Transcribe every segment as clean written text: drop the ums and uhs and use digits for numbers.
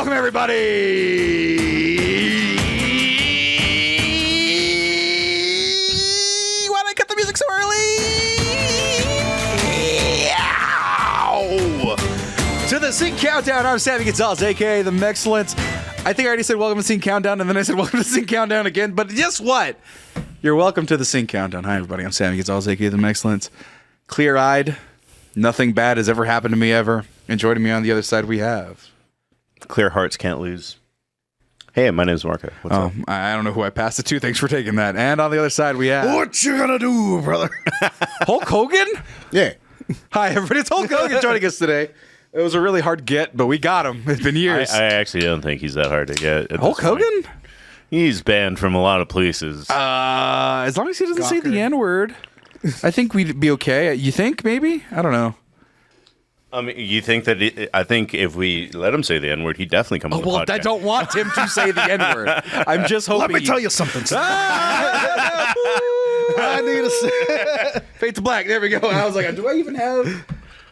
Welcome, everybody. Why did I cut the music so early? Ow. To the Sync Countdown. I'm Sammy Gonzalez, a.k.a. themexcellence. I think I already said welcome to Sync Countdown, and then I said welcome to Sync Countdown again. But guess what? You're welcome to the Sync Countdown. Hi, everybody. I'm Sammy Gonzalez, a.k.a. themexcellence. Clear-eyed. Nothing bad has ever happened to me ever. And joining me on the other side, we have... Clear hearts can't lose. Hey, my name's Marco. What's up? I don't know who I passed it to. Thanks for taking that. And on the other side, we have... What you gonna do, brother? Hulk Hogan? Yeah. Hi, everybody. It's Hulk Hogan joining us today. It was a really hard get, but we got him. It's been years. I actually don't think he's that hard to get. Hulk Hogan? He's banned from a lot of places. As long as he doesn't say the N-word, I think we'd be okay. You think, maybe? I don't know. I mean, you think that... I think if we let him say the N-word, he'd definitely come on the podcast. I don't want him to say the N-word. I'm just hoping... Let me tell you something. I need to say... Fade to black. There we go. I was like, do I even have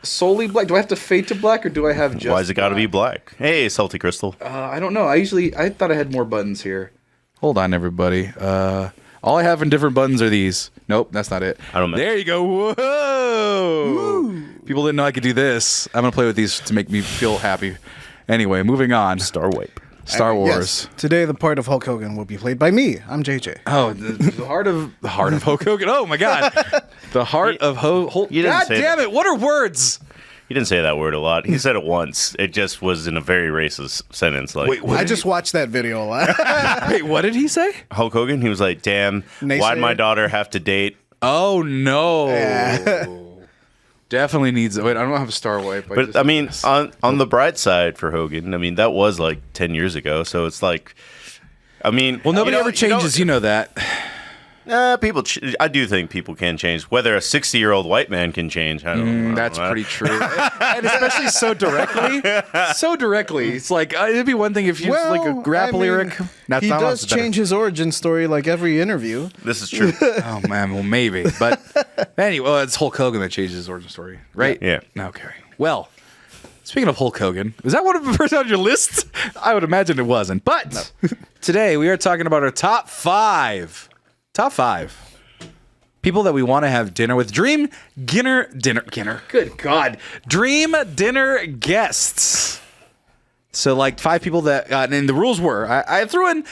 solely black? Do I have to fade to black, or do I have just... Why's it got to be black? Hey, Salty Crystal. I don't know. I thought I had more buttons here. Hold on, everybody. All I have in different buttons are these. Nope, that's not it. I don't know. There you go. Whoa! Woo. People didn't know I could do this. I'm gonna play with these to make me feel happy. Anyway, moving on. Star Wipe. Star Wars. Yes. Today, the part of Hulk Hogan will be played by me. I'm JJ. Oh, the heart of Hulk Hogan. Oh my God, the heart of Hulk. God damn it! What are words? He didn't say that word a lot. He said it once. It just was in a very racist sentence. Like, Wait, I just watched that video a lot. Wait, what did he say? Hulk Hogan. He was like, "Damn, why'd my daughter have to date?" Oh no. Definitely needs. Wait, I don't have a Star Wipe. But I mean, on the bright side for Hogan, I mean that was like 10 years ago. So it's like, I mean, well, nobody ever changes. You know that. People. I do think people can change. Whether a 60-year-old white man can change, I don't know. That's pretty true, and especially so directly. So directly, it's like it'd be one thing if you like a rap lyric. He does change his origin story like every interview. This is true. Oh man, well maybe, but anyway, well, it's Hulk Hogan that changes his origin story, right? Yeah. Okay. Well, speaking of Hulk Hogan, was that one of the first on your list? I would imagine it wasn't. But today we are talking about our top five people that we want to have dinner with. Dream dinner. Good God. Dream dinner guests. So like 5 people that, and the rules were, I threw in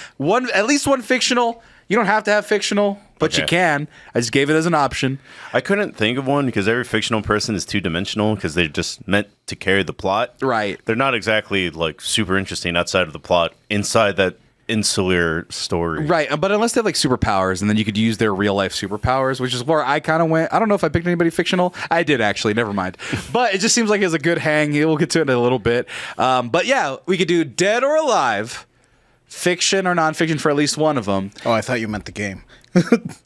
at least one fictional. You don't have to have fictional, but you can. I just gave it as an option. I couldn't think of one because every fictional person is two-dimensional because they're just meant to carry the plot. Right. They're not exactly like super interesting outside of the plot, inside that insular story. Right, but unless they have like superpowers, and then you could use their real life superpowers, which is where I kind of went. I don't know if I picked anybody fictional. I did actually, never mind. But it just seems like it's a good hang. We'll get to it in a little bit. But yeah, we could do dead or alive, fiction or nonfiction for at least one of them. Oh, I thought you meant the game.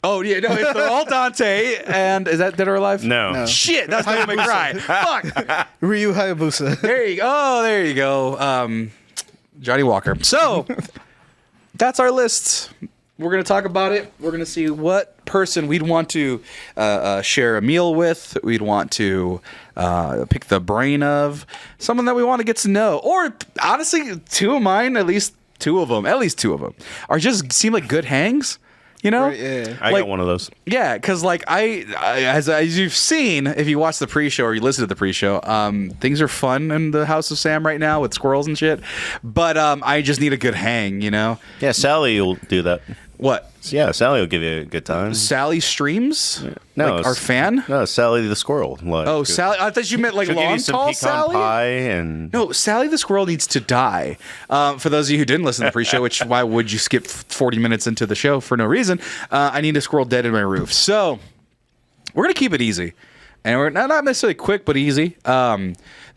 Oh yeah, no, it's all Dante. And is that dead or alive? No. Shit, that's gonna make me cry. Fuck. Ryu Hayabusa. There you go. Oh, there you go. Johnny Walker. So. That's our list. We're going to talk about it. We're going to see what person we'd want to share a meal with. We'd want to pick the brain of. Someone that we want to get to know. Or, honestly, two of mine, at least two of them, are just seem like good hangs. You know? Right, yeah. I got one of those. Yeah, because like as you've seen, if you watch the pre-show or you listen to the pre-show, things are fun in the House of Sam right now with squirrels and shit. But I just need a good hang, you know? Yeah, Sally will do that. What? Yeah, Sally will give you a good time. Sally streams? Yeah. No, like our fan? No, Sally the squirrel. Like, oh, Sally! I thought you meant like long tall Sally. Pie and no, Sally the squirrel needs to die. For those of you who didn't listen to the pre-show, which why would you skip 40 minutes into the show for no reason? I need a squirrel dead in my roof. So we're gonna keep it easy, and we're not necessarily quick, but easy.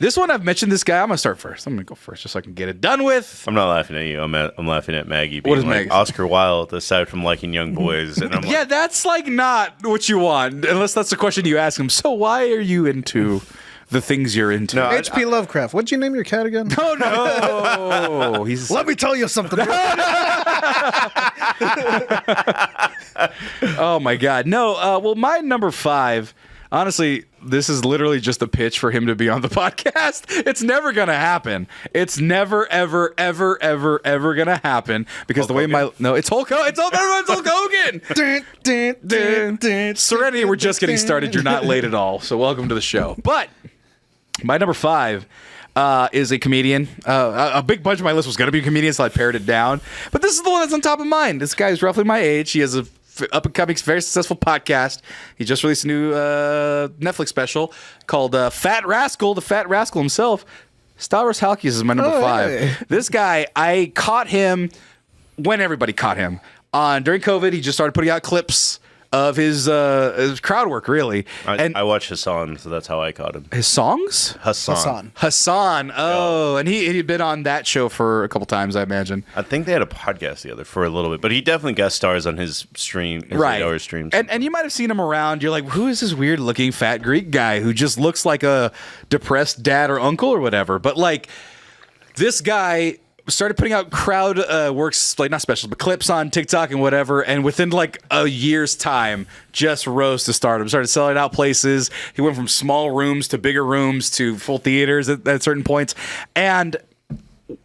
This one I've mentioned this guy. I'm gonna start first. I'm gonna go first just so I can get it done with. I'm not laughing at you. I'm laughing at Maggie. Being what is like Maggie? Oscar Wilde, aside from liking young boys. And I'm like, yeah, that's like not what you want, unless that's the question you ask him. So why are you into the things you're into? No, H.P. Lovecraft. What'd you name your cat again? Oh no! He's Let me tell you something. Oh my God! No. Well, my number 5. Honestly, this is literally just a pitch for him to be on the podcast. It's never gonna happen. It's never, ever, ever, ever, ever gonna happen because Hulk Hogan? it's Hulk Hogan. Everyone's Hulk Hogan. Serenity, we're just getting started. You're not late at all. So welcome to the show. But my number 5 is a comedian. A big bunch of my list was gonna be comedians, so I pared it down. But this is the one that's on top of mind. This guy is roughly my age. He has a up-and-coming, very successful podcast. He just released a new Netflix special called Fat Rascal. The Fat Rascal himself. Stavros Halkias is my number 5. Hey. This guy, I caught him when everybody caught him. During COVID, he just started putting out clips of his crowd work, really. I watched Hassan, so that's how I caught him. His songs? Hassan. Oh, and he'd been on that show for a couple times, I imagine. I think they had a podcast together for a little bit, but he definitely guest stars on his stream, his Right. 8-hour streams. And you might have seen him around. You're like, who is this weird looking fat Greek guy who just looks like a depressed dad or uncle or whatever? But like, this guy started putting out crowd works, like not specials, but clips on TikTok and whatever. And within like a year's time, just rose to stardom. Started selling out places. He went from small rooms to bigger rooms to full theaters at certain points. And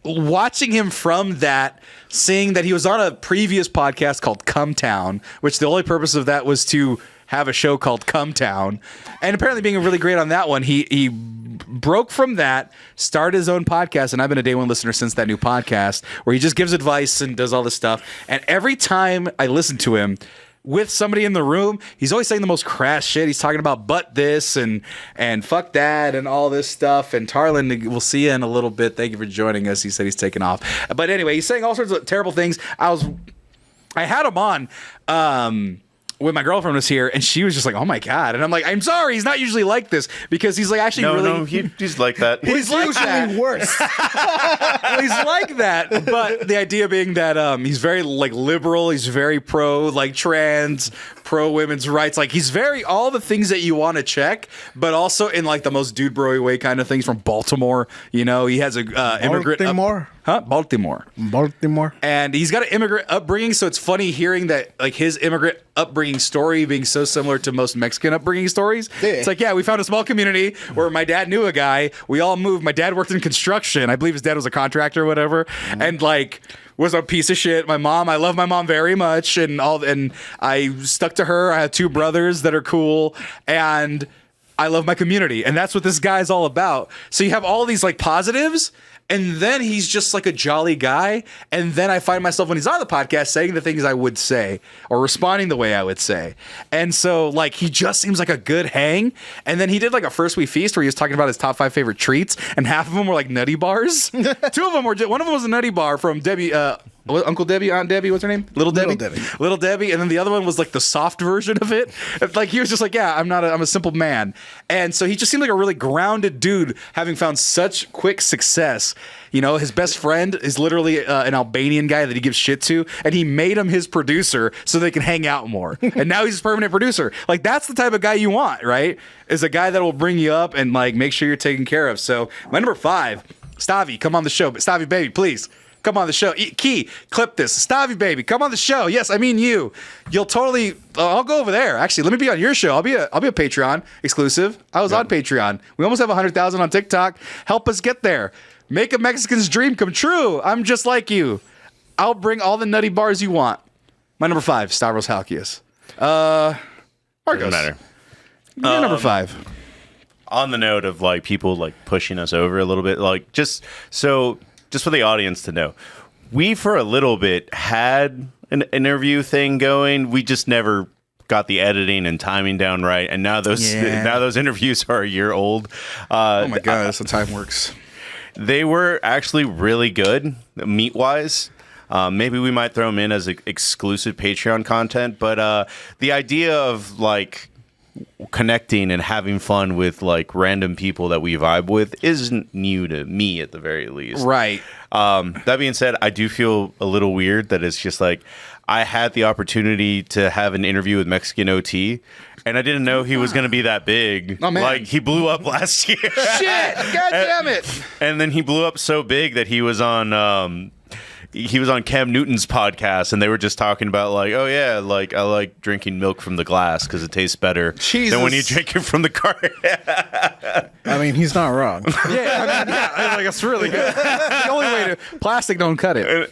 watching him from that, seeing that he was on a previous podcast called Cincountdown, which the only purpose of that was to have a show called Cincountdown, and apparently being really great on that one, he broke from that, started his own podcast, and I've been a day one listener since that new podcast, where he just gives advice and does all this stuff. And every time I listen to him with somebody in the room, he's always saying the most crass shit. He's talking about butt this and fuck that and all this stuff. And Tarlin, we'll see you in a little bit. Thank you for joining us. He said he's taking off. But anyway, he's saying all sorts of terrible things. I had him on when my girlfriend was here, and she was just like, "Oh my god!" And I'm like, "I'm sorry, he's not usually like this," because he's like actually he's like that. He's like that. worse. Well, he's like that, but the idea being that he's very like liberal. He's very pro like trans, pro women's rights. Like he's very all the things that you want to check, but also in like the most dude bro way kind of things. From Baltimore, you know, he has a immigrant. Baltimore. And he's got an immigrant upbringing, so it's funny hearing that like his immigrant upbringing story being so similar to most Mexican upbringing stories. Yeah. It's like, yeah, we found a small community where my dad knew a guy. We all moved. My dad worked in construction. I believe his dad was a contractor or whatever. And like was a piece of shit. My mom, I love my mom very much, and I stuck to her. I had 2 brothers that are cool, and I love my community, and that's what this guy's all about. So you have all these like positives, and then he's just like a jolly guy. And then I find myself when he's on the podcast saying the things I would say or responding the way I would say. And so like he just seems like a good hang. And then he did like a First We Feast where he was talking about his top 5 favorite treats, and half of them were like nutty bars. 2 of them were one of them was a nutty bar from Debbie Uncle Debbie, Aunt Debbie, what's her name? Little Debbie. And then the other one was like the soft version of it. Like he was just like, yeah, I'm a simple man. And so he just seemed like a really grounded dude, having found such quick success. You know, his best friend is literally an Albanian guy that he gives shit to, and he made him his producer so they can hang out more. And now he's his permanent producer. Like that's the type of guy you want, right? Is a guy that will bring you up and like make sure you're taken care of. So my number 5, Stavi, come on the show. But Stavi, baby, please. Come on the show. Key, clip this. Stavi, baby, come on the show. Yes, I mean you. You'll totally. I'll go over there. Actually, let me be on your show. I'll be a Patreon exclusive. I was on Patreon. We almost have 100,000 on TikTok. Help us get there. Make a Mexican's dream come true. I'm just like you. I'll bring all the nutty bars you want. My number 5, Stavros Halkias. Marcos. Doesn't matter. You're number 5. On the note of like people like pushing us over a little bit, like just for the audience to know, we for a little bit had an interview thing going. We just never got the editing and timing down right, and now those interviews are a year old. Oh my god, that's how time works. They were actually really good meat wise. Maybe we might throw them in as exclusive Patreon content, but the idea of like connecting and having fun with like random people that we vibe with isn't new to me at the very least. Right. That being said, I do feel a little weird that it's just like I had the opportunity to have an interview with Mexican OT, and I didn't know he was going to be that big. Oh, man. Like he blew up last year. Shit! God damn it! And then he blew up so big that he was on he was on Cam Newton's podcast, and they were just talking about like, oh yeah, like I like drinking milk from the glass because it tastes better than when you drink it from the carton. I mean, he's not wrong. Like it's really good. The only way to plastic don't cut it.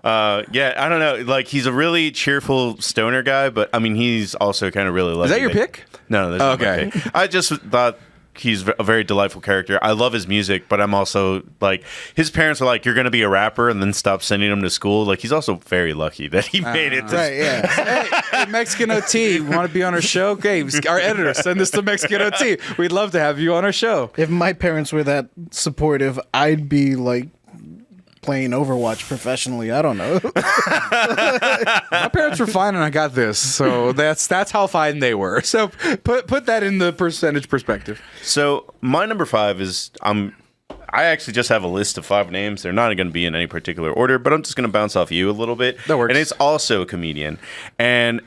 Yeah, I don't know. Like he's a really cheerful stoner guy, but I mean, he's also kind of really lucky. Is that your pick? No, that's not my pick. I just thought he's a very delightful character. I love his music, but I'm also like, his parents are like, you're going to be a rapper, and then stop sending him to school. Like, he's also very lucky that he made it. Right, yeah. Hey, Mexican OT, want to be on our show? Okay, our editor, send this to Mexican OT. We'd love to have you on our show. If my parents were that supportive, I'd be like playing Overwatch professionally. I don't know. My parents were fine, and I got this, so that's how fine they were. So put that in the percentage perspective. So my number 5 is I actually just have a list of 5 names. They're not going to be in any particular order, but I'm just going to bounce off you a little bit. That works. And it's also a comedian, and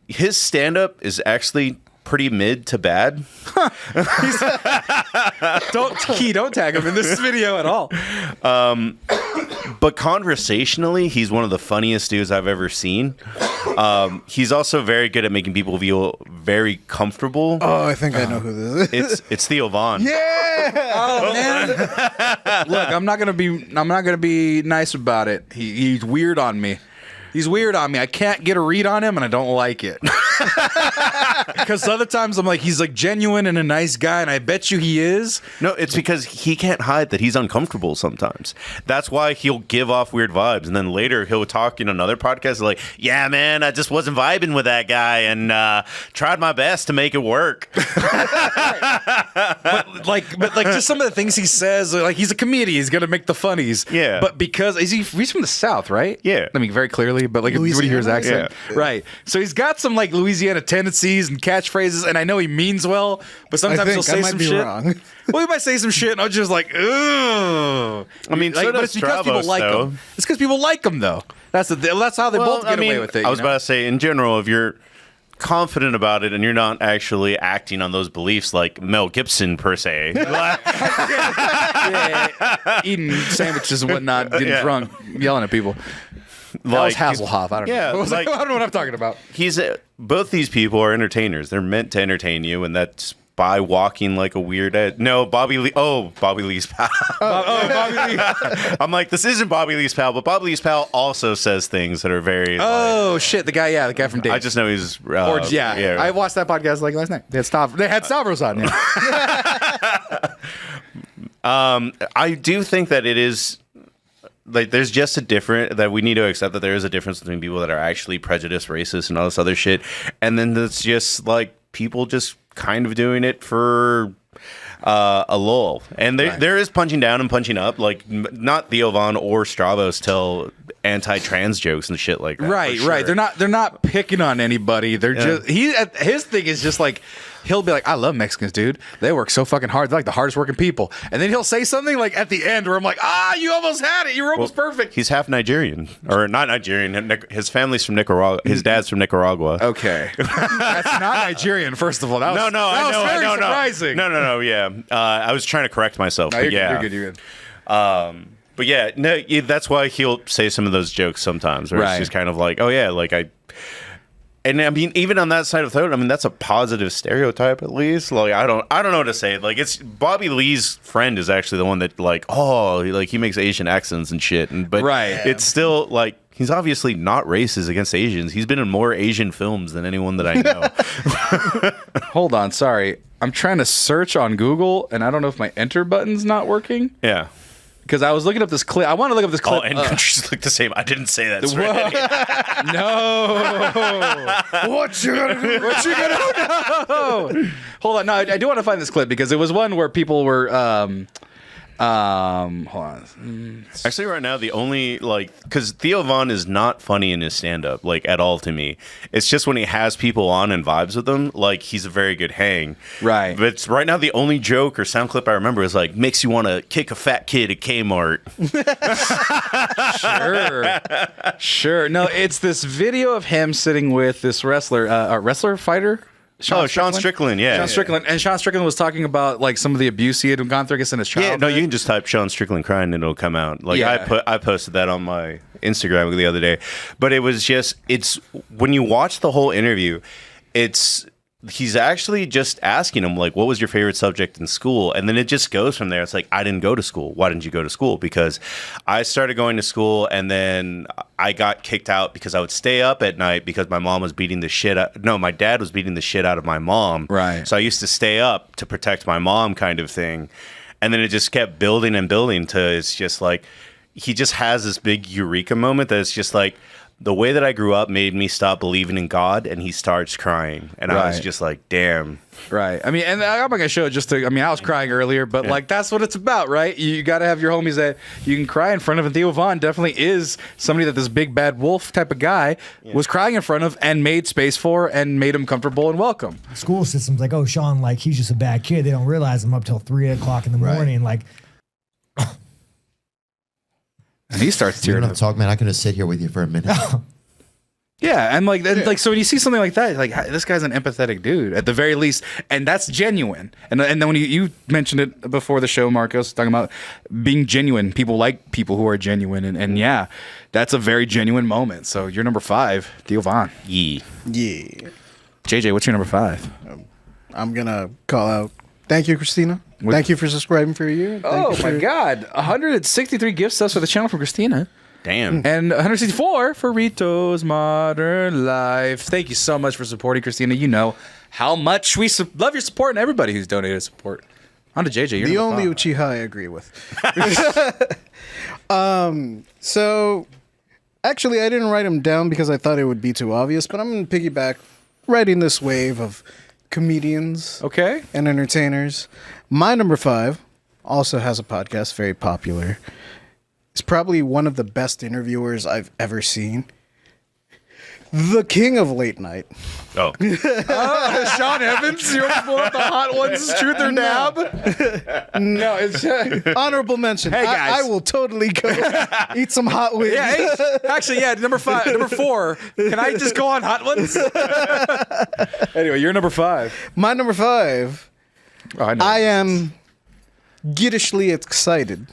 his stand-up is actually pretty mid to bad. Don't tag him in this video at all. But conversationally, he's one of the funniest dudes I've ever seen. He's also very good at making people feel very comfortable. Oh, I think I know who this is. It's Theo Von. Yeah. Oh man. Look, I'm not gonna be nice about it. He's weird on me. He's weird on me. I can't get a read on him, and I don't like it. Because other times I'm like, he's like genuine and a nice guy, and I bet you he is. No, it's because he can't hide that he's uncomfortable sometimes. That's why he'll give off weird vibes, and then later he'll talk in another podcast like, yeah, man, I just wasn't vibing with that guy, and tried my best to make it work. but like just some of the things he says, like he's a comedian, he's gonna make the funnies. Yeah. But because he's from the South, right? Yeah. I mean, very clearly, but like when you hear his accent, right? So he's got some like Louisiana tendencies and catchphrases, and I know he means well, but sometimes he'll say some shit. Wrong. Well, he might say some shit, and I'm just like, ugh. I mean, like, so but does it's because people Stravos, like though. him. It's because people like him, though. That's how they both get away with it. I was about to say, in general, if you're confident about it and you're not actually acting on those beliefs like Mel Gibson per se. Eating sandwiches and whatnot, getting drunk, yelling at people. That was Hasselhoff. I don't know. Yeah, I don't know what I'm talking about. Both these people are entertainers. They're meant to entertain you, and that's by walking like a weird. No, Bobby Lee. Oh, Bobby Lee's pal. Bobby Lee. I'm like, this isn't Bobby Lee's pal, but Bobby Lee's pal also says things that are very. Shit! The guy from Dave. I just know he's. I watched that podcast like last night. They had Stavros on. Yeah. I do think that it is. Like, there's just that we need to accept that there is a difference between people that are actually prejudiced, racist, and all this other shit, and then that's just like people just kind of doing it for a lull. And there is punching down and punching up. Like, not Theo Von or Stravos tell anti-trans jokes and shit like that. Right, sure. right. They're not picking on anybody. They're just his thing is just like. He'll be like, I love Mexicans, dude. They work so fucking hard. They're like the hardest working people. And then he'll say something like at the end where I'm like, you almost had it. You were almost perfect. He's half Nigerian. Or not Nigerian. His family's from Nicaragua. His dad's from Nicaragua. Okay. That's not Nigerian, first of all. That was very surprising. No, yeah. I was trying to correct myself. No, but you're good. But yeah, no, that's why he'll say some of those jokes sometimes where it's just kind of like, oh yeah, like and I mean, even on that side of the throat, I mean, that's a positive stereotype at least. Like, I don't know what to say. Like, it's Bobby Lee's friend is actually the one that he makes Asian accents and shit. But it's still like he's obviously not racist against Asians. He's been in more Asian films than anyone that I know. Hold on, sorry. I'm trying to search on Google, and I don't know if my enter button's not working. Yeah. Because I was looking up this clip. I want to look up this clip. All end countries look the same. I didn't say that. No. What you gonna do? No. Hold on. No, I do want to find this clip because it was one where people were. Hold on. Actually, right now, the only because Theo Von is not funny in his stand-up at all to me. It's just when he has people on and vibes with them, he's a very good hang. Right. But right now, the only joke or sound clip I remember is makes you want to kick a fat kid at Kmart. Sure. No, it's this video of him sitting with this fighter. Sean Strickland, yeah. Sean Strickland. And Sean Strickland was talking about like some of the abuse he had gone through, I guess, in his childhood. Yeah, no, you can just type Sean Strickland crying and it'll come out. Like I posted that on my Instagram the other day. But it was just, it's when you watch the whole interview, he's actually just asking him, like, what was your favorite subject in school? And then it just goes from there. It's like, I didn't go to school. Why didn't you go to school? Because I started going to school and then I got kicked out because I would stay up at night because my mom was beating the shit out. No, my dad was beating the shit out of my mom. Right. So I used to stay up to protect my mom, kind of thing. And then it just kept building and building to it's just like, he just has this big eureka moment that it's just like, the way that I grew up made me stop believing in God, and he starts crying. And I was just like, damn. Right. I mean, and I'm not going to show it just to, I mean, I was crying earlier, but like, that's what it's about, right? You got to have your homies that you can cry in front of. And Theo Von definitely is somebody that this big bad wolf type of guy was crying in front of and made space for and made him comfortable and welcome. School system's like, oh, Sean, like, he's just a bad kid. They don't realize him up till 3 o'clock in the morning. Like, and he starts You're tearing not up. talking, man. I can just sit here with you for a minute. Yeah, and like so when you see something like that, like this guy's an empathetic dude at the very least, and that's genuine. And then when you mentioned it before the show, Marcos, talking about being genuine. People like people who are genuine, and yeah, that's a very genuine moment. So you're number 5, Theo Von. Yeah. JJ, what's your number 5? I'm gonna call out. Thank you, Christina. Thank you for subscribing for a year. Oh my God, 163 gift subs for the channel from Christina. Damn. And 164 for Rito's Modern Life. Thank you so much for supporting, Christina. You know how much we love your support and everybody who's donated support. On to JJ. You're the only number 5. Uchiha I agree with. So, actually, I didn't write him down because I thought it would be too obvious, but I'm going to piggyback riding this wave of comedians Okay. and entertainers. My number 5 also has a podcast, very popular. He's probably one of the best interviewers I've ever seen. The king of late night. Oh. Sean Evans, you want to pull up the hot ones, truth or dab? No, it's Honorable mention. Hey, guys. I will totally go eat some hot wings. yeah. Hey, actually, yeah. Number 4. Can I just go on hot ones? Anyway, you're number 5. My number 5. Oh, I know. I am giddishly excited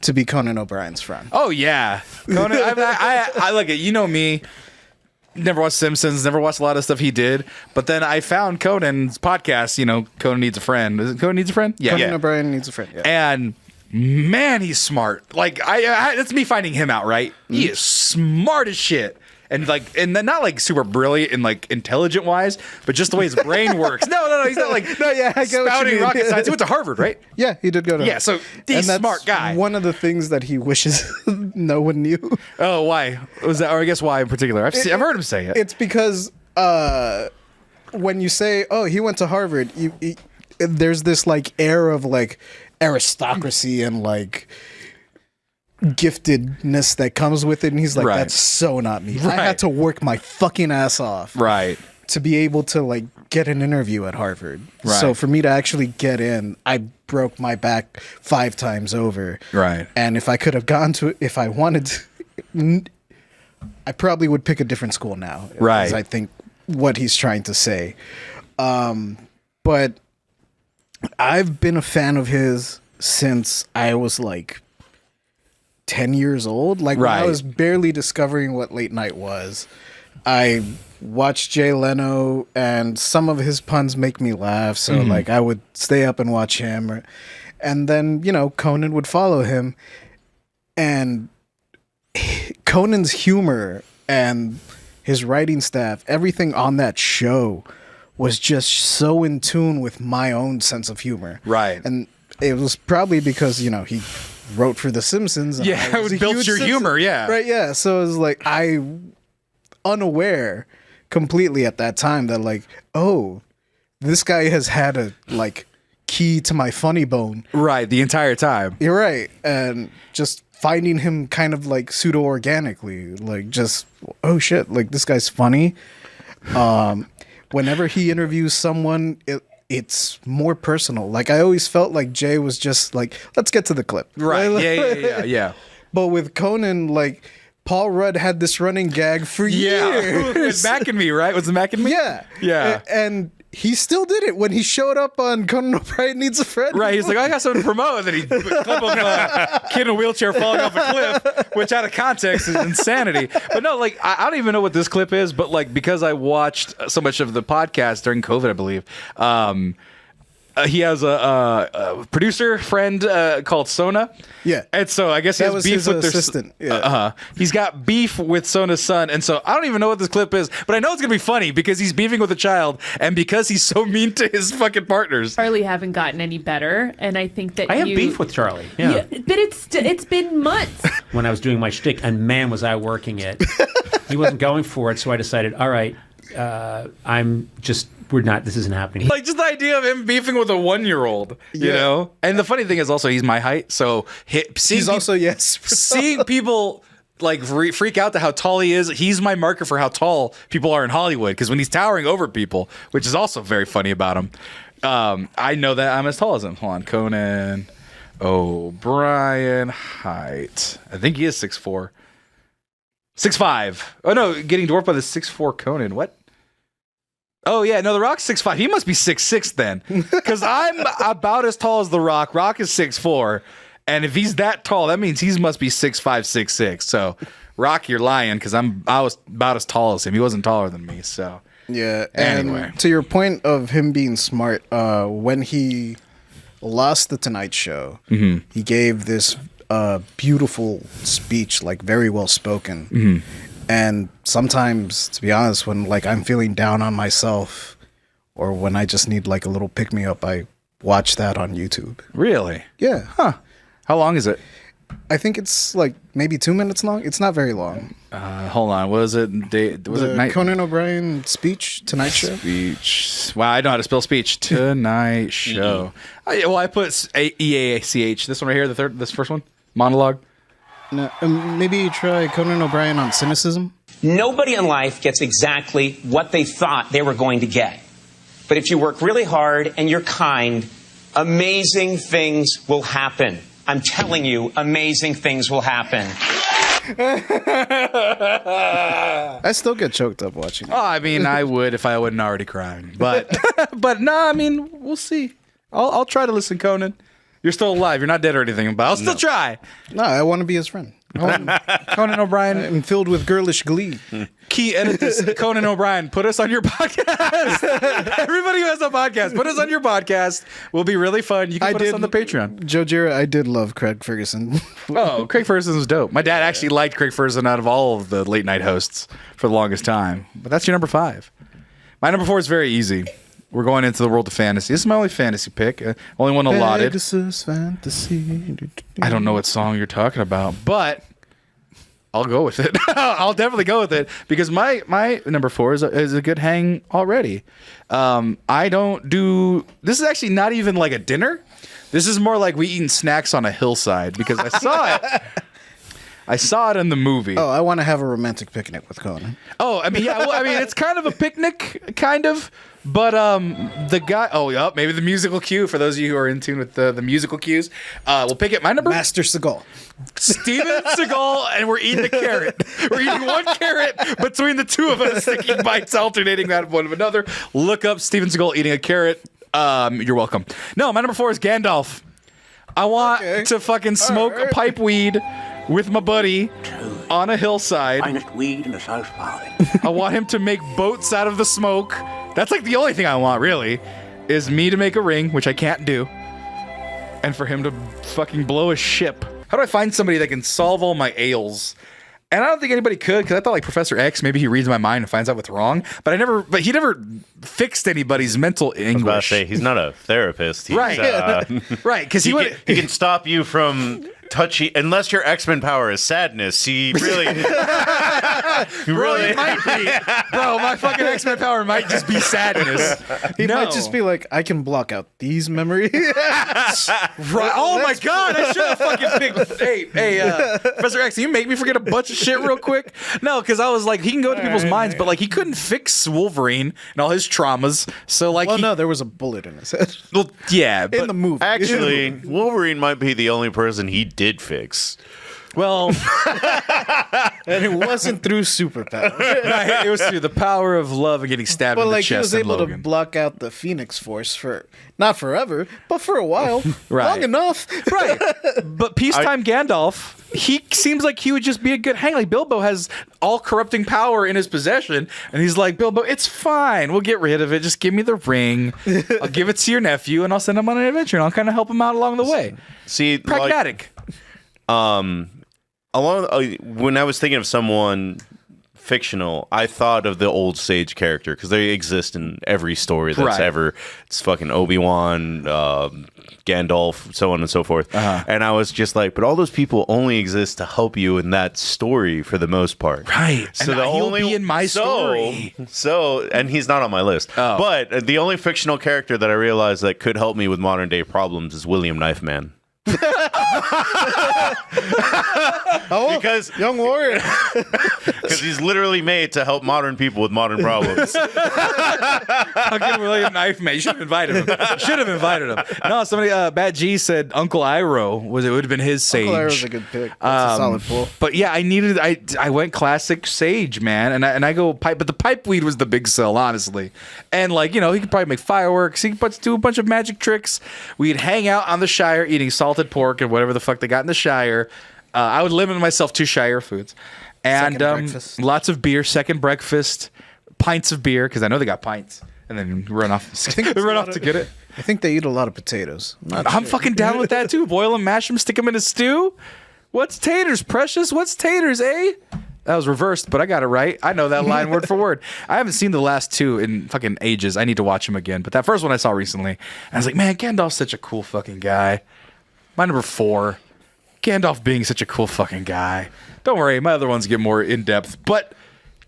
to be Conan O'Brien's friend. Oh yeah, Conan. I look at, you know me. Never watched Simpsons. Never watched a lot of stuff he did. But then I found Conan's podcast. You know, Conan Needs a Friend. Is it Conan Needs a Friend? Yeah. Conan O'Brien needs a friend. Yeah. And man, he's smart. Like I that's me finding him out. Right? He is smart as shit. And then not like super brilliant and like intelligent wise, but just the way his brain works. No, he's not like I get what you spouting mean. rocket science. He went to Harvard, right? Yeah, he did go to. Yeah, so he's a smart guy. One of the things that he wishes no one knew. Oh, why was that? Or I guess why in particular? I've heard him say it. It's because when you say, "Oh, he went to Harvard," there's this like air of like aristocracy and like giftedness that comes with it, and he's like, Right. that's so not me. Right. I had to work my fucking ass off Right. to be able to like get an interview at Harvard. Right. So for me to actually get in, I broke my back 5 times over. Right. And if I could have gone to, if I wanted to, I probably would pick a different school now. Right. Is I think what he's trying to say. But I've been a fan of his since I was like 10 years old. Like when I Right. was barely discovering what late night was. I watched Jay Leno, and some of his puns make me laugh. So like I would stay up and watch him, and then Conan would follow him, and Conan's humor and his writing staff, everything on that show was just so in tune with my own sense of humor. Right. And it was probably because he wrote for The Simpsons. And Yeah, I was it a built huge your Simpsons- humor, yeah. Right, yeah. So it was like unaware completely at that time that like, oh, this guy has had a like key to my funny bone. Right. The entire time. You're right. And just finding him kind of like pseudo organically, like just, oh shit, like this guy's funny. Whenever he interviews someone, it's more personal. Like I always felt like Jay was just like, let's get to the clip. Right. Yeah. But with Conan, like Paul Rudd had this running gag for Yeah. years. It was Mac and Me, right? Was it Mac and Me? Yeah. Yeah. And he still did it when he showed up on Conan O'Brien Needs a Friend. Right, he's like, I got something to promote. And then he clip of kid in a wheelchair falling off a cliff, which out of context is insanity. But no, like, I don't even know what this clip is, but like, because I watched so much of the podcast during COVID, I believe, he has a producer friend called Sona. Yeah. And so I guess he That has was beef his with their assistant. Yeah. He's got beef with Sona's son. And so I don't even know what this clip is, but I know it's going to be funny because he's beefing with a child and because he's so mean to his fucking partners. Charlie haven't gotten any better, and I think that I have beef with Charlie. Yeah. But it's been months. When I was doing my shtick, and man, was I working it. He wasn't going for it, so I decided, all right, this isn't happening. Like, just the idea of him beefing with a 1-year-old, you know? And the funny thing is also he's my height, so He's also, yes. seeing people like freak out to how tall he is, he's my marker for how tall people are in Hollywood, because when he's towering over people, which is also very funny about him, I know that I'm as tall as him. Hold on, Conan O'Brien height. I think he is 6'4". 6'5". Oh no, getting dwarfed by the 6'4" Conan. What? Oh yeah, no, The Rock's 6'5". He must be 6'6" then, because I'm about as tall as The Rock. Rock is 6'4", and if he's that tall, that means he must be 6'5", 6'6". So, Rock, you're lying, because I was about as tall as him. He wasn't taller than me. So Yeah. And Anyway. to your point of him being smart, when he lost the Tonight Show, he gave this beautiful speech, like very well spoken. And sometimes, to be honest, when like I'm feeling down on myself, or when I just need like a little pick me up, I watch that on YouTube. really, Yeah, how long is it? I think it's like maybe 2 minutes long. It's not very long. Hold on, what is it? Was it The night Conan O'Brien speech, Tonight Show. speech? Wow, I know how to spell speech. Tonight Show. Well, I put EACH. This one right here, this first one, monologue. No, maybe try Conan O'Brien on cynicism. Nobody in life gets exactly what they thought they were going to get. But if you work really hard and you're kind, amazing things will happen. I'm telling you, amazing things will happen. I still get choked up watching it. Oh, I mean, I would if I wasn't already crying, but but no, I mean, we'll see. I'll try to listen, Conan. You're still alive. You're not dead or anything, but I'll still try. No, I want to be his friend. Conan O'Brien. I'm filled with girlish glee. Key edit this. Conan O'Brien, put us on your podcast. Everybody who has a podcast, put us on your podcast. Will be really fun. You can put us on the Patreon. Joe Gira, I did love Craig Ferguson. Oh, Craig Ferguson was dope. My dad actually liked Craig Ferguson out of all of the late night hosts for the longest time. But that's your number 5. My number 4 is very easy. We're going into the world of fantasy. This is my only fantasy pick. Only one allotted. Pegasus fantasy. I don't know what song you're talking about, but I'll go with it. I'll definitely go with it because my number 4 is a good hang already. I don't do. This is actually not even like a dinner. This is more like we eating snacks on a hillside because I saw it. I saw it in the movie. Oh, I want to have a romantic picnic with Conan. Oh, I mean, yeah. Well, I mean, it's kind of a picnic, kind of. But the guy. Oh, yeah. Maybe the musical cue for those of you who are in tune with the musical cues. We'll pick it. My number. Master Seagal. Steven Seagal, and we're eating a carrot. We're eating one carrot between the two of us, taking bites, alternating that one of another. Look up Steven Seagal eating a carrot. You're welcome. No, my number 4 is Gandalf. I want to fucking smoke a pipe weed with my buddy on a hillside. Finest weed in the South Valley. I want him to make boats out of the smoke. That's like the only thing I want, really, is me to make a ring, which I can't do, and for him to fucking blow a ship. How do I find somebody that can solve all my ails? And I don't think anybody could, because I thought like Professor X, maybe he reads my mind and finds out what's wrong. But he never fixed anybody's mental anguish. I was about to say, he's not a therapist. He's, right, right, because he can stop you from touchy, unless your X-Men power is sadness. He really, Bro, it might be. Bro, my fucking X-Men power might just be sadness. He might just be like, I can block out these memories. Right. Oh my god, I should have fucking picked. Hey, Professor X, can you make me forget a bunch of shit real quick? No, because I was like, he can go into people's minds, but like he couldn't fix Wolverine and all his traumas. So like, well, no, there was a bullet in his head. Well, yeah, but in the movie. Actually, Wolverine might be the only person he did fix. Well, And it wasn't through superpower. it was through the power of love and getting stabbed But in the like he chest was in able to Logan. block out the Phoenix Force for not forever, but for a while, Right. long enough. Right. But peacetime Gandalf, he seems like he would just be a good hang. Like Bilbo has all corrupting power in his possession, and he's like, Bilbo, it's fine. We'll get rid of it. Just give me the ring. I'll give it to your nephew, and I'll send him on an adventure, and I'll kind of help him out along the way. See, Pragmatic. When I was thinking of someone fictional, I thought of the old sage character because they exist in every story that's Right. ever. It's fucking Obi-Wan, Gandalf, so on and so forth. And I was just like, but all those people only exist to help you in that story for the most part. Right. So And the he'll only be in my story. So, and he's not on my list. Oh. But the only fictional character that I realized that could help me with modern day problems is William Knifeman. Because Young warrior. he's literally made to help modern people with modern problems. How good William Knifeman? You should have invited him. No, somebody, Bad G said Uncle Iroh would have been his sage. Uncle Iroh's a good pick. That's a solid pull. But yeah, I went classic sage, man, and I go pipe, but the pipe weed was the big sell, honestly. And like, he could probably make fireworks. He could do a bunch of magic tricks. We'd hang out on the Shire eating salted pork and whatever the fuck they got in the Shire. I would limit myself to Shire foods, and Second breakfast. lots of beer. Second breakfast, pints of beer because I know they got pints, and then run off. To get it. I think they eat a lot of potatoes. I'm fucking down with that too. Boil them, mash them, stick them in a stew. What's taters, precious? What's taters, eh? That was reversed, but I got it right. I know that line word for word. I haven't seen the last two in fucking ages. I need to watch them again. But that first one I saw recently, I was like, man, Gandalf's such a cool fucking guy. My number 4, Gandalf being such a cool fucking guy. Don't worry, my other ones get more in depth, but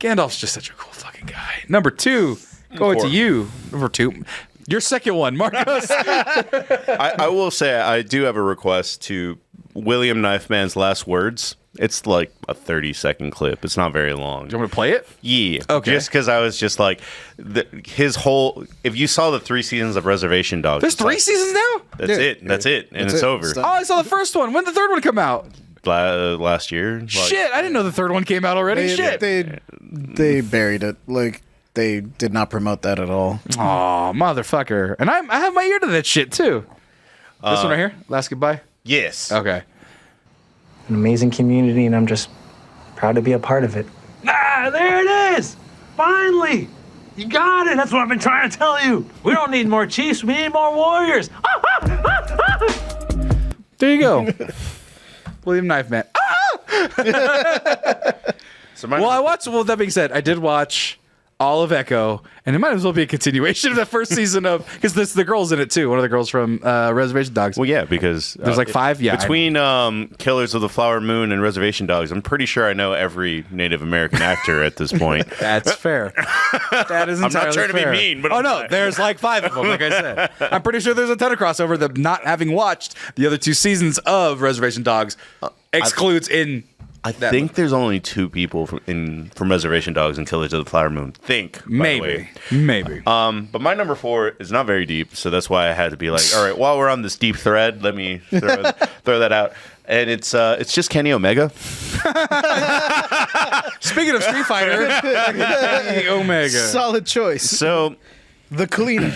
Gandalf's just such a cool fucking guy. Number 2, going to you. Number 2. Your second one, Marcos. I will say I do have a request to William Knifeman's last words. It's like a 30-second clip. It's not very long. Do you want me to play it? Yeah. Okay. Just because I was just like, his whole. If you saw the 3 seasons of Reservation Dogs, There's it's 3 like, seasons now? That's it. That's it. And That's it's it. over. It's Oh, done. I saw the first one. When did the third one come out? Last year. Like, Shit, I didn't know the third one came out already. Shit. They buried it. Like they did not promote that at all. Oh, motherfucker. And I have my ear to that shit, too. This one right here? Last goodbye? Yes. Okay. An amazing community, and I'm just proud to be a part of it. Ah, there it is! Finally! You got it! That's what I've been trying to tell you! We don't need more chiefs, we need more warriors! There you go. William Knifeman. So Well, that being said, I did watch all of Echo, and it might as well be a continuation of the first season of, because the girl's in it too. One of the girls from Reservation Dogs. Well, yeah, because There's like 5. Yeah, between Killers of the Flower Moon and Reservation Dogs, I'm pretty sure I know every Native American actor at this point. That's fair. That is I'm entirely not trying to be fair. mean, but oh I'm no, not. there's like 5 of them. Like I said, I'm pretty sure there's a ton of crossover that not having watched the other 2 seasons of Reservation Dogs excludes in. I think there's only 2 people from Reservation Dogs and Killers of the Flower Moon. By the way. Maybe. But my number 4 is not very deep, so that's why I had to be like, all right, while we're on this deep thread, let me throw that out. And it's just Kenny Omega. Speaking of Street Fighter, Kenny Omega. Solid choice. So The cleaner.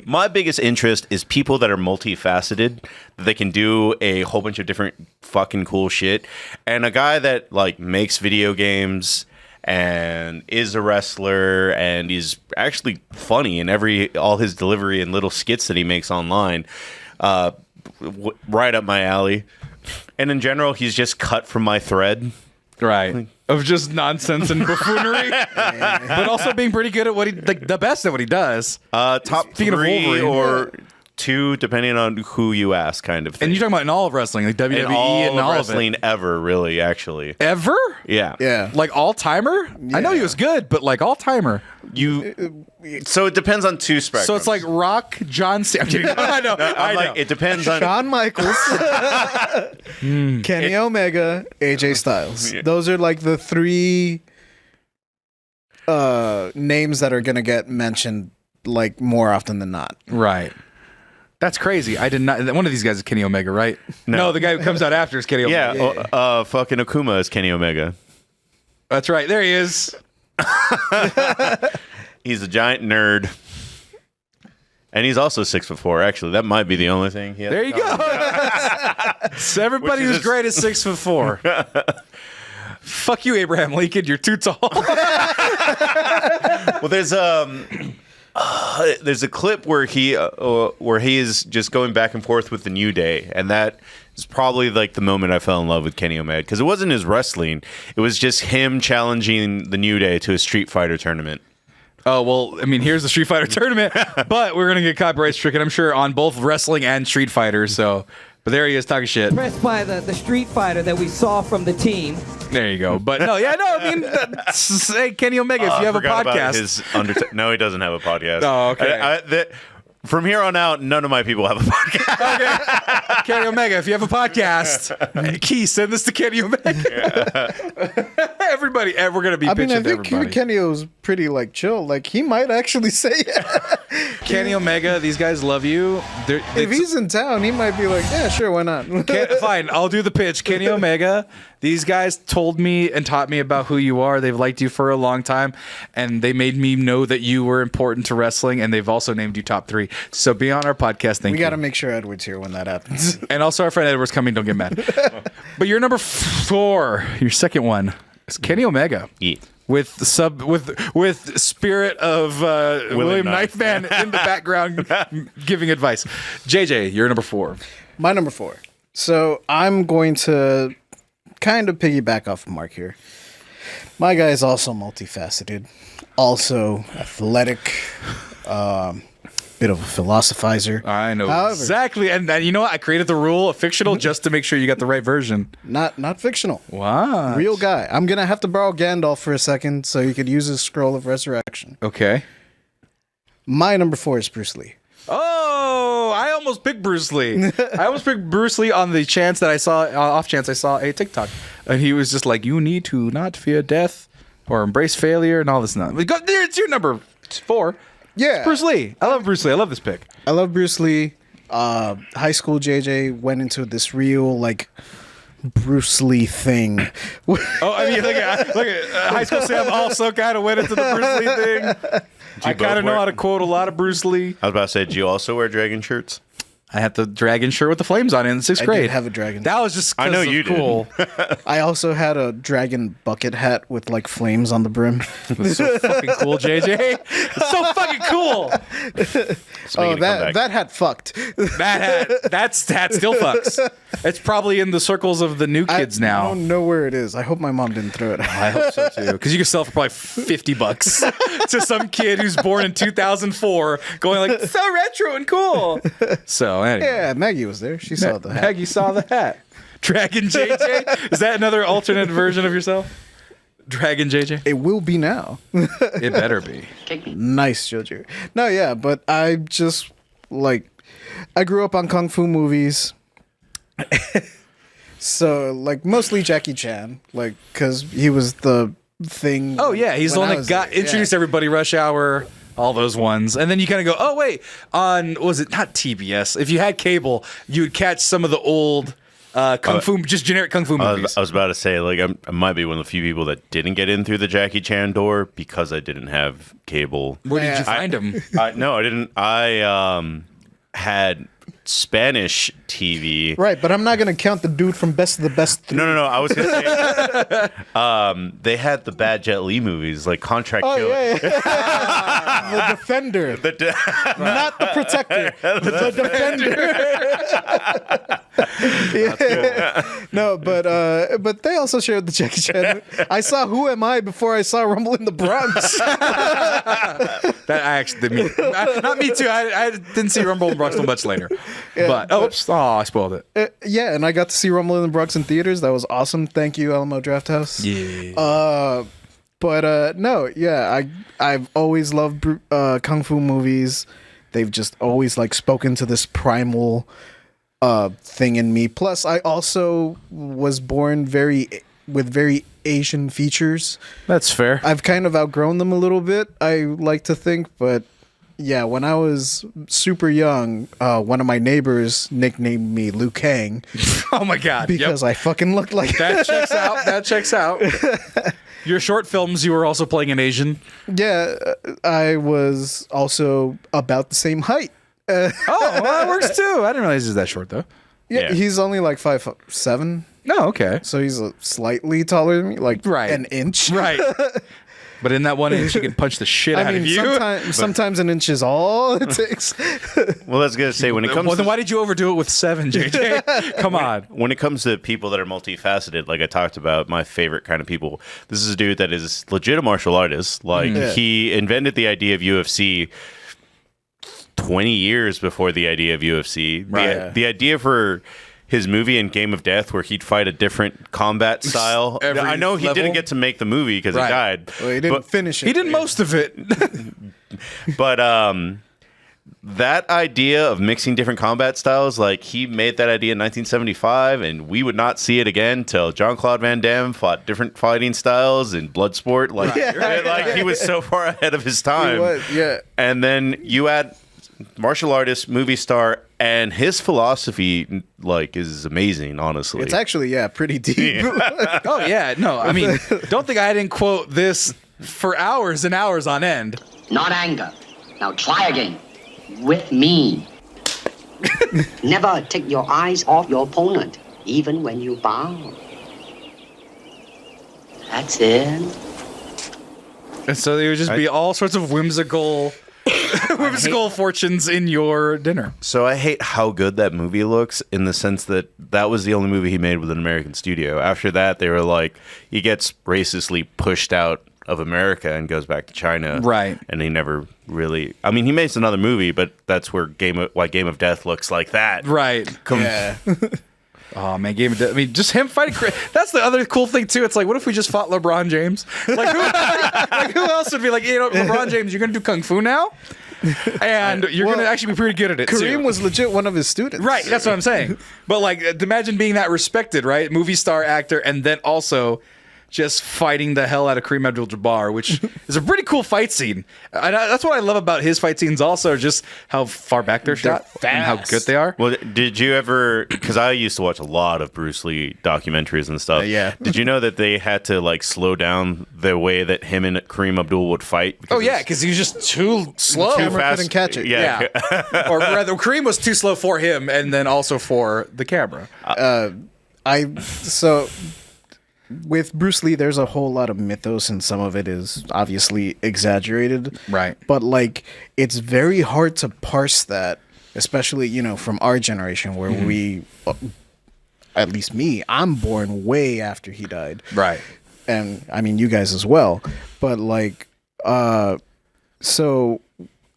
my biggest interest is people that are multifaceted, that they can do a whole bunch of different fucking cool shit. And a guy that like makes video games and is a wrestler and is actually funny in all his delivery and little skits that he makes online, right up my alley. And in general, he's just cut from my thread. Right. Of just nonsense and buffoonery, but also being pretty good at what the best at what he does. Top Speaking of 3 Wolverine. or 2, depending on who you ask, kind of thing. And you're talking about in all of wrestling, like WWE in all and of all wrestling of it. ever, really, actually. Ever? Yeah. Yeah. Like all timer? I know he was good, but like all timer. So it depends on 2 spectrums. So it's like Rock, John Cena. I'm kidding. I know. I know. It depends on. Shawn Michaels, Kenny Omega, AJ Styles. Yeah. Those are like the 3 names that are gonna get mentioned like more often than not. Right. That's crazy. I did not. One of these guys is Kenny Omega, right? No, the guy who comes out after is Kenny Omega. Yeah, fucking Akuma is Kenny Omega. That's right. There he is. He's a giant nerd. And he's also 6'4". Actually, that might be the only thing. There you go. So everybody who's great is 6'4". Fuck you, Abraham Lincoln. You're too tall. Well, there's a clip where he is just going back and forth with the New Day, and that is probably like the moment I fell in love with Kenny Omega, because it wasn't his wrestling; it was just him challenging the New Day to a Street Fighter tournament. Oh, well, I mean, here's the Street Fighter tournament, but we're going to get copyright stricken, I'm sure, on both wrestling and Street Fighter, so... But there he is talking shit. Impressed by the Street Fighter that we saw from the team. There you go. But no, I mean, hey, Kenny Omega, if you have a podcast. No, he doesn't have a podcast. Oh, okay. From here on out, none of my people have a podcast. Okay. Kenny Omega, if you have a podcast, Key, send this to Kenny Omega. Everybody, we're going to be pitching to everybody. I think Kenny was pretty like chill. Like he might actually say Kenny Omega, these guys love you. If he's in town, he might be like, yeah, sure, why not? Fine, I'll do the pitch. Kenny Omega, these guys told me and taught me about who you are. They've liked you for a long time, and they made me know that you were important to wrestling, and they've also named you top 3. So be on our podcast. Thank you. We got to make sure Edward's here when that happens. And also our friend Edward's coming. Don't get mad. But your number 4, your second one, is Kenny Omega. Yeah. With spirit of William Knifeman in the background giving advice. JJ, you're number 4. My number 4. So I'm going to kind of piggyback off of Mark here. My guy is also multifaceted, also athletic, bit of a philosophizer. I know exactly, and you know what? I created the rule of fictional just to make sure you got the right version. Not fictional. Wow. Real guy. I'm gonna have to borrow Gandalf for a second so you could use his scroll of resurrection. Okay. My number 4 is Bruce Lee. Oh, I almost picked Bruce Lee. I almost picked Bruce Lee on the chance that off chance I saw a TikTok, and he was just like, "You need to not fear death or embrace failure and all this stuff." It's your number 4. Yeah, it's Bruce Lee. I love Bruce Lee. I love this pick. I love Bruce Lee. High school JJ went into this real like Bruce Lee thing. I mean, look at High School Sam also kind of went into the Bruce Lee thing. I kind of know how to quote a lot of Bruce Lee. I was about to say, do you also wear dragon shirts? I had the dragon shirt with the flames on it in the 6th grade. I did have a dragon. That was just I know you cool. did. I also had a dragon bucket hat with like flames on the brim. It's so fucking cool, JJ. It's so fucking cool. That hat fucked. That hat still fucks. It's probably in the circles of the new kids now. I don't know where it is. I hope my mom didn't throw it. I hope so too, because you can sell it for probably $50 to some kid who's born in 2004, going like so retro and cool. So anyway. Yeah, Maggie was there. She saw the hat. Maggie saw the hat. Dragon JJ. Is that another alternate version of yourself? Dragon JJ. It will be now. It better be. Nice, Jojo. No, yeah, but I just like I grew up on kung fu movies. So like mostly Jackie Chan, like because he was the thing. Oh yeah, he's the one that introduced everybody. Rush Hour, all those ones, and then you kind of go, oh wait, was it not TBS? If you had cable, you would catch some of the old kung fu, just generic kung fu movies. I was about to say, like, I might be one of the few people that didn't get in through the Jackie Chan door because I didn't have cable. Where did you find him? No, I didn't. I had Spanish TV. Right, but I'm not going to count the dude from Best of the Best 3. No. I was going to say, they had the bad Jet Li movies, like Contract Kill. Yeah. The Defender. Not the Protector. The Defender. Yeah. No, but they also shared the Jackie Chan. I saw Who Am I before I saw Rumble in the Bronx. That I actually did me. Not me too. I didn't see Rumble in the Bronx until much later. Yeah, but I spoiled it. Yeah, and I got to see Rumble in the Bronx in theaters. That was awesome. Thank you, Alamo Drafthouse. Yeah. No, yeah, I've always loved kung fu movies. They've just always like spoken to this primal thing in me. Plus, I also was born with very Asian features. That's fair. I've kind of outgrown them a little bit, I like to think, but Yeah, when I was super young, one of my neighbors nicknamed me Liu Kang Oh my God. because I fucking looked like That checks out. That checks out. Your short films, you were also playing an Asian. Yeah, I was also about the same height. Oh, well, that works too. I didn't realize he was that short though. Yeah, Yeah. he's only like 5'7", No, okay. so he's slightly taller than me, like Right. an inch. Right. But in that 1 inch, you can punch the shit out I of mean, you. sometimes an inch is all it takes. Well, I was gonna say when it comes Well, then to why did you overdo it with 7, JJ? Come on. when it comes to people that are multifaceted, like I talked about, my favorite kind of people, this is a dude that is legit a martial artist. Like Yeah. he invented the idea of UFC 20 years before the idea of UFC. Right. The idea for his movie in Game of Death where he'd fight a different combat style. Every I know he level? didn't get to make the movie because Right. he died. Well, he didn't finish it. He did most of it. But that idea of mixing different combat styles, like he made that idea in 1975, and we would not see it again till Jean-Claude Van Damme fought different fighting styles in Bloodsport. Like, like he was so far ahead of his time. He was, yeah. And then you add martial artist, movie star, and his philosophy, like, is amazing. Honestly, It's actually pretty deep. Oh, yeah. No, I mean, don't think I didn't quote this for hours and hours on end. Not anger. Now try again. With me. Never take your eyes off your opponent, even when you bow. That's it. And so there would just be all sorts of whimsical fortunes in your dinner. So I hate how good that movie looks in the sense that that was the only movie he made with an American studio. After that, they were like, he gets racistly pushed out of America and goes back to China. Right. And he never really, I mean, he makes another movie, but that's where Game of Death looks like that. Right. Yeah. Oh man, Game of Death. I mean, just him fighting. That's the other cool thing too. It's like, what if we just fought LeBron James? Like who else would be like, you know, LeBron James, you're gonna do kung fu now, and you're gonna actually be pretty good at it. Kareem too. was legit one of his students. Right. That's what I'm saying. But like, imagine being that respected, right? Movie star, actor, and then also just fighting the hell out of Kareem Abdul-Jabbar, which is a pretty cool fight scene. And that's what I love about his fight scenes also, just how far back they're shot and how good they are. Well, did you ever, because I used to watch a lot of Bruce Lee documentaries and stuff. Yeah. Did you know that they had to like slow down the way that him and Kareem Abdul would fight? Oh yeah, because he was just too slow. The camera couldn't catch it. Yeah. Or rather, Kareem was too slow for him, and then also for the camera. With Bruce Lee, there's a whole lot of mythos, and some of it is obviously exaggerated. Right. But like, it's very hard to parse that, especially, you know, from our generation where we, at least me, I'm born way after he died. Right. And I mean, you guys as well. But like, so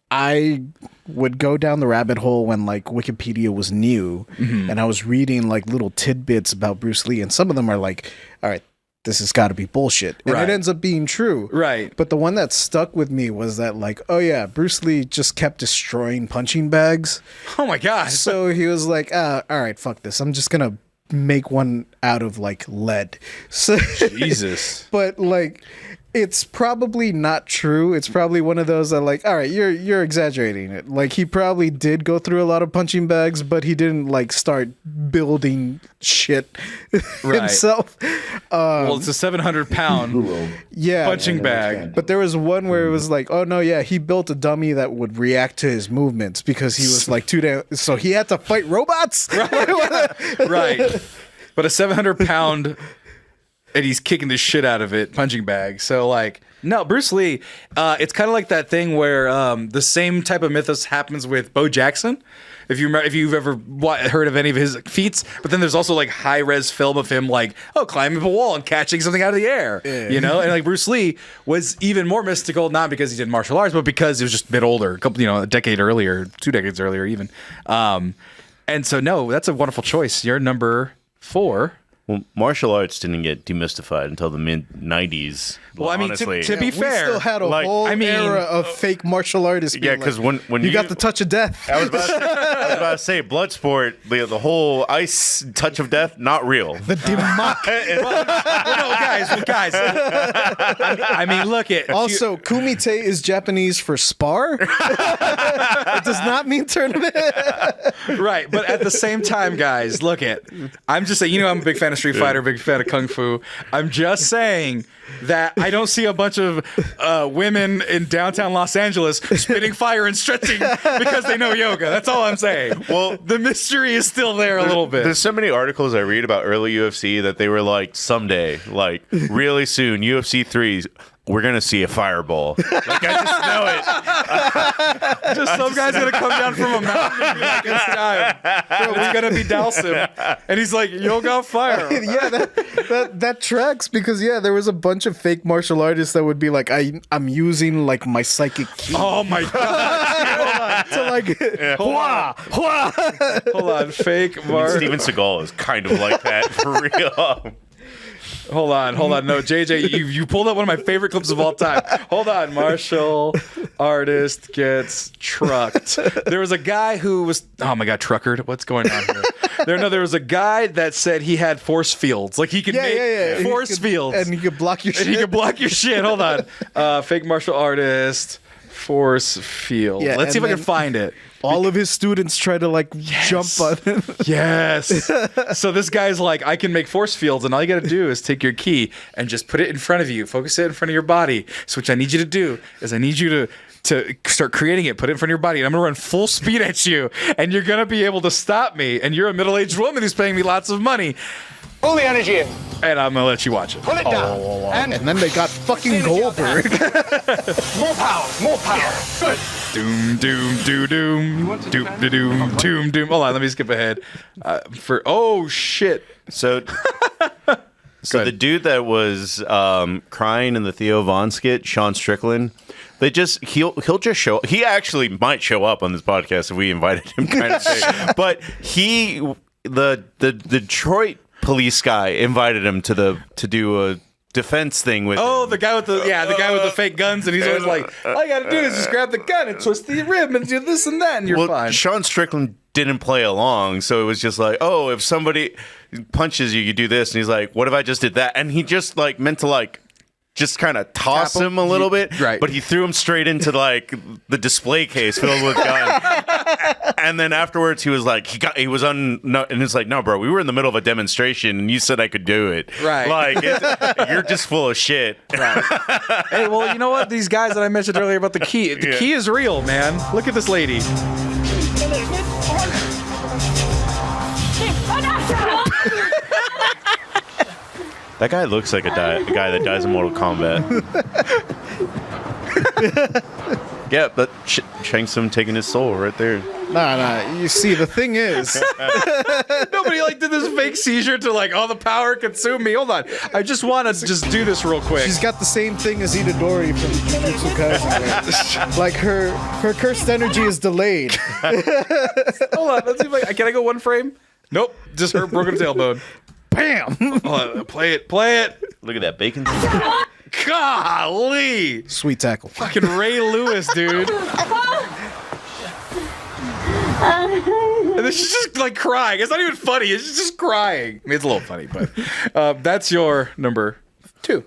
I would go down the rabbit hole when like Wikipedia was new, and I was reading like little tidbits about Bruce Lee, and some of them are like, all right, this has got to be bullshit, and Right. it ends up being true. Right. But the one that stuck with me was that like, oh yeah, Bruce Lee just kept destroying punching bags. Oh my gosh. So he was like, all right, fuck this. I'm just gonna make one out of like lead. So Jesus. but like, it's probably not true. It's probably one of those that like, all right, you're exaggerating it. Like, he probably did go through a lot of punching bags, but he didn't like start building shit himself. Well, it's a 700-pound Yeah, punching bag. But there was one where it was like, oh no, yeah, he built a dummy that would react to his movements because he was like too damn. So he had to fight robots. Right. But a 700-pound, and he's kicking the shit out of it, punching bag. So like, no, Bruce Lee, it's kind of like that thing where the same type of mythos happens with Bo Jackson. If you've ever heard of any of his feats, but then there's also like high res film of him like, climbing up a wall and catching something out of the air, you know. And like Bruce Lee was even more mystical, not because he did martial arts, but because he was just a bit older, a decade earlier, 2 decades earlier, even. And so no, that's a wonderful choice. You're number 4. Well, martial arts didn't get demystified until the mid '90s. Well, I mean, honestly. to be fair, we still had a like, whole I mean, era of fake martial artists. Yeah, being because like, when you got the touch of death. I was about to say Bloodsport, the whole ice touch of death, not real. The Dimmak. well, guys. I mean, look at Also, Kumite is Japanese for spar. It does not mean tournament. right, but at the same time, guys, look at. I'm just saying, I'm a big fan of Street Fighter, big fan of Kung Fu. I'm just saying that I don't see a bunch of women in downtown Los Angeles spitting fire and stretching because they know yoga. That's all I'm saying. Well, the mystery is still there a little bit. There's so many articles I read about early UFC that they were like, someday, like really soon, UFC 3, we're going to see a fireball. Like, I just know it. Just some guy's going to come down from a mountain and be like, it's time. It's going to be Dalsim. And he's like, yoga fire. Yeah, that tracks because, there was a bunch of fake martial artists that would be like, I'm using like my psychic ki. Oh my God. To like, hua, hua. Hold on. Fake Steven Seagal is kind of like that for real. Hold on. No, JJ, you pulled up one of my favorite clips of all time. Hold on. Martial artist gets trucked. There was a guy who was, oh my God, truckered. What's going on here? There was a guy that said he had force fields. Like he could make force fields. And he could block your shit. And he could block your shit. Hold on. Fake martial artist, force field. Yeah, Let's see if I can find it. All of his students try to like jump on him. Yes. So this guy's like, I can make force fields, and all you got to do is take your key and just put it in front of you. Focus it in front of your body. So what I need you to do is I need you to start creating it, put it in front of your body, and I'm going to run full speed at you, and you're going to be able to stop me. And you're a middle-aged woman who's paying me lots of money. Pull the energy in. And I'm going to let you watch it. Pull it down. And then they got fucking Goldberg. More power. More power. Good. Doom, doom, doo, doom. Doom, doom, doom, doom. Hold on, let me skip ahead. Oh, shit. So the dude that was crying in the Theo Von skit, Sean Strickland, he'll just show. He actually might show up on this podcast if we invited him, kind of thing. But the Detroit police guy invited him to do a defense thing with him. The guy with the fake guns, and he's always like, all you gotta do is just grab the gun and twist the rib and do this and that, and you're fine. Sean Strickland didn't play along, so it was just like, oh, if somebody punches you, you do this, and he's like, what if I just did that? And he just like meant to like just kind of toss him a little bit, right? But he threw him straight into like the display case filled with guns. And then afterwards, he was like, and it's like, no, bro, we were in the middle of a demonstration, and you said I could do it, right? Like you're just full of shit, right? Hey, well, you know what? These guys that I mentioned earlier about the key is real, man. Look at this lady. That guy looks like a guy that dies in Mortal Kombat. Yeah, but Shang Tsung taking his soul right there. Nah. You see, the thing is, nobody did this fake seizure to all the power consume me. Hold on, I just want to just do this real quick. She's got the same thing as Itadori from Jujutsu Kaisen. Like her cursed energy is delayed. Hold on, let's see if can I go one frame? Nope, just her broken tailbone. Bam! Hold on, play it. Look at that bacon. Golly! Sweet tackle. Fucking Ray Lewis, dude. And then she's just crying. It's not even funny. It's just crying. I mean, it's a little funny, but that's your number 2.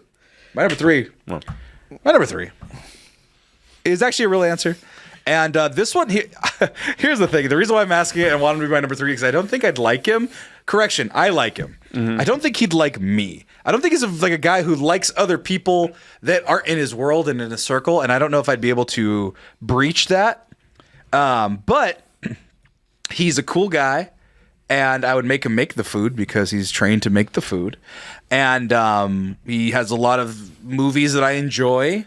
My number 3. Well. My number 3 is actually a real answer. And this one, here's the thing. The reason why I'm asking it and want him to be my number 3 is because I don't think I'd like him. Correction, I like him. Mm-hmm. I don't think he'd like me. I don't think he's a guy who likes other people that aren't in his world and in a circle, and I don't know if I'd be able to breach that. But he's a cool guy, and I would make him make the food because he's trained to make the food. And he has a lot of movies that I enjoy.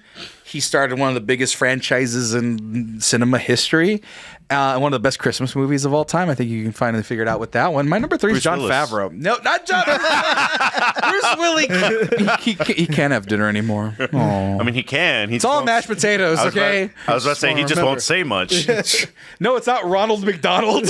He started one of the biggest franchises in cinema history. One of the best Christmas movies of all time. I think you can finally figure it out with that one. My number 3 is John Favreau. No, not John. Bruce Willis. He can't have dinner anymore. Aww. I mean, he can. It's all mashed potatoes, okay? I was about to say, he just won't say much. No, it's not Ronald McDonald.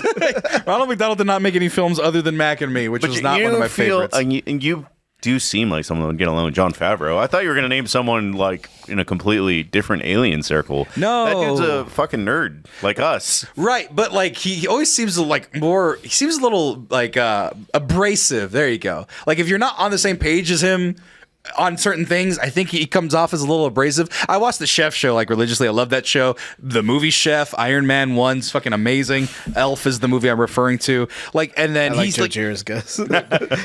Ronald McDonald did not make any films other than Mac and Me, which was not one of my favorites. And you do seem like someone that would get along with John Favreau. I thought you were going to name someone like in a completely different alien circle. No. That dude's a fucking nerd like us. Right, but like he always seems like he seems a little like abrasive. There you go. Like if you're not on the same page as him on certain things, I think he comes off as a little abrasive. I watched the Chef show like religiously. I love that show. The movie Chef, Iron Man 1's fucking amazing. Elf is the movie I'm referring to. Like, and then he's Joe like Jarrett's guess.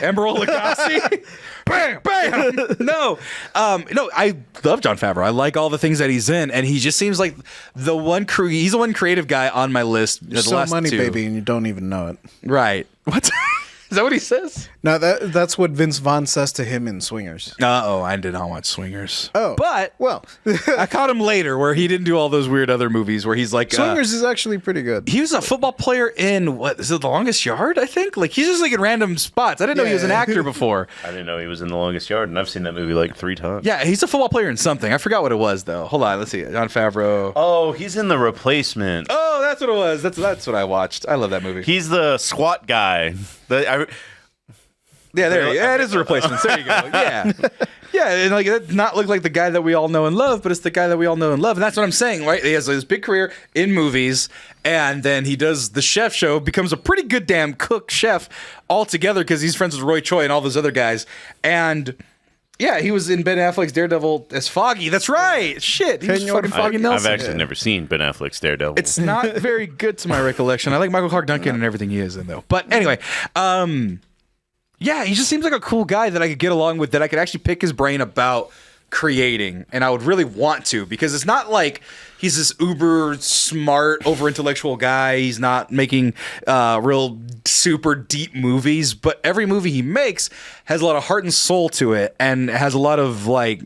Emerald Lagasse. Bam, bam. No, I love John Favreau. I like all the things that he's in, and he just seems like he's the one creative guy on my list. So money, baby, and you don't even know it. Right. What? Is that what he says? No, that's what Vince Vaughn says to him in Swingers. I did not watch Swingers. Oh, but well, I caught him later where he didn't do all those weird other movies where he's like Swingers is actually pretty good. He was a football player in what is it, The Longest Yard? I think like he's just like in random spots. I didn't know he was an actor before. I didn't know he was in The Longest Yard, and I've seen that movie like 3 times. Yeah, he's a football player in something. I forgot what it was though. Hold on, let's see. John Favreau. Oh, he's in The Replacement. Oh, that's what it was. That's what I watched. I love that movie. He's the SWAT guy. Yeah, it is The Replacements. There you go. Yeah. Yeah, and like it not look like the guy that we all know and love, but it's the guy that we all know and love. And that's what I'm saying, right? He has this big career in movies, and then he does the Chef show, becomes a pretty good damn cook chef altogether because he's friends with Roy Choi and all those other guys. And yeah, he was in Ben Affleck's Daredevil as Foggy. That's right. Shit. He was fucking Foggy Nelson. I've actually never seen Ben Affleck's Daredevil. It's not very good to my recollection. I like Michael Clark Duncan and everything he is in, though. But anyway, yeah, he just seems like a cool guy that I could get along with, that I could actually pick his brain about creating, and I would really want to, because it's not like he's this uber smart, over intellectual guy. He's not making real super deep movies, but every movie he makes has a lot of heart and soul to it, and has a lot of like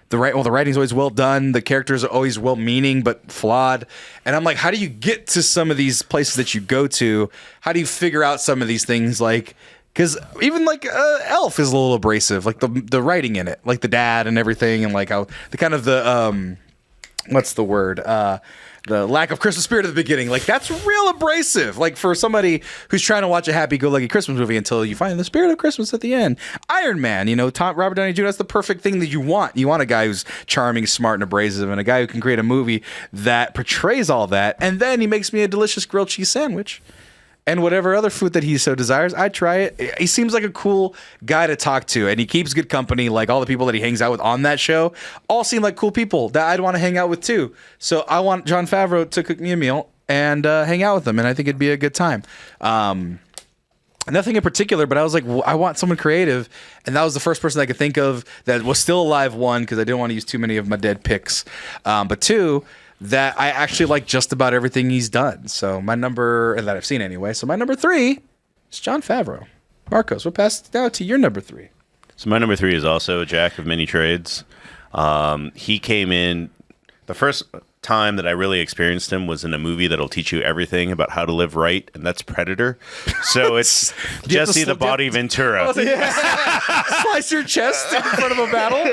the writing's always well done, the characters are always well meaning but flawed, and I'm like, how do you get to some of these places that you go to? How do you figure out some of these things, like? Because even like Elf is a little abrasive, like the writing in it, like the dad and everything, and like how the kind of the what's the word? The lack of Christmas spirit at the beginning, like that's real abrasive. Like for somebody who's trying to watch a happy-go-lucky Christmas movie until you find the spirit of Christmas at the end. Iron Man, Robert Downey Jr. That's the perfect thing that you want. You want a guy who's charming, smart, and abrasive, and a guy who can create a movie that portrays all that. And then he makes me a delicious grilled cheese sandwich. And whatever other food that he so desires, I try it. He seems like a cool guy to talk to, and he keeps good company. Like all the people that he hangs out with on that show all seem like cool people that I'd want to hang out with too. So I want John Favreau to cook me a meal and hang out with him, and I think it'd be a good time. Nothing in particular, but I was like, I want someone creative, and that was the first person I could think of that was still alive, one, because I didn't want to use too many of my dead picks, but two, that I actually like just about everything he's done. So my number, that I've seen anyway. So my number 3 is John Favreau. Marcos, we'll pass it now to your number 3. So my number 3 is also a jack of many trades. He came in, the first time that I really experienced him was in a movie that'll teach you everything about how to live right, and that's Predator. So it's Jesse the Body Ventura. Slice your chest in front of a battle.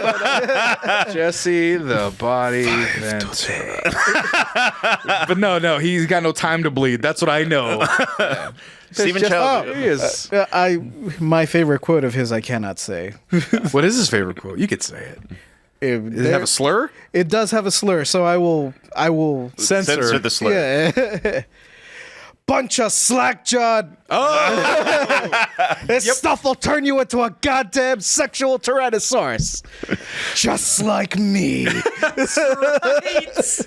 Jesse the Body Ventura. But no, he's got no time to bleed. That's what I know. Stephen Chow. My favorite quote of his, I cannot say. What is his favorite quote? You could say it. Does it have a slur? It does have a slur, so I will censor the slur. Yeah. Bunch of slack-jawed. Oh! This stuff will turn you into a goddamn sexual tyrannosaurus. Just like me. That's right.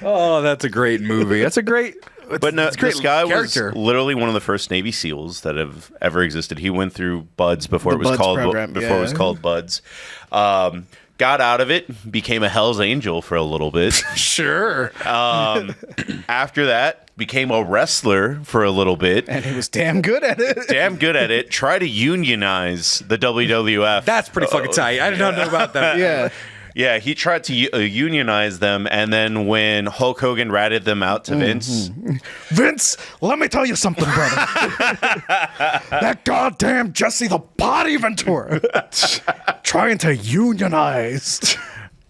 Oh, that's a great movie. That's a great... But no, this guy character. was literally one of the first Navy SEALs that have ever existed. He went through BUDS before it was called BUDS. Got out of it, became a Hell's Angel for a little bit. Sure. After that, became a wrestler for a little bit. And he was damn good at it. Tried to unionize the WWF. That's pretty fucking tight. I did not know about that. Yeah. Yeah, he tried to unionize them, and then when Hulk Hogan ratted them out to Vince, Vince, let me tell you something, brother. That goddamn Jesse the Body Ventura trying to unionize.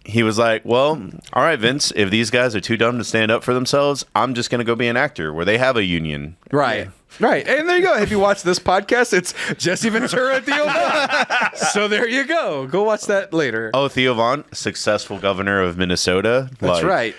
he was like, well, all right, Vince, if these guys are too dumb to stand up for themselves, I'm just going to go be an actor where they have a union. Right. Right. And there you go. If you watch this podcast, it's Jesse Ventura and Theo Vaughn. So there you go. Go watch that later. Oh, Theo Vaughn, successful governor of Minnesota. That's right.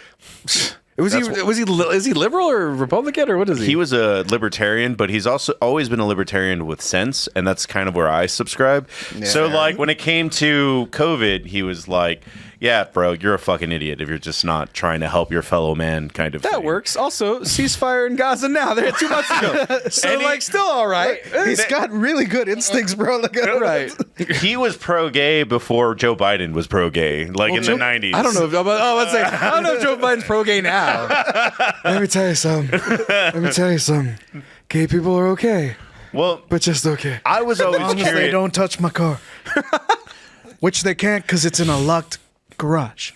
Is he liberal or Republican or what is he? He was a libertarian, but he's also always been a libertarian with sense, and that's kind of where I subscribe. Yeah. So like when it came to COVID, he was like, yeah, bro, you're a fucking idiot if you're just not trying to help your fellow man kind of That thing. works. Also, ceasefire in Gaza now. They're 2 months ago. So, still all right. He's got really good instincts, bro. Right. He was pro-gay before Joe Biden was pro-gay, like in the 90s. I don't know. I don't know if Joe Biden's pro-gay now. Let me tell you something. Gay people are okay. Well, but just okay. I was always curious. They don't touch my car. Which they can't because it's in a locked garage.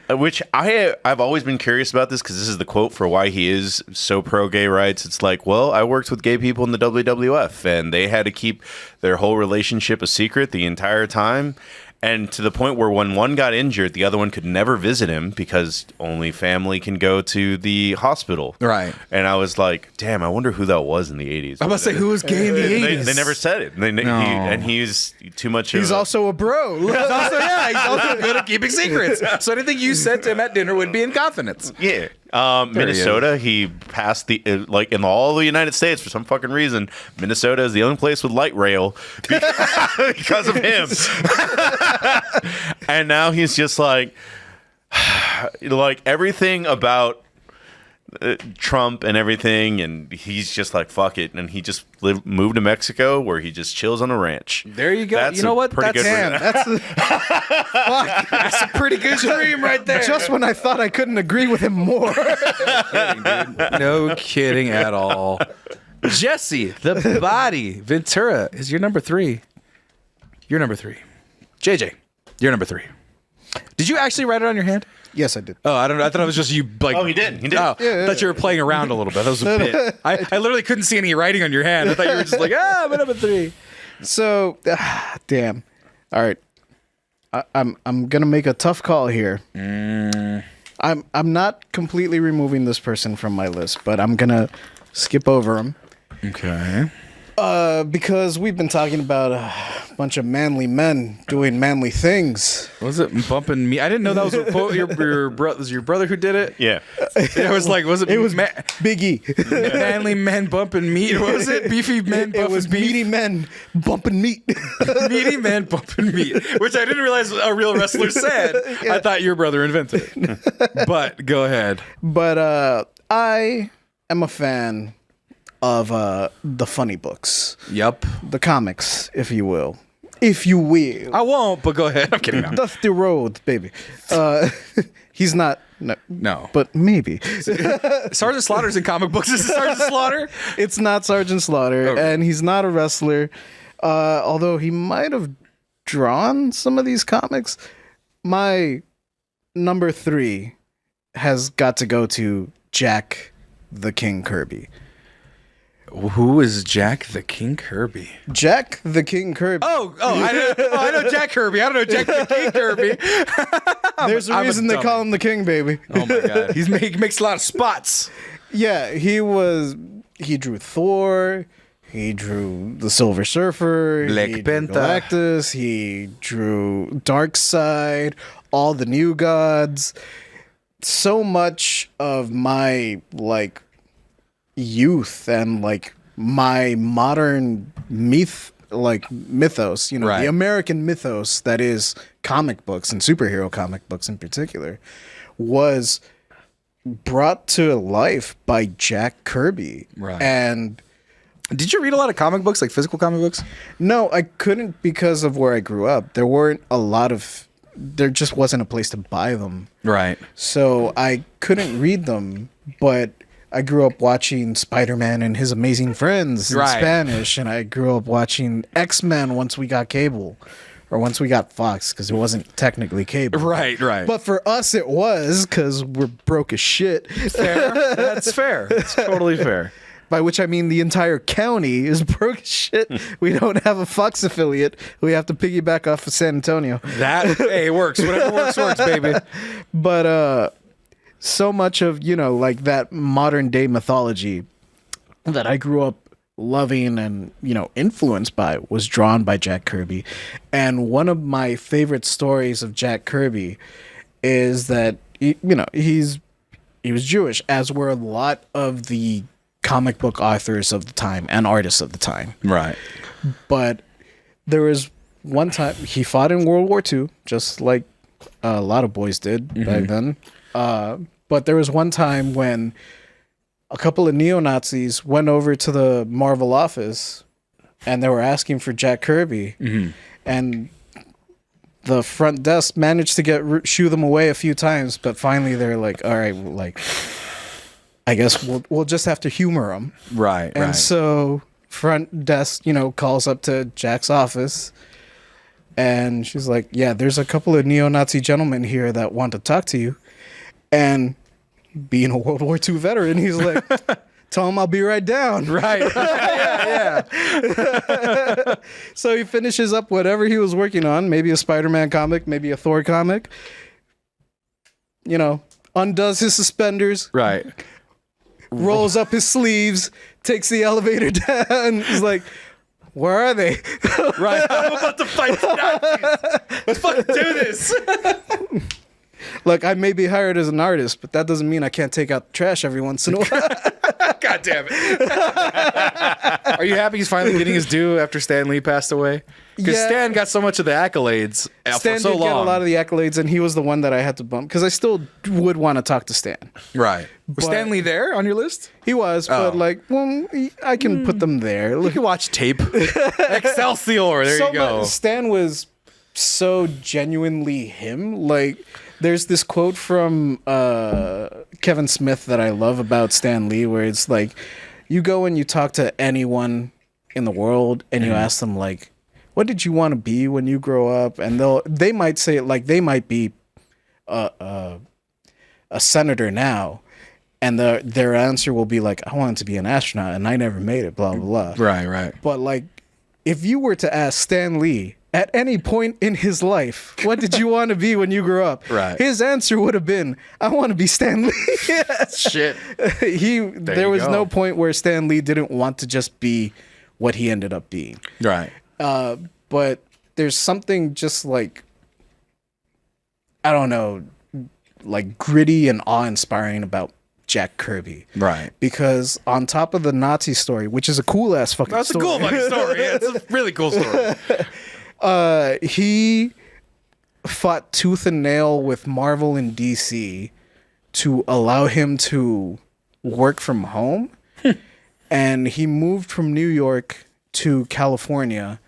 Which I've always been curious about this because this is the quote for why he is so pro gay rights. It's like, well, I worked with gay people in the WWF and they had to keep their whole relationship a secret the entire time. And to the point where when one got injured, the other one could never visit him because only family can go to the hospital. Right. And I was like, damn, I wonder who that was in the 80s. I'm about to say, who was gay in the 80s? They never said it. And he's too much He's also a bro. He's also good at keeping secrets. So anything you said to him at dinner would be in confidence. Yeah. Minnesota, he passed the like in all the United States for some fucking reason. Minnesota is the only place with light rail because of him. And now he's just like everything about Trump and everything, and he's just like fuck it, and he just moved to Mexico where he just chills on a ranch. There you go. That's you know what? That's a pretty good dream right there. Just when I thought I couldn't agree with him more. No kidding at all. Jesse, the Body Ventura is your number 3. You're number 3. JJ, you're number 3. Did you actually write it on your hand? Yes, I did. Oh, I don't know. I thought it was just you. Like, oh, he did. Oh, I thought you were playing around a little bit. That was a bit. I literally couldn't see any writing on your hand. I thought you were just like, I'm number 3. So, damn. All right, I'm gonna make a tough call here. I'm not completely removing this person from my list, but I'm gonna skip over him. Okay. Because we've been talking about a bunch of manly men doing manly things. Was it bumping me? I didn't know that was a quote. Your brother who did it. Yeah. It was like, was it? It was Biggie. Manly men bumping meat. What was it? Beefy men bumping It was beef? meaty men bumping meat. Meaty men bumping meat, which I didn't realize a real wrestler said. Yeah. I thought your brother invented it. But go ahead. But I am a fan of the funny books. Yep. The comics, if you will. If you will. I won't, but go ahead. I'm kidding. Dusty Road, baby. He's not. No. But maybe. Sergeant Slaughter's in comic books. Is it Sergeant Slaughter? It's not Sergeant Slaughter, Okay. and he's not a wrestler. Although he might have drawn some of these comics. My number 3 has got to go to Jack the King Kirby. Who is Jack the King Kirby? Jack the King Kirby. I know Jack Kirby. I don't know Jack the King Kirby. There's a reason they call him the King, baby. Oh my god, he makes a lot of spots. Yeah, he drew Thor. He drew the Silver Surfer. Black he Panther. Drew Galactus. He drew Darkseid. All the New Gods. So much of my youth and my modern mythos, Right. the American mythos that is comic books and superhero comic books in particular, was brought to life by Jack Kirby. Right. And did you read a lot of comic books, like physical comic books? no, I couldn't because of where I grew up. There just wasn't a place to buy them. Right. So I couldn't read them, but I grew up watching Spider-Man and His Amazing Friends in Right. Spanish, and I grew up watching X-Men once we got cable, or once we got Fox, because it wasn't technically cable. Right. But for us, it was, because we're broke as shit. Fair. That's fair. It's totally fair. By which I mean the entire county is broke as shit. We don't have a Fox affiliate. We have to piggyback off of San Antonio. Hey, it works. Whatever works, baby. But so much of, like that modern day mythology that I grew up loving and, influenced by was drawn by Jack Kirby. And one of my favorite stories of Jack Kirby is that, he was Jewish, as were a lot of the comic book authors of the time and artists of the time. Right. But there was one time he fought in World War II, just like a lot of boys did back then. But there was one time when a couple of neo-Nazis went over to the Marvel office and they were asking for Jack Kirby. And the front desk managed to shoo them away a few times, but finally they're like, all right, I guess we'll just have to humor them. Right. And so front desk, calls up to Jack's office and she's like, yeah, there's a couple of neo-Nazi gentlemen here that want to talk to you. And being a World War II veteran, he's like, tell him I'll be right down. Right. Yeah. So he finishes up whatever he was working on, maybe a Spider-Man comic, maybe a Thor comic, undoes his suspenders. Right. Rolls up his sleeves, takes the elevator down. He's like, where are they? Right. I'm about to fight the Nazis. Let's fucking do this. Look, I may be hired as an artist, but that doesn't mean I can't take out the trash every once in a while. God damn it. Are you happy he's finally getting his due after Stan Lee passed away? Because Stan got so much of the accolades Stan for so did long. get a lot of the accolades, and he was the one that I had to bump, because I still would want to talk to Stan. Right. Was Stan Lee there on your list? He was, but I can put them there. You can watch tape. Excelsior. There you go. Stan was so genuinely him. Like, there's this quote from Kevin Smith that I love about Stan Lee, where it's like, you go and you talk to anyone in the world and you ask them, like, what did you want to be when you grow up? And they might say it like they might be a senator now, and their answer will be like, I wanted to be an astronaut and I never made it, blah blah blah. Right. But like, if you were to ask Stan Lee at any point in his life, what did you want to be when you grew up? Right. His answer would have been, I want to be Stan Lee. Shit. There was no point where Stan Lee didn't want to just be what he ended up being. Right. But there's something just like, I don't know, like gritty and awe-inspiring about Jack Kirby. Right. Because on top of the Nazi story, which is a cool ass fucking That's story. a cool fucking story. It's a really cool story. He fought tooth and nail with Marvel and DC to allow him to work from home. And he moved from New York to California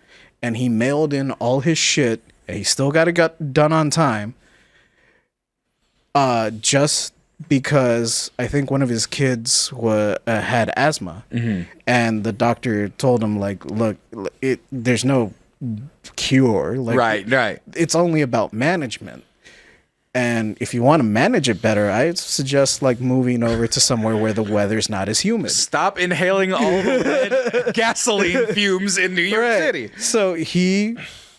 and he mailed in all his shit and he still got it done on time. Just because I think one of his kids had asthma, and the doctor told him, like, look, there's no cure. Like, right. It's only about management. And if you want to manage it better, I suggest like moving over to somewhere where the weather's not as humid. Stop inhaling all the red gasoline fumes in New York City. So he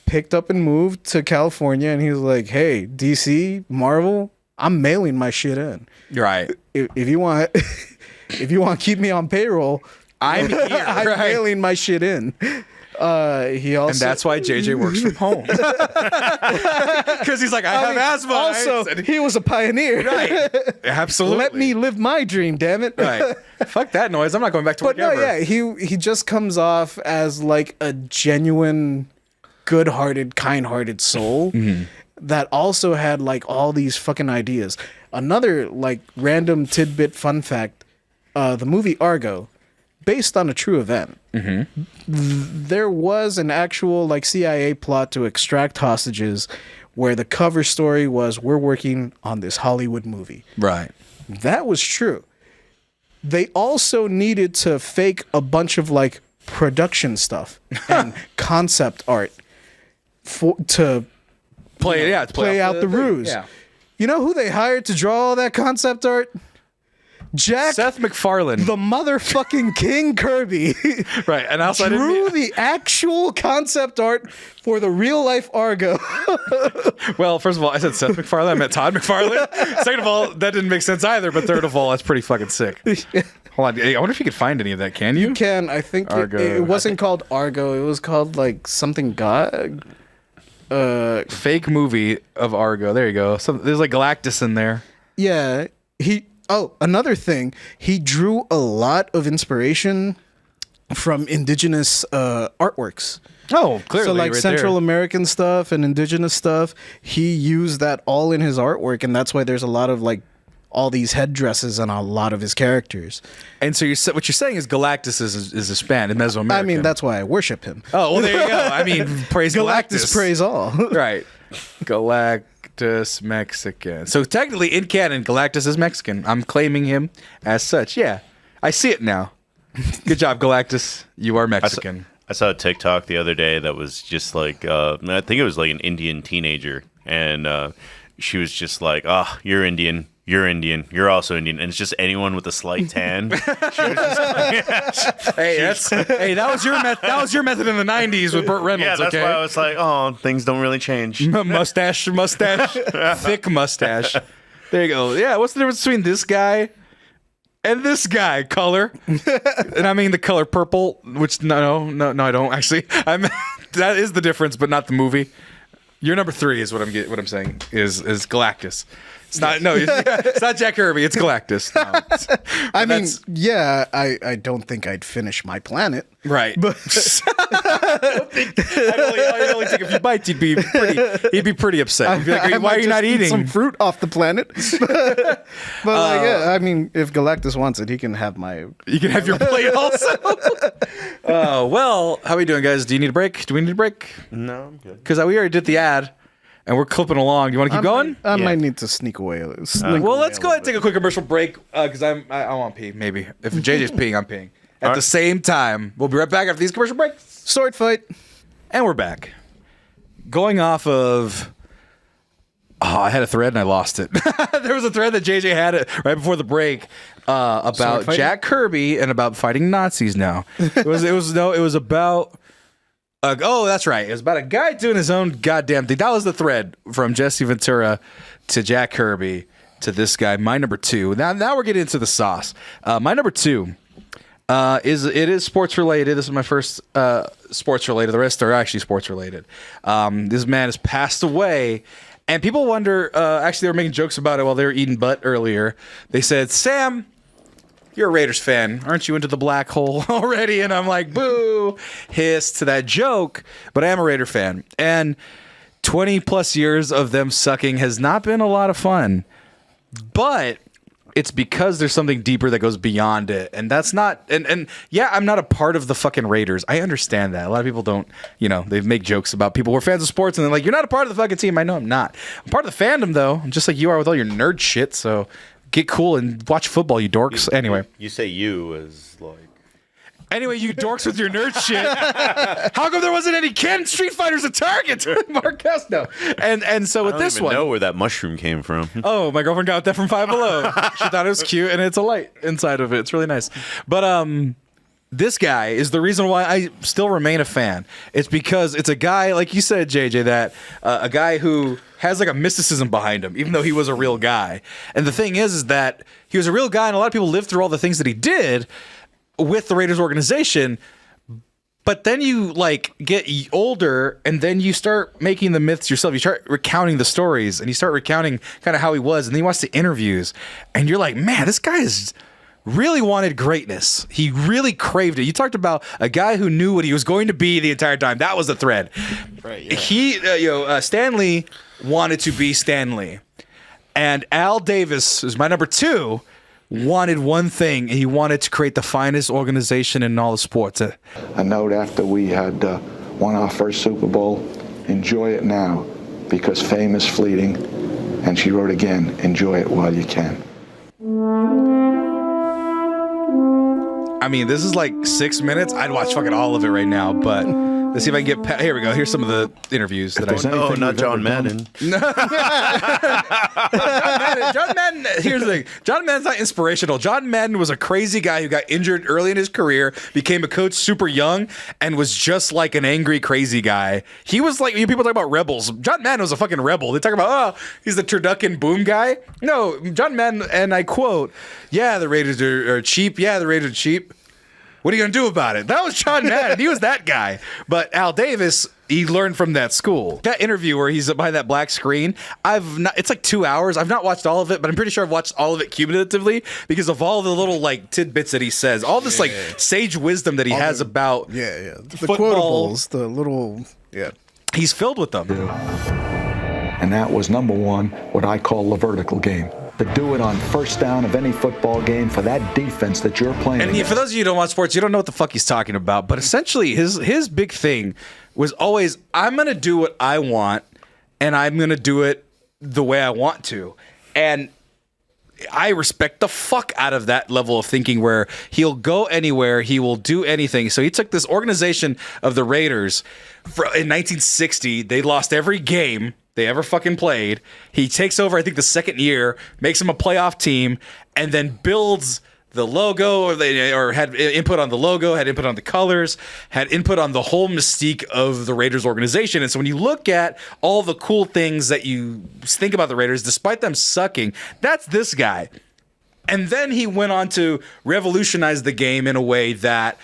picked up and moved to California, and he was like, hey, DC, Marvel, I'm mailing my shit in. Right. If you want to keep me on payroll, I'm here. I'm mailing my shit in. He also, and that's why JJ works from home, because he's like, I have asthma. Also, he was a pioneer. Right. Absolutely. Let me live my dream, damn it. Right. Fuck that noise. I'm not going back to work ever. Yeah, he just comes off as like a genuine, good-hearted, kind-hearted soul that also had like all these fucking ideas. Another like random tidbit fun fact: the movie Argo, based on a true event. There was an actual like CIA plot to extract hostages, where the cover story was, we're working on this Hollywood movie. Right. That was true. They also needed to fake a bunch of like production stuff and concept art to play out the thing. ruse. Yeah. You know who they hired to draw all that concept art? Seth MacFarlane, the motherfucking King Kirby, right? And also drew the actual concept art for the real life Argo. Well, first of all, I said Seth MacFarlane. I meant Todd McFarlane. Second of all, that didn't make sense either. But third of all, that's pretty fucking sick. Hold on, I wonder if you could find any of that. Can you? You can. I think it wasn't called Argo. It was called like something God. Fake movie of Argo. There you go. So there's like Galactus in there. Yeah. Another thing. He drew a lot of inspiration from indigenous artworks. Oh, clearly. So like right Central there. American stuff and indigenous stuff, he used that all in his artwork, and that's why there's a lot of like all these headdresses on a lot of his characters. And so what you're saying is Galactus is Hispanic, Mesoamerican. I mean, that's why I worship him. Oh, well, there you go. I mean, praise Galactus, praise all. Right. Galactus Mexican. So technically, in canon, Galactus is Mexican. I'm claiming him as such. Yeah. I see it now. Good job, Galactus. You are Mexican. I saw a TikTok the other day that was just like, I think it was like an Indian teenager. And she was just like, oh, you're Indian. You're Indian. You're also Indian, and it's just anyone with a slight tan. She was just like, hey, that was your method in the '90s with Burt Reynolds. Yeah, that's okay? why I was like, oh, things don't really change. mustache, thick mustache. There you go. Yeah, what's the difference between this guy and this guy? Color, and I mean the color purple. Which no, I don't actually. That is the difference, but not the movie. Your number 3 is what I'm saying is Galactus. It's not it's not Jack Kirby. It's Galactus. No, I mean, yeah, I don't think I'd finish my planet. Right. But I'd only take a few bites. He'd be pretty upset. He'd be like, why are you not eating some fruit off the planet? But like, yeah, I mean, if Galactus wants it, he can have your plate also. Well, how are we doing, guys? Do you need a break? Do we need a break? No, I'm good. Because we already did the ad. And we're clipping along. You want to keep going? I might need to sneak away. Well, let's go ahead and take a quick commercial break because I want to pee. Maybe if JJ's peeing, I'm peeing at the same time. We'll be right back after these commercial breaks. Sword fight, and we're back. Going off of. Oh, I had a thread and I lost it. There was a thread that JJ had right before the break about Jack Kirby and about fighting Nazis. Now it was about. Oh, that's right. It was about a guy doing his own goddamn thing. That was the thread from Jesse Ventura to Jack Kirby to this guy. My number 2. Now we're getting into the sauce. My number 2 is sports related. This is my first sports related. The rest are actually sports related. This man has passed away, and people wonder. Actually, they were making jokes about it while they were eating butt earlier. They said, "Sam, you're a Raiders fan. Aren't you into the black hole already?" And I'm like, boo, hiss to that joke. But I am a Raider fan. And 20 plus years of them sucking has not been a lot of fun. But it's because there's something deeper that goes beyond it. And that's not, and yeah, I'm not a part of the fucking Raiders. I understand that. A lot of people don't, they make jokes about people who are fans of sports and they're like, you're not a part of the fucking team. I know I'm not. I'm part of the fandom though, just like you are with all your nerd shit. So get cool and watch football, you dorks. Anyway. You say you as like... Anyway, you dorks with your nerd shit. How come there wasn't any Ken Street Fighters at Target? Marquez, no. And so with this one... I don't even know where that mushroom came from. Oh, my girlfriend got that from Five Below. She thought it was cute, and it's a light inside of it. It's really nice. But this guy is the reason why I still remain a fan. It's because it's a guy, like you said, JJ, that a guy who has like a mysticism behind him, even though he was a real guy. And the thing is that he was a real guy, and a lot of people lived through all the things that he did with the Raiders organization. But then you like get older, and then you start making the myths yourself. You start recounting the stories, and you start recounting kind of how he was, and then you watch the interviews, and you're like, man, this guy is really wanted greatness. He really craved it. You talked about a guy who knew what he was going to be the entire time. That was the thread. Right. Yeah. He, Stanley wanted to be Stanley, and Al Davis is my number 2. Wanted one thing. He wanted to create the finest organization in all of sports. A note after we had won our first Super Bowl: enjoy it now, because fame is fleeting. And she wrote again, enjoy it while you can. I mean, this is like 6 minutes. I'd watch fucking all of it right now, but Let's see if I can get. Here we go. Here's some of the interviews that I. Oh, not John Madden. John Madden. Here's the thing. John Madden's not inspirational. John Madden was a crazy guy who got injured early in his career, became a coach super young, and was just like an angry, crazy guy. He was like people talk about rebels. John Madden was a fucking rebel. They talk about he's the turducken boom guy. No, John Madden, and I quote, "Yeah, the Raiders are cheap. Yeah, the Raiders are cheap. What are you going to do about it?" That was John Madden. He was that guy. But Al Davis, he learned from that school. That interview where he's behind that black screen, it's like 2 hours. I've not watched all of it, but I'm pretty sure I've watched all of it cumulatively because of all the little like tidbits that he says, all this like sage wisdom that he has about the football. quotables, the little He's filled with them. And that was number one, what I call the vertical game. To do it on first down of any football game for that defense that you're playing. And for those of you who don't watch sports, you don't know what the fuck he's talking about. But essentially, his big thing was always, I'm going to do what I want, and I'm going to do it the way I want to. And I respect the fuck out of that level of thinking where he'll go anywhere, he will do anything. So he took this organization of the Raiders in 1960. They lost every game they ever fucking played. He takes over, I think, the second year, makes them a playoff team, and then builds the logo, or had input on the logo, had input on the colors, had input on the whole mystique of the Raiders organization. And so when you look at all the cool things that you think about the Raiders, despite them sucking, that's this guy. And then he went on to revolutionize the game in a way that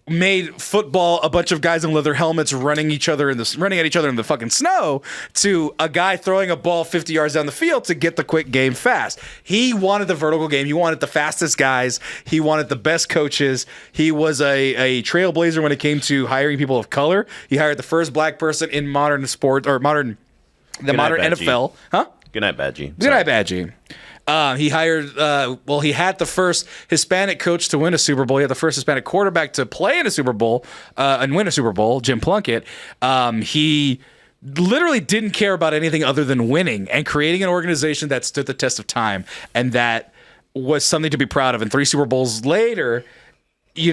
made football a bunch of guys in leather helmets running at each other in the fucking snow to a guy throwing a ball 50 yards down the field to get the quick game fast. He wanted the vertical game. He wanted the fastest guys. He wanted the best coaches. He was a trailblazer when it came to hiring people of color. He hired the first black person in modern sport or modern NFL. Huh? Good night, Badgie. Good night, Badgie. He hired, he had the first Hispanic coach to win a Super Bowl. He had the first Hispanic quarterback to play in a Super Bowl and win a Super Bowl, Jim Plunkett. He literally didn't care about anything other than winning and creating an organization that stood the test of time. And that was something to be proud of. And 3 Super Bowls later, he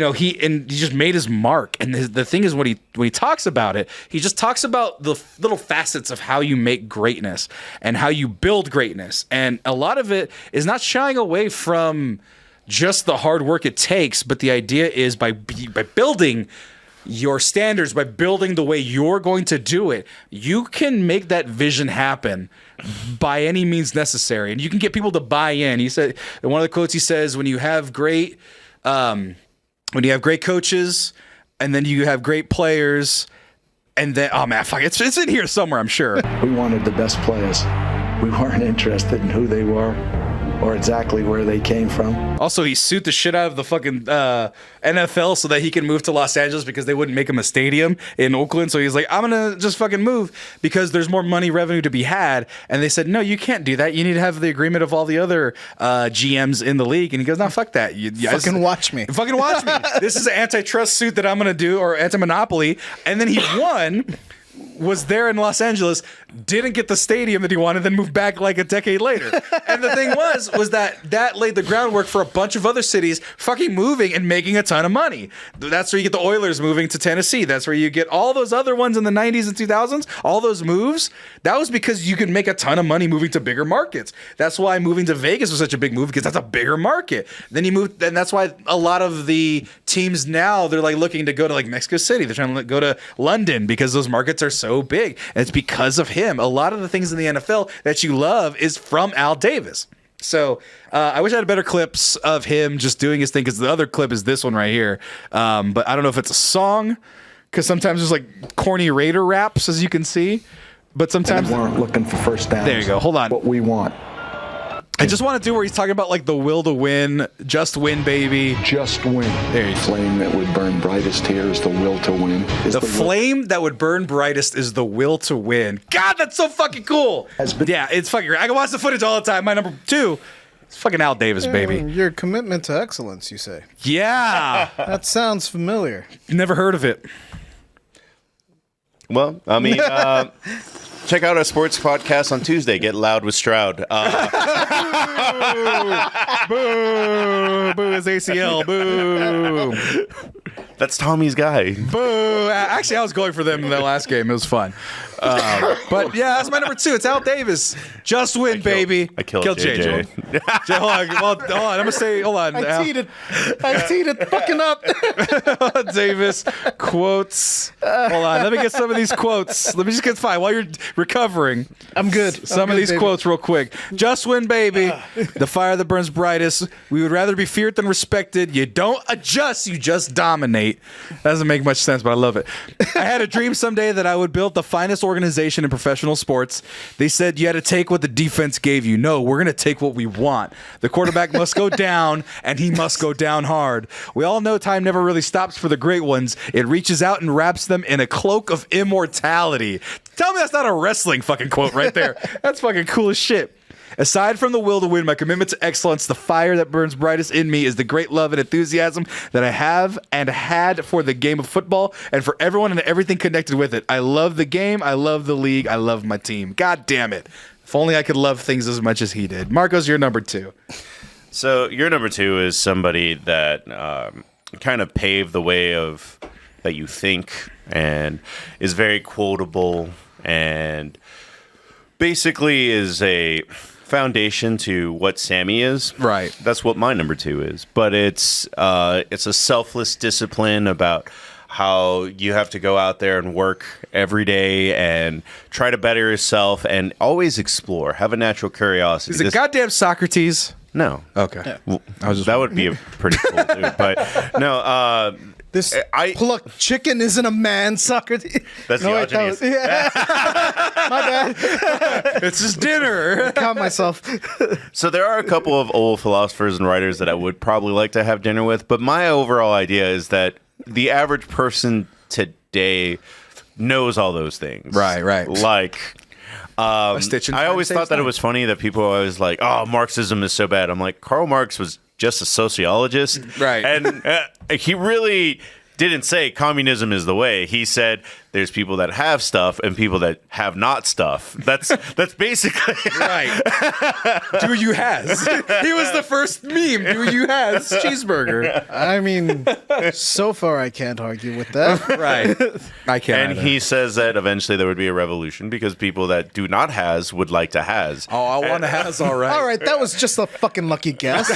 just made his mark. And the thing is, when he talks about it, he just talks about the little facets of how you make greatness and how you build greatness. And a lot of it is not shying away from just the hard work it takes, but the idea is by building your standards, by building the way you're going to do it, you can make that vision happen by any means necessary. And you can get people to buy in. He said, one of the quotes he says, when you have great coaches, and then you have great players, and then it's in here somewhere, I'm sure. We wanted the best players. We weren't interested in who they were or exactly where they came from. Also, he sued the shit out of the fucking NFL so that he can move to Los Angeles because they wouldn't make him a stadium in Oakland. So he's like, I'm going to just fucking move because there's more money revenue to be had. And they said, no, you can't do that. You need to have the agreement of all the other GMs in the league. And he goes, no, fuck that. Fucking watch me. Fucking watch me. This is an antitrust suit that I'm going to do, or anti-monopoly. And then he won. Was there in Los Angeles, didn't get the stadium that he wanted, then moved back like a decade later. And the thing was that laid the groundwork for a bunch of other cities fucking moving and making a ton of money. That's where you get the Oilers moving to Tennessee. That's where you get all those other ones in the 90s and 2000s, all those moves. That was because you could make a ton of money moving to bigger markets. That's why moving to Vegas was such a big move, because that's a bigger market. Then you moved, and that's why a lot of the teams now, they're like looking to go to like Mexico City. They're trying to go to London because those markets are so big. And it's because of him. A lot of the things in the NFL that you love is from Al Davis. So I wish I had better clips of him just doing his thing, because the other clip is this one right here. But I don't know if it's a song, because sometimes there's like corny Raider raps, as you can see. But sometimes we weren't looking for first downs. There you go. Hold on. What we want. I just want to do where he's talking about like the will to win, just win, baby. Just win. There you go. The flame that would burn brightest here is the will to win. The flame that would burn brightest is the will to win. God, that's so fucking cool. Yeah, it's fucking great. I can watch the footage all the time. My number 2, it's fucking Al Davis, baby. Your commitment to excellence, you say. Yeah. That sounds familiar. Never heard of it. Well, I mean, check out our sports podcast on Tuesday. Get Loud with Stroud. Boo, boo, it's ACL. Boo. That's Tommy's guy. Boo! Actually, I was going for them in that last game. It was fun. But yeah, that's my number 2. It's Al Davis. Just win, baby. I killed JJ. Jay, hold on. Well, hold on. I'm gonna say, hold on. I teed it fucking up. Davis quotes. Hold on. Let me get some of these quotes. Let me just get fine while you're recovering. I'm good. Some of these quotes real quick. Just win, baby. The fire that burns brightest. We would rather be feared than respected. You don't adjust. You just dominate. That doesn't make much sense, but I love it. I had a dream someday that I would build the finest organization in professional sports. They said you had to take what the defense gave you. No, we're going to take what we want. The quarterback must go down, and he must go down hard. We all know time never really stops for the great ones. It reaches out and wraps them in a cloak of immortality. Tell me that's not a wrestling fucking quote right there. That's fucking cool as shit. Aside from the will to win, my commitment to excellence, the fire that burns brightest in me is the great love and enthusiasm that I have and had for the game of football and for everyone and everything connected with it. I love the game. I love the league. I love my team. God damn it. If only I could love things as much as he did. Marcos, you're number 2. So your number 2 is somebody that kind of paved the way of that you think and is very quotable and basically is a foundation to what Sammy is. Right. That's what my number 2 is. But it's a selfless discipline about how you have to go out there and work every day and try to better yourself and always explore. Have a natural curiosity. Is it goddamn Socrates? No. Okay. Yeah. Well, that would be a pretty cool dude. But no, this plucked chicken isn't a man, Socrates. That's Diogenes. My bad. It's just dinner. Caught myself. So there are a couple of old philosophers and writers that I would probably like to have dinner with, but my overall idea is that the average person today knows all those things. Right. Like, I always thought that it was funny that people were always like, oh, Marxism is so bad. I'm like, Karl Marx was just a sociologist. Right. And he really didn't say communism is the way. He said there's people that have stuff and people that have not stuff. That's basically right. Do you has? He was the first meme. Do you has cheeseburger? I mean, so far I can't argue with that. Right. I can't. And he says that eventually there would be a revolution because people that do not has would like to has. Oh, I want to has. All right. All right, that was just a fucking lucky guess.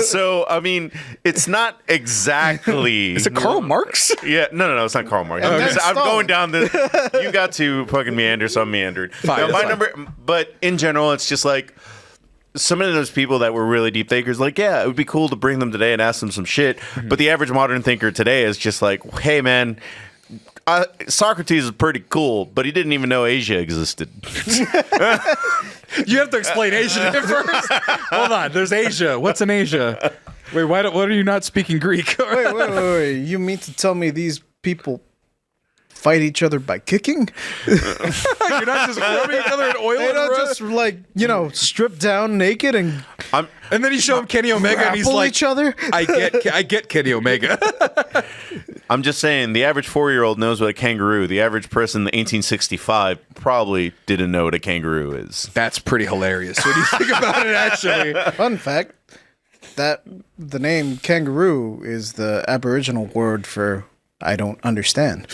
So I mean, it's not exactly. Is it Karl Marx? Yeah, no, it's not Karl Marx. I'm going down the. You got to fucking meander, so I'm meandering. Fine, my number, but in general, it's just like some of those people that were really deep thinkers. Like, yeah, it would be cool to bring them today and ask them some shit. Mm-hmm. But the average modern thinker today is just like, hey, man. Socrates is pretty cool, but he didn't even know Asia existed. You have to explain Asia to him first. Hold on, there's Asia. What's in Asia? Wait, why are you not speaking Greek? Wait. You mean to tell me these people fight each other by kicking? You're not just rubbing each other in oil? They don't just strip down naked and then you show him Kenny Omega and he's like, each other. I get Kenny Omega. I'm just saying, the average 4-year-old knows what a kangaroo. The average person in 1865 probably didn't know what a kangaroo is. That's pretty hilarious when you think about it, actually. Fun fact, that the name kangaroo is the Aboriginal word for I don't understand.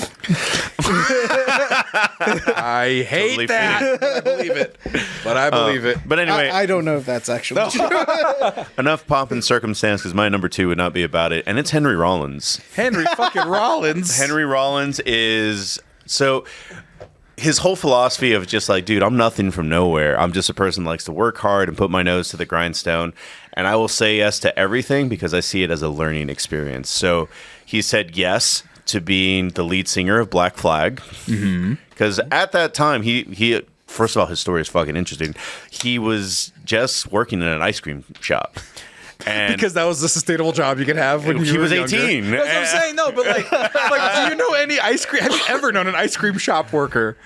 I hate Totally that. I believe it. But I believe it. But anyway, I don't know if that's actually true. enough pomp and circumstance because my number 2 would not be about it. And it's Henry Rollins. Henry fucking Rollins. Henry Rollins is so his whole philosophy of just like, dude, I'm nothing from nowhere. I'm just a person that likes to work hard and put my nose to the grindstone. And I will say yes to everything because I see it as a learning experience. So he said yes to being the lead singer of Black Flag. Because at that time, he first of all, his story is fucking interesting. He was just working in an ice cream shop. And because that was the sustainable job you could have when he you was were 18. Younger. That's what I'm saying. No, but like, do you know any ice cream? Have you ever known an ice cream shop worker?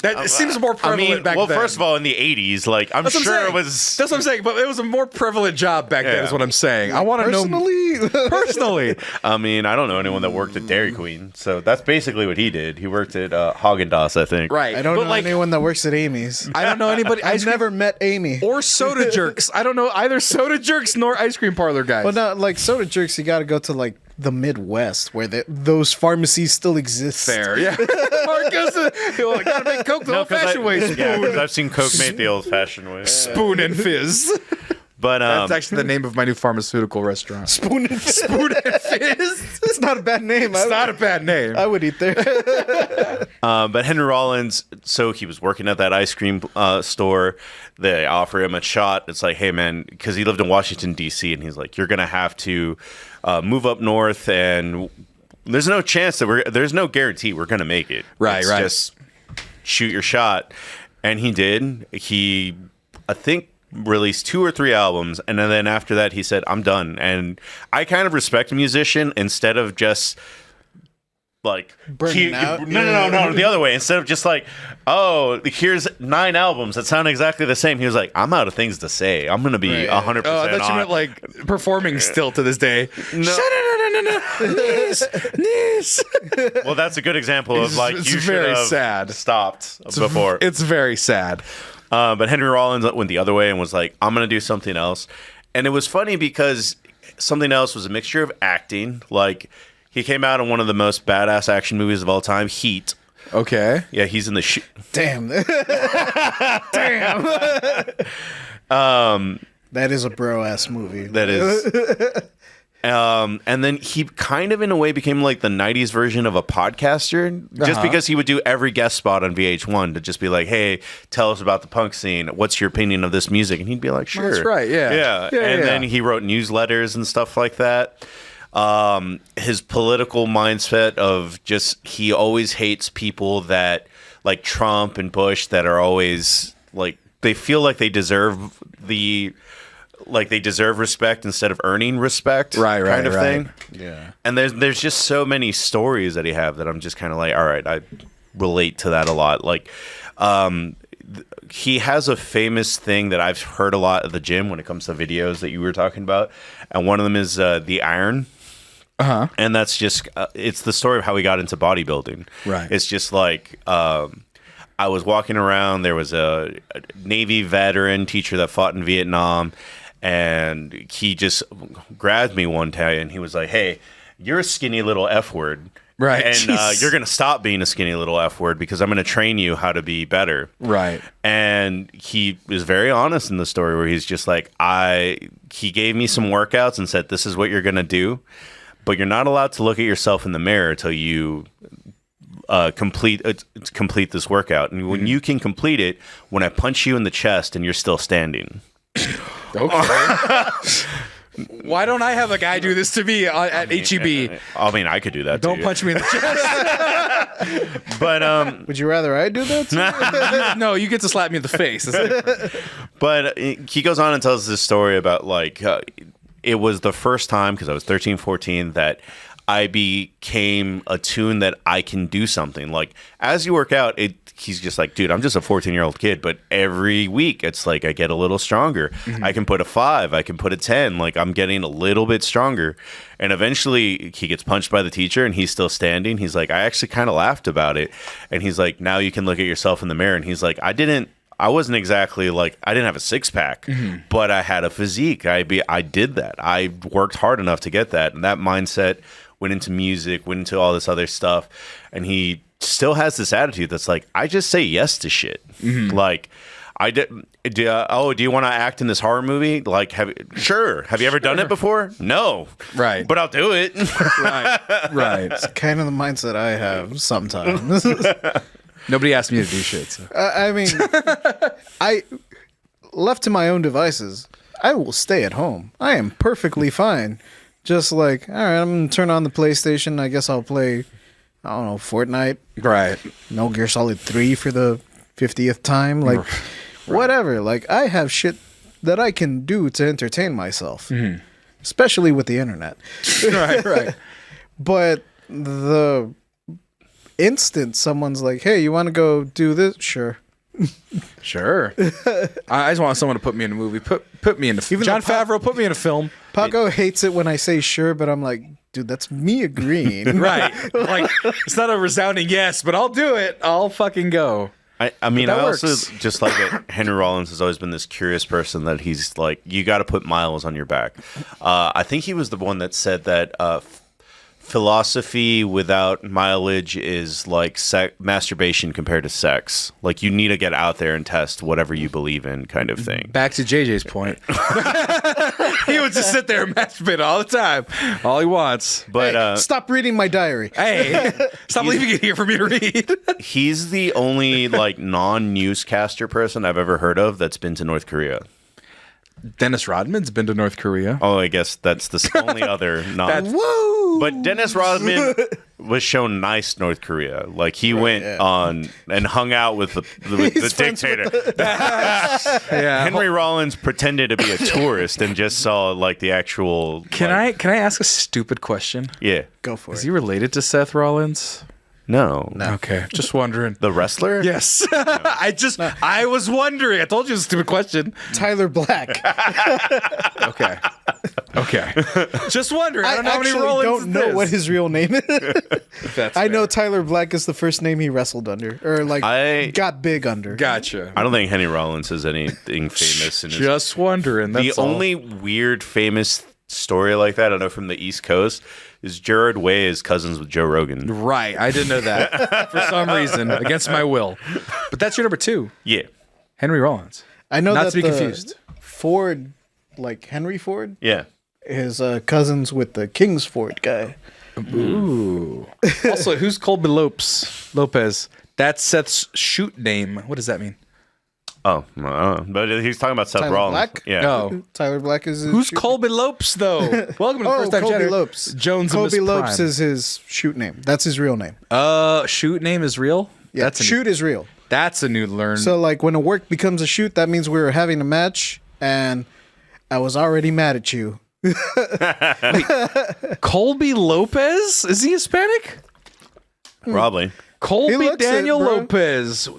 That seems more prevalent back then. First of all, in the 80s, like, I'm sure it was... That's what I'm saying, but it was a more prevalent job back then is what I'm saying. I want to know... Personally. I mean, I don't know anyone that worked at Dairy Queen, so that's basically what he did. He worked at Haagen-Dazs, I think. Right. I don't know anyone that works at Amy's. I don't know anybody... I've never met Amy. Or Soda Jerks. I don't know either Soda Jerks nor ice cream parlor guys. Well, no, like, Soda Jerks, you got to go to, like, the Midwest, where those pharmacies still exist. Fair, yeah. Marcus, gotta make Coke the old-fashioned way. Yeah, because I've seen Coke made the old-fashioned way. Spoon and Fizz. But that's actually the name of my new pharmaceutical restaurant. Spoon and Fizz. Spoon and Fizz. It's not a bad name. It's not a bad name. I would eat there. But Henry Rollins, so he was working at that ice cream store. They offer him a shot. It's like, hey, man, because he lived in Washington, D.C., and he's like, you're going to have to move up north, and there's no chance that there's no guarantee we're going to make it. Right. Just shoot your shot. And he did. He, I think, released 2 or 3 albums, and then after that, he said, I'm done. And I kind of respect a musician instead of just... like burning out. No, the other way. Instead of just like, oh, here's 9 albums that sound exactly the same. He was like, I'm out of things to say. I'm gonna be 100%. Oh, I thought you meant like performing still to this day. No. This. Well, that's a good example of like it's you should very have sad. Stopped before. It's very sad. But Henry Rollins went the other way and was like, I'm gonna do something else. And it was funny because something else was a mixture of acting, like. He came out in one of the most badass action movies of all time, Heat. Okay. Yeah, he's in the... Damn. Damn. That is a bro-ass movie. That is. And then he kind of, in a way, became like the 90s version of a podcaster. Just because he would do every guest spot on VH1 to just be like, hey, tell us about the punk scene. What's your opinion of this music? And he'd be like, sure. That's right, yeah. And then he wrote newsletters and stuff like that. His political mindset of just he always hates people that like Trump and Bush that are always like they feel like they deserve respect instead of earning respect, kind of thing. Yeah. And there's just so many stories that he have that I'm just kind of like, all right, I relate to that a lot. Like, he has a famous thing that I've heard a lot at the gym when it comes to videos that you were talking about, and one of them is the iron. And that's just it's the story of how he got into bodybuilding. Right. It's just like I was walking around. There was a Navy veteran teacher that fought in Vietnam, and he just grabbed me one day and he was like, "Hey, you're a skinny little F word." Right. And you're going to stop being a skinny little F word because I'm going to train you how to be better. Right. And he was very honest in the story where he's just like, he gave me some workouts and said, this is what you're going to do, but you're not allowed to look at yourself in the mirror until you complete this workout. And when you can complete it, when I punch you in the chest and you're still standing. Okay. Why don't I have a guy do this to me at HEB? I mean, I could do that. Don't punch me in the chest. But would you rather I do that? No, you get to slap me in the face. But he goes on and tells this story about like it was the first time because I was 13, 14 that I became attuned that I can do something. Like as you work out, he's just like, dude, I'm just a 14-year-old kid, but every week it's like I get a little stronger. Mm-hmm. I can put a 5, I can put a 10. Like I'm getting a little bit stronger. And eventually he gets punched by the teacher and he's still standing. He's like, I actually kind of laughed about it. And he's like, now you can look at yourself in the mirror. And he's like, I wasn't exactly like, I didn't have a 6-pack, mm-hmm. but I had a physique. I did that. I worked hard enough to get that. And that mindset went into music, went into all this other stuff. And he still has this attitude that's like, I just say yes to shit. Mm-hmm. Like, do you want to act in this horror movie? Like, have you ever done it before? No. Right. But I'll do it. Right. It's kind of the mindset I have sometimes. Nobody asked me to do shit. So. I mean, I left to my own devices, I will stay at home. I am perfectly fine. Just like, all right, I'm going to turn on the PlayStation. I guess I'll play, I don't know, Fortnite. Right. Metal Gear Solid 3 for the 50th time. Like, whatever. Like, I have shit that I can do to entertain myself. Mm-hmm. Especially with the internet. Right. But the instant, someone's like, "Hey, you want to go do this?" Sure. Sure. I just want someone to put me in a movie. Put me in a film. John Favreau, put me in a film. Paco hates it when I say sure, but I'm like, dude, that's me agreeing. Right. Like, it's not a resounding yes, but I'll do it. I'll fucking go. I mean, I works. also just like that Henry Rollins has always been this curious person that he's like, you got to put miles on your back. I think he was the one that said that philosophy without mileage is like masturbation compared to sex. Like, you need to get out there and test whatever you believe in, kind of thing. Back to JJ's point. He would just sit there and masturbate all the time. All he wants. But Hey, stop reading my diary. Hey, stop leaving it here for me to read. He's the only like non-newscaster person I've ever heard of that's been to North Korea. Dennis Rodman's been to North Korea. Oh, I guess that's the only other non. Woo! But Dennis Rodman was shown nice North Korea. Like, he went on and hung out with the dictator. Yeah. Henry Rollins pretended to be a tourist and just saw like the actual. Can I ask a stupid question? Yeah. Go for Is it. he related to Seth Rollins? No. Okay, just wondering. The wrestler? Yes. I was wondering. I told you it was a stupid question. Tyler Black. Okay. Just wondering. I don't know how many actually Rollins don't know what his real name is. That's I know fair. Tyler Black is the first name he wrestled under, or like got big under. Gotcha. I don't think Henry Rollins has anything famous in his. Just wondering. That's the all. only weird famous story like that I know from the East Coast is Gerard Way is cousins with Joe Rogan. Right. I didn't know that for some reason, against my will. But that's your number 2. Yeah. Henry Rollins. I know Not that to be the confused. Ford, like Henry Ford, Yeah. is cousins with the Kingsford guy. Ooh. Also, who's Colby Lopez? That's Seth's shoot name. What does that mean? Oh, I don't know. But he's talking about Seth Tyler Rollins. Black? Yeah. Oh. Tyler Black is his Who's shoot Colby Lopes, though? Welcome to the First Time Colby Chatter. Lopes. Jones and Colby Miss Lopes Prime. is his shoot name. That's his real name. Shoot name is real? Yeah, That's shoot is real. That's a new learn. So like when a work becomes a shoot, that means we were having a match, and I was already mad at you. Colby Lopez? Is he Hispanic? Probably. Colby He looks Daniel it, bro. Lopez.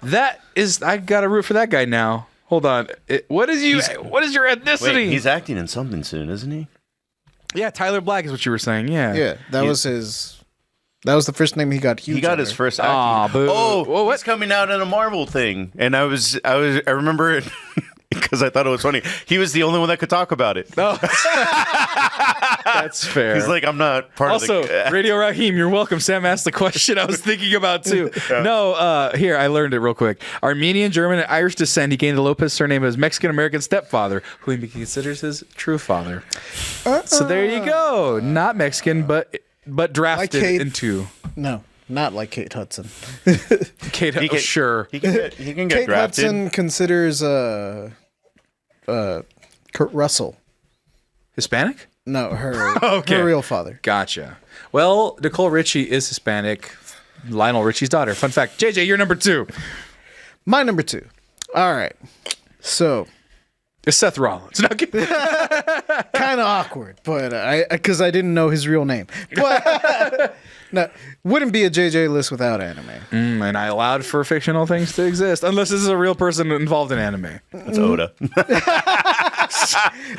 That is. I gotta root for that guy now. Hold on. What is your ethnicity? Wait, he's acting in something soon, isn't he? Yeah, Tyler Black is what you were saying. Yeah. Yeah, that was his. That was the first name he got huge. He got his under. first acting. Aw, boo. Oh, Well, what's coming out in a Marvel thing? And I remember it because I thought it was funny. He was the only one that could talk about it. Oh. That's fair. He's like, I'm not part Also, of the. Radio Raheem, you're welcome. Sam asked the question I was thinking about too. No, here, I learned it real quick. Armenian, German, and Irish descent. He gained the Lopez surname of his Mexican-American stepfather, who he considers his true father. So there you go. Not Mexican, but drafted Kate. into. No, not like Kate Hudson. Kate, sure. He can get Kate drafted. Hudson considers Kurt Russell. Hispanic? No, her Okay. her real father. Gotcha. Well, Nicole Richie is Hispanic. Lionel Richie's daughter. Fun fact. JJ, you're number 2. My number 2. All right. So It's Seth Rollins. No, kind of awkward, but because I didn't know his real name. But no, wouldn't be a JJ list without anime. and I allowed for fictional things to exist, unless this is a real person involved in anime. That's Oda.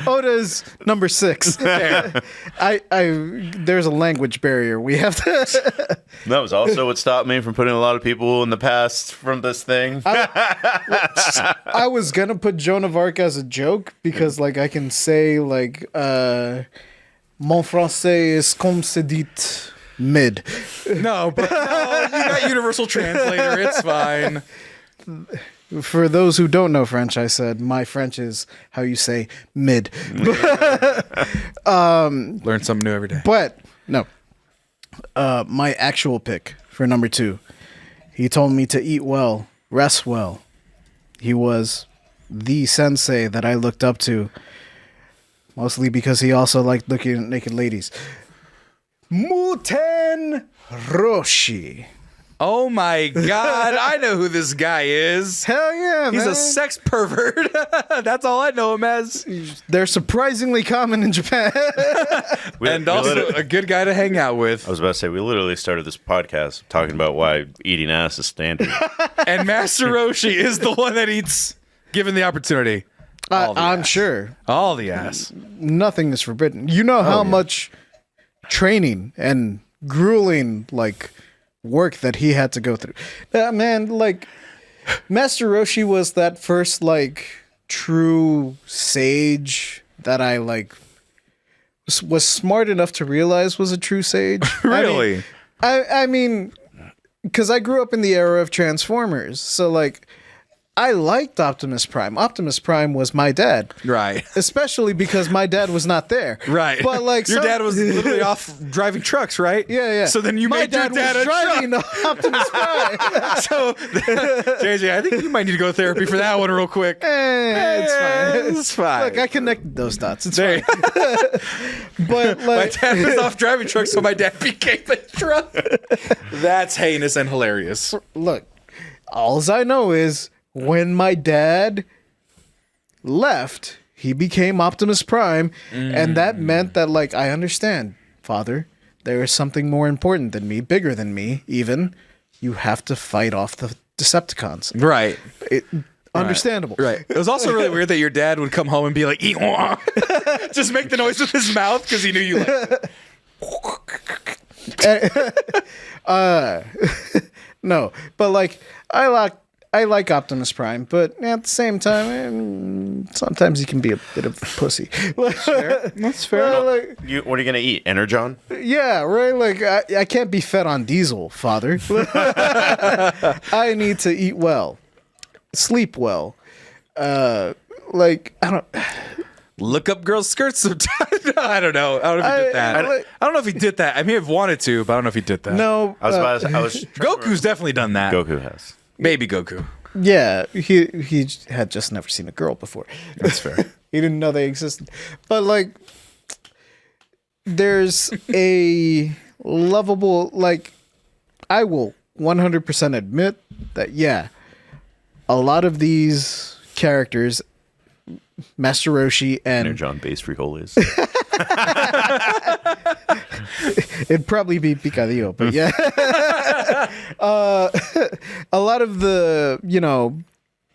Oda's number 6. Fair. There's a language barrier. We have to. That was also what stopped me from putting a lot of people in the past from this thing. I was gonna put Joan of Arc as a joke because, like, I can say like, "Mon français est comme se dit mid." No, but no, you got Universal Translator. It's fine. For those who don't know French, I said my French is how you say mid. Learn something new every day. But no, my actual pick for number 2, he told me to eat well, rest well. He was the sensei that I looked up to, mostly because he also liked looking at naked ladies. Muten Roshi. Oh my God, I know who this guy is. Hell yeah, He's man. a sex pervert. That's all I know him as. They're surprisingly common in Japan. And also a good guy to hang out with. I was about to say, we literally started this podcast talking about why eating ass is standard. And Master Roshi is the one that eats, given the opportunity. I'm sure. All the ass. Nothing is forbidden. You know how much training and grueling, like, work that he had to go through. Man, like, Master Roshi was that first, like, true sage that I, like, was smart enough to realize was a true sage. Really? I mean, because I grew up in the era of Transformers, so, like, I liked Optimus Prime. Optimus Prime was my dad. Right. Especially because my dad was not there. Right. But like your dad was literally off driving trucks, right? Yeah. So then you my made your dad was a driving truck. the Optimus Prime. So JJ, I think you might need to go to therapy for that one real quick. It's fine. It's fine. Look, I connected those dots. It's There fine. But my like, dad was off driving trucks, so my dad became a truck. That's heinous and hilarious. look, alls I know is when my dad left, he became Optimus Prime, and that meant that, like, I understand, Father, there is something more important than me, bigger than me, even. You have to fight off the Decepticons. Right. Understandable. Right. It was also really weird that your dad would come home and be like, "Eat," just make the noise with his mouth because he knew you like. No, but like I like Optimus Prime, but at the same time, sometimes he can be a bit of a pussy. That's fair. Well, like, What are you going to eat? Energon? yeah, right. Like I can't be fed on diesel, Father. I need to eat well, sleep well. Like I don't. Look up girls' skirts sometimes. I don't know. I don't know if he did that. I don't know if he did that. I may have wanted to, but I don't know if he did that. No, I was about to say, Goku's definitely done that. Goku has. Baby Goku. Yeah, he had just never seen a girl before. That's fair. He didn't know they existed. But like, there's a lovable, like, I will 100% admit that, yeah, a lot of these characters, Master Roshi and Energon base frijoles. it'd probably be picadillo, but yeah. A lot of the,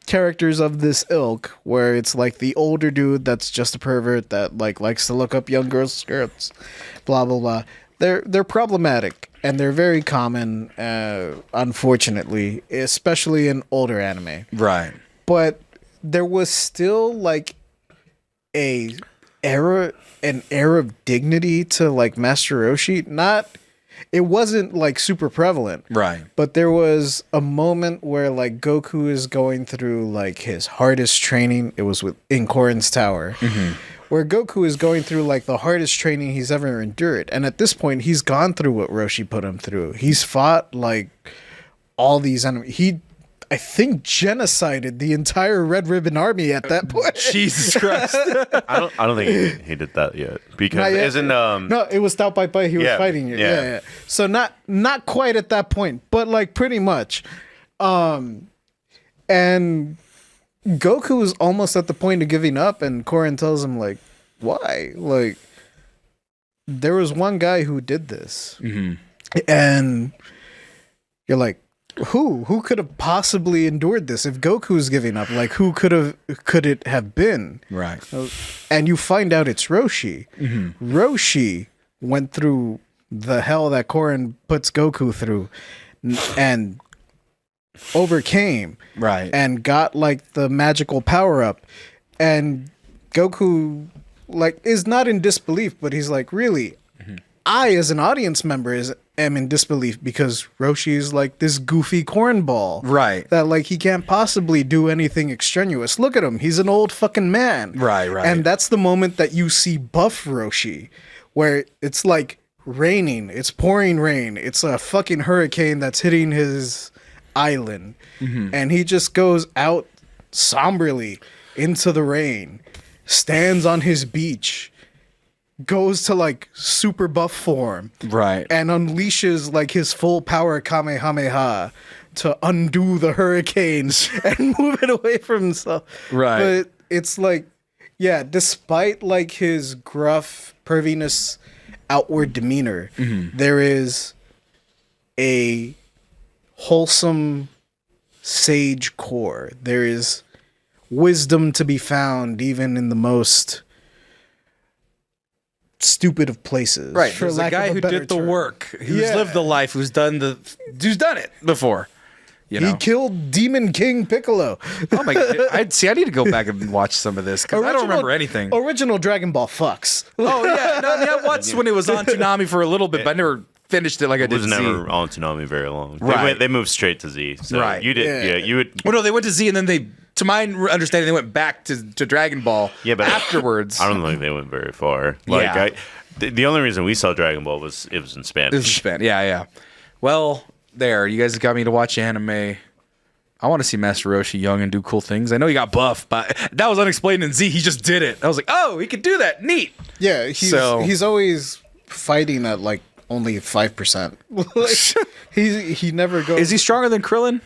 characters of this ilk, where it's like the older dude that's just a pervert that like likes to look up young girls' skirts, blah blah blah. They're problematic and they're very common, unfortunately, especially in older anime. Right. But there was still like an era of dignity to like Master Roshi. It wasn't like super prevalent. Right. But there was a moment where like Goku is going through like his hardest training. It was in Korin's Tower. Mm-hmm. Where Goku is going through like the hardest training he's ever endured. And at this point, he's gone through what Roshi put him through. He's fought like all these enemies. He, I think, genocided the entire Red Ribbon Army at that point. Jesus Christ. I don't think he did that yet. Because isn't no, it was Tao Pai Pai he was fighting you. Yeah. Yeah. So not quite at that point, but like pretty much. And Goku was almost at the point of giving up, and Korin tells him like, why? Like, there was one guy who did this. Mm-hmm. And you're like, who could have possibly endured this? If Goku's giving up, like, who could it have been? Right. And you find out it's Roshi. Mm-hmm. Roshi went through the hell that Korin puts Goku through and overcame. Right. And got like the magical power up. And Goku like is not in disbelief, but he's like, really? Mm-hmm. I, as an audience member, am in disbelief because Roshi is like this goofy cornball. Right. That like he can't possibly do anything extraneous. Look at him. He's an old fucking man. Right. And that's the moment that you see buff Roshi, where it's like raining. It's pouring rain. It's a fucking hurricane that's hitting his island. Mm-hmm. And he just goes out somberly into the rain, stands on his beach, goes to like super buff form, right, and unleashes like his full power Kamehameha to undo the hurricanes and move it away from himself. Right. But it's like, yeah, despite like his gruff perviness outward demeanor, there is a wholesome sage core. There is wisdom to be found even in the most stupid of places. Right. For There's a lack guy of who better did the term. work, who's Yeah. lived the life, who's done it before. You know? He killed Demon King Piccolo. Oh my god! I need to go back and watch some of this because I don't remember anything. Original Dragon Ball fucks. Oh yeah, no, I watched when it was on Toonami for a little bit, but I never finished it like I It did was Z. never on Toonami very long. Right. They moved straight to Z. So Right. You did. Yeah. You would. Well, no, they went to Z and then to my understanding, they went back to Dragon Ball. Yeah, but afterwards, I don't think they went very far. Like Yeah. the only reason we saw Dragon Ball was it was in Spanish. It was in Spanish. Yeah. Well, there, you guys got me to watch anime. I want to see Master Roshi young and do cool things. I know he got buff, but that was unexplained in Z. He just did it. I was like, oh, he could do that. Neat. Yeah, he's always fighting at like only 5%. he never goes. Is he stronger than Krillin?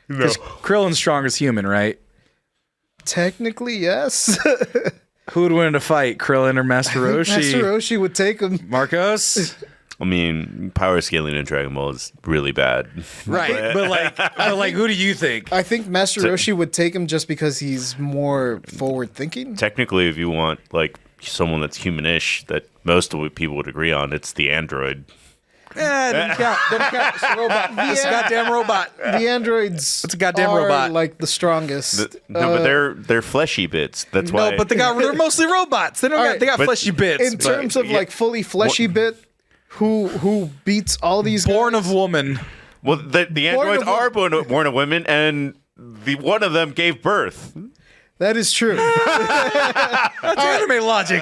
No. Because Krillin's strong as human, right? Technically, yes. Who would win in a fight, Krillin or Master Roshi? Master Roshi would take him. Marcos? I mean, power scaling in Dragon Ball is really bad. Right, but like, who do you think? I think Master Roshi would take him just because he's more forward thinking. Technically, if you want like someone that's humanish, that most of what people would agree on, it's the android. Didn't count. It's a robot. It's a goddamn robot. The androids. It's a goddamn are robot. Like the strongest. But they're fleshy bits. That's why. No, but they're mostly robots. They don't got, they got But fleshy bits. In terms of yeah. like fully fleshy bit, who beats all these born guys? of woman. Well, the androids of are born of women, and one of them gave birth. That is true. That's anime logic.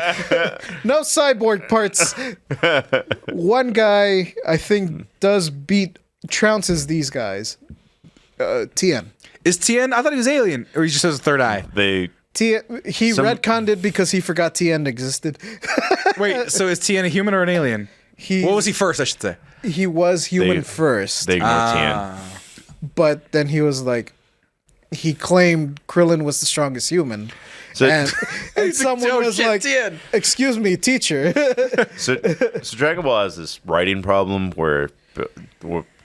No cyborg parts. One guy, I think, does trounces these guys. Tien. Is Tien? I thought he was alien, or he just has a third eye. He retconned it because he forgot Tien existed. Wait, so is Tien a human or an alien? What was he first? I should say. He was human first. They ignored Tien. But then he was like, he claimed Krillin was the strongest human. So- and someone was like, Tien. excuse me, teacher. So Dragon Ball has this writing problem where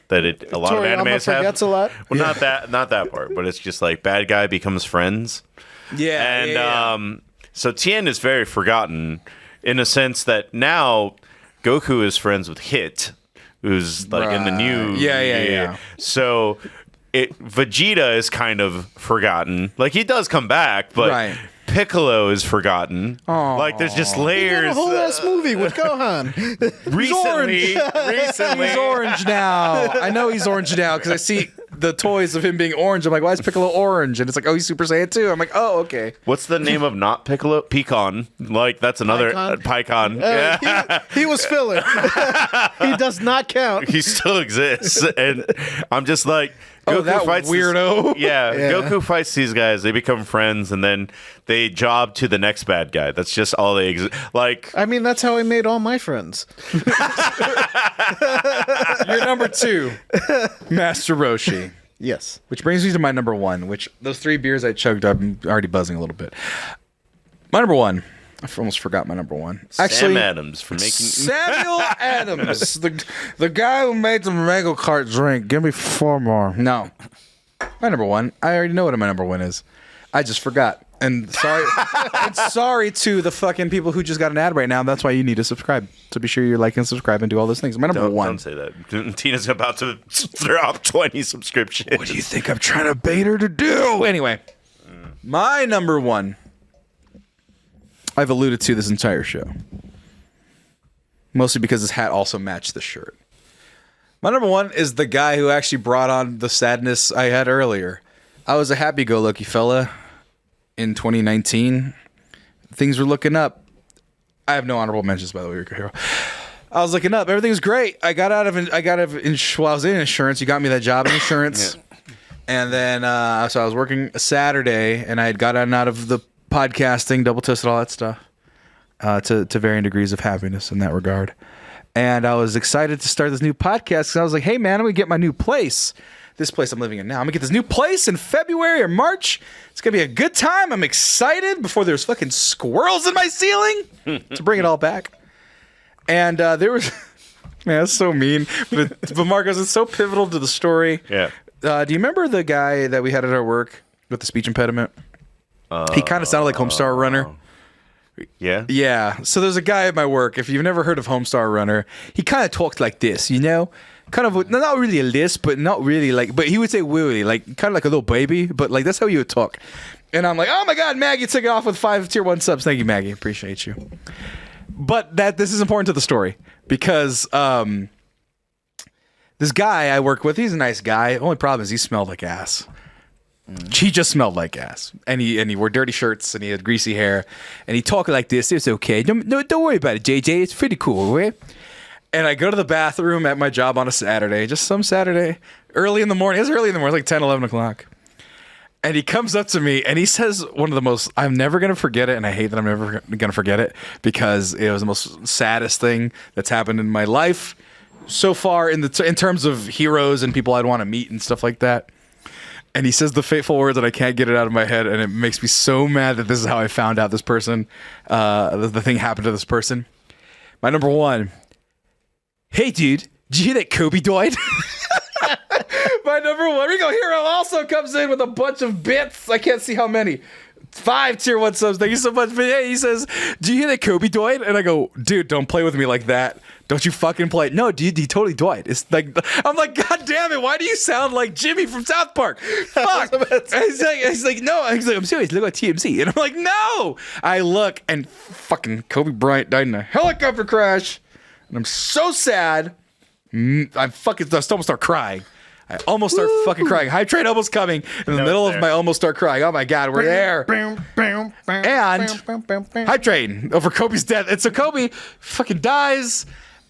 that a lot of Toriyama animes forgets have. a lot. Well, not that part, but it's just like bad guy becomes friends. Yeah, And so Tien is very forgotten in a sense that now Goku is friends with Hit, who's like in the new. Yeah. So Vegeta is kind of forgotten. Like he does come back, but Right. Piccolo is forgotten. Like there's just He layers. did a whole ass movie with Gohan. Recently, He's orange now. I know he's orange now because I see the toys of him being orange. I'm like, why is Piccolo orange? And it's like, oh, he's Super Saiyan 2. I'm like, oh, okay. What's the name of not Piccolo? Pecan. Like that's another Pycon? Pycon. He was filler. He does not count. He still exists, and I'm just like, Oh, that weirdo. Yeah, Yeah. Goku fights these guys. They become friends, and then they job to the next bad guy. That's just all they exist. Like, I mean, that's how I made all my friends. You're number 2, Master Roshi. Yes. Which brings me to my number 1, which those 3 beers I chugged, I'm already buzzing a little bit. My number 1. I almost forgot my number 1. Sam Adams for making Samuel Adams, the guy who made the Mango Kart drink. Give me 4 more. No, my number 1. I already know what my number 1 is. I just forgot. And sorry to the fucking people who just got an ad right now. That's why you need to subscribe. So be sure you like and subscribe and do all those things. My number 1. Don't say that. Tina's about to drop 20 subscriptions. What do you think I'm trying to bait her to do? Anyway, my number 1. I've alluded to this entire show. Mostly because his hat also matched the shirt. My number 1 is the guy who actually brought on the sadness I had earlier. I was a happy-go-lucky fella in 2019. Things were looking up. I have no honorable mentions, by the way, Rico Hero. I was looking up. Everything was great. I got out of while I was in insurance. You got me that job in insurance. And then, so I was working a Saturday, and I had gotten out of the podcasting, double tested, all that stuff. to varying degrees of happiness in that regard. And I was excited to start this new podcast because I was like, hey, man, I'm going to get my new place. This place I'm living in now. I'm going to get this new place in February or March. It's going to be a good time. I'm excited before there's fucking squirrels in my ceiling to bring it all back. And there was... Man, that's so mean. But Marcos, it's so pivotal to the story. Yeah. Do you remember the guy that we had at our work with the speech impediment? He kind of sounded like Homestar Runner. Yeah? Yeah. So there's a guy at my work. If you've never heard of Homestar Runner, he kind of talked like this, you know? Kind of, not really a lisp, but not really like, but he would say willy, like kind of like a little baby, but like that's how he would talk. And I'm like, oh my God, Maggie took it off with 5 tier 1 subs. Thank you, Maggie. Appreciate you. But this is important to the story because this guy I work with, he's a nice guy. Only problem is he smelled like ass. He just smelled like ass, and he wore dirty shirts, and he had greasy hair, and he talked like this. It's okay. Don't worry about it, JJ. It's pretty cool, right? And I go to the bathroom at my job on a Saturday, just some Saturday, early in the morning. It's early in the morning, it's like 10, 11 o'clock. And he comes up to me, and he says one of the most, I'm never going to forget it, and I hate that I'm never going to forget it, because it was the most saddest thing that's happened in my life so far in terms of heroes and people I'd want to meet and stuff like that. And he says the fateful words that I can't get it out of my head, and it makes me so mad that this is how I found out this person, the thing happened to this person. My number one, hey dude, did you hear that Kobe died? My number one Rico Hero also comes in with a bunch of bits. I can't see how many. 5 tier 1 subs. Thank you so much. But hey, he says, do you hear that Kobe died? And I go, dude, don't play with me like that. Don't you fucking play. No, dude, he totally died. It's like, I'm like, God damn it. Why do you sound like Jimmy from South Park? Fuck. And he's like, no. He's like, I'm serious. Look at TMZ. And I'm like, no. I look, and fucking Kobe Bryant died in a helicopter crash. And I'm so sad. I almost start crying. I almost start fucking crying. Hype train almost coming in the middle of my almost start crying. Oh my God, we're there. And hype train over Kobe's death. And so Kobe fucking dies,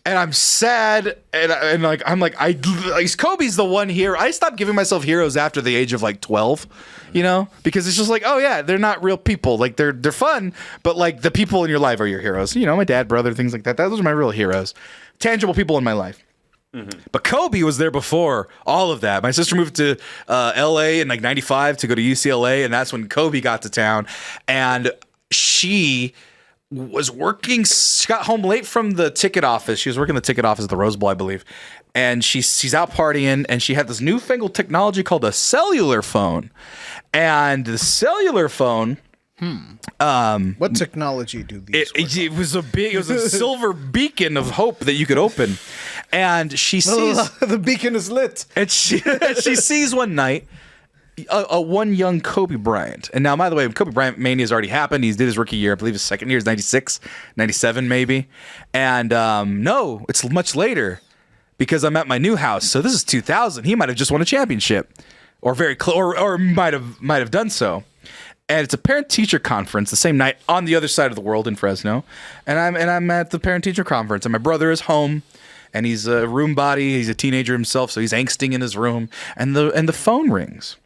and I'm sad. And like I'm like Kobe's the one hero. I stopped giving myself heroes after the age of like 12, you know, because it's just like, oh yeah, they're not real people. Like they're fun, but like the people in your life are your heroes. You know, my dad, brother, things like that. Those are my real heroes, tangible people in my life. Mm-hmm. But Kobe was there before all of that. My sister moved to LA in like 95 to go to UCLA, and that's when Kobe got to town. And she was working, she got home late from the ticket office. She was working the ticket office at the Rose Bowl, I believe. And she's out partying, and she had this newfangled technology called a cellular phone. And the cellular phone... what technology do these? It was a silver beacon of hope that you could open, and she sees the beacon is lit, and she sees one night one young Kobe Bryant. And now, by the way, Kobe Bryant mania has already happened. He did his rookie year, I believe his second year is 96, 97 maybe, and no, it's much later because I'm at my new house. So this is 2000. He might have just won a championship, or very close, or might have done so. And it's a parent-teacher conference the same night on the other side of the world in Fresno. And I'm at the parent-teacher conference, and my brother is home, and he's a room body. He's a teenager himself, so he's angsting in his room. And the phone rings.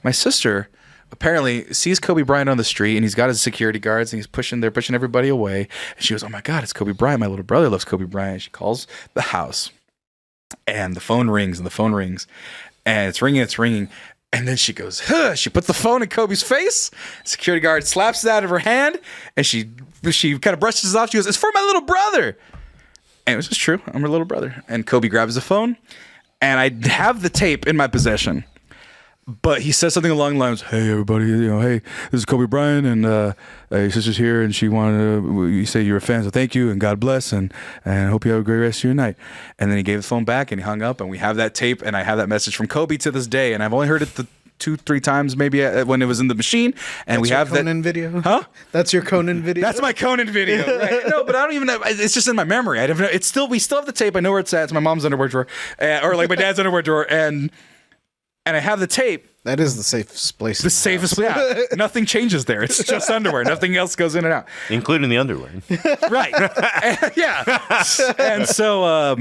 My sister apparently sees Kobe Bryant on the street, and he's got his security guards, and he's pushing everybody away. And she goes, "Oh my God, it's Kobe Bryant. My little brother loves Kobe Bryant." She calls the house, and the phone rings, and it's ringing. And then she goes, huh. She puts the phone in Kobe's face. Security guard slaps it out of her hand, and she kind of brushes it off. She goes, "It's for my little brother." And it was just true. I'm her little brother. And Kobe grabs the phone, and I have the tape in my possession. But he says something along the lines, "Hey, everybody, hey, this is Kobe Bryant, and your sister's here, and she wanted you say you're a fan, so thank you, and God bless, and hope you have a great rest of your night." And then he gave the phone back, and he hung up, and we have that tape, and I have that message from Kobe to this day, and I've only heard it 2-3 times maybe when it was in the machine, and we have that Conan video. Huh? That's your Conan video. That's my Conan video. Right? No, but I don't even know. It's just in my memory. We still have the tape. I know where it's at. It's my mom's underwear drawer, or like my dad's underwear drawer, and I have the tape. That is the safest place. The safest, yeah. Nothing changes there. It's just underwear. Nothing else goes in and out, including the underwear. Right? Yeah. And so,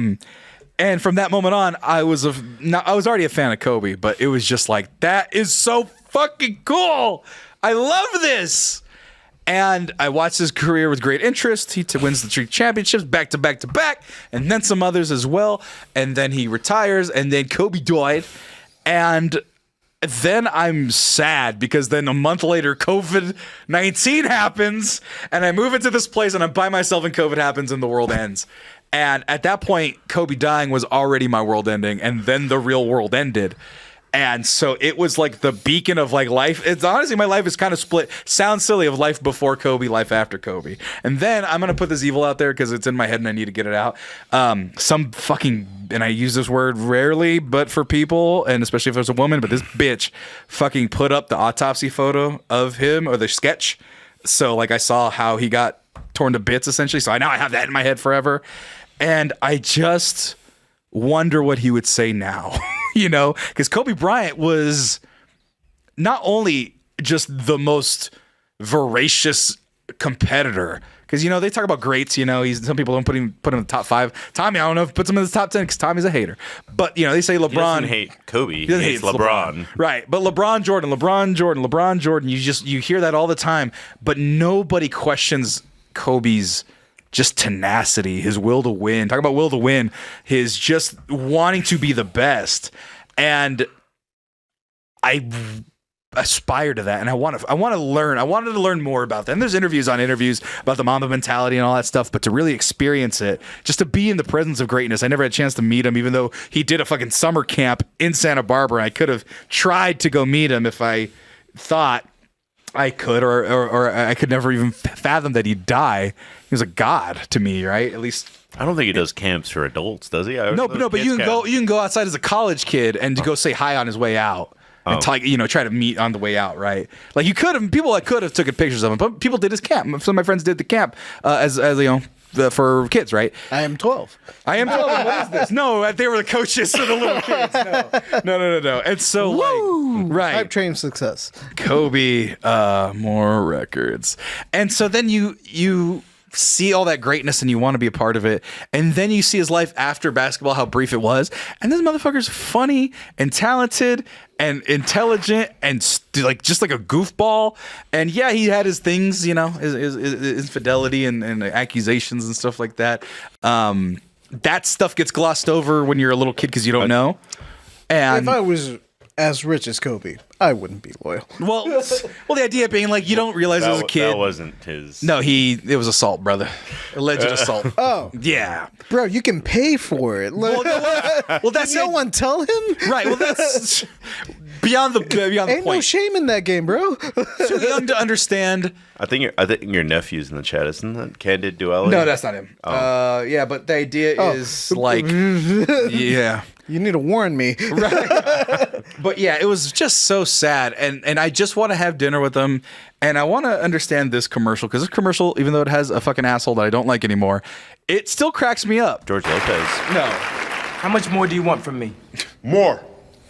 and from that moment on, I was already a fan of Kobe, but it was just like, that is so fucking cool. I love this. And I watched his career with great interest. He wins the three championships back to back to back, and then some others as well. And then he retires, and then Kobe died. And then I'm sad because then a month later, COVID-19 happens, and I move into this place, and I'm by myself, and COVID happens, and the world ends. And at that point, Kobe dying was already my world ending, and then the real world ended. And so it was like the beacon of like life. It's honestly, my life is kind of split. Sounds silly, of life before Kobe, life after Kobe. And then I'm going to put this evil out there because it's in my head and I need to get it out. Some fucking, and I use this word rarely, but for people, and especially if there's a woman, but this bitch fucking put up the autopsy photo of him, or the sketch. So like I saw how he got torn to bits essentially. So I have that in my head forever. And I just wonder what he would say now. You know, because Kobe Bryant was not only just the most voracious competitor, because, you know, they talk about greats, you know, some people don't put him in the top 5. Tommy, I don't know if puts him in the top 10 because Tommy's a hater. But, you know, they say LeBron. He doesn't hate Kobe. He hates LeBron. Right. But LeBron Jordan, you hear that all the time. But nobody questions Kobe's just tenacity, his will to win. Talk about will to win, his just wanting to be the best. And I aspire to that, and I want to learn. I wanted to learn more about that. And there's interviews about the Mamba mentality and all that stuff, but to really experience it, just to be in the presence of greatness. I never had a chance to meet him, even though he did a fucking summer camp in Santa Barbara. I could have tried to go meet him if I thought I could, or I could never even fathom that he'd die. He was a god to me, right? At least I don't think he does camps for adults, does he? No, but you can go outside as a college kid and go say hi on his way out. And try to meet on the way out, right? Like you could have, people could have taken pictures of him, but people did his camp. Some of my friends did the camp as you know, for kids, right? I am 12. What is this? No, they were the coaches for the little kids. No. And so, like, right, Hype train success. Kobe, more records, and so then you see all that greatness and you want to be a part of it, and then you see his life after basketball, how brief it was, and this motherfucker's funny and talented and intelligent and just like a goofball. And yeah, he had his things, you know, his infidelity and accusations and stuff like that. That stuff gets glossed over when you're a little kid because you don't know. And if I was as rich as Kobe, I wouldn't be loyal. Well, the idea being like you don't realize as a kid. That wasn't his. No, it was assault, brother. Alleged assault. Oh, yeah, bro, you can pay for it. Well, that's no one tell him. Right. Well, that's beyond the point. Ain't no shame in that game, bro. Too young to understand. I think your nephew's in the chat, isn't that Candid Duality? No, that's not him. Yeah, but the idea is like, yeah. You need to warn me. Right. But yeah, it was just so sad. And I just want to have dinner with them. And I want to understand this commercial, because this commercial, even though it has a fucking asshole that I don't like anymore, it still cracks me up. George Lopez. No. How much more do you want from me? More.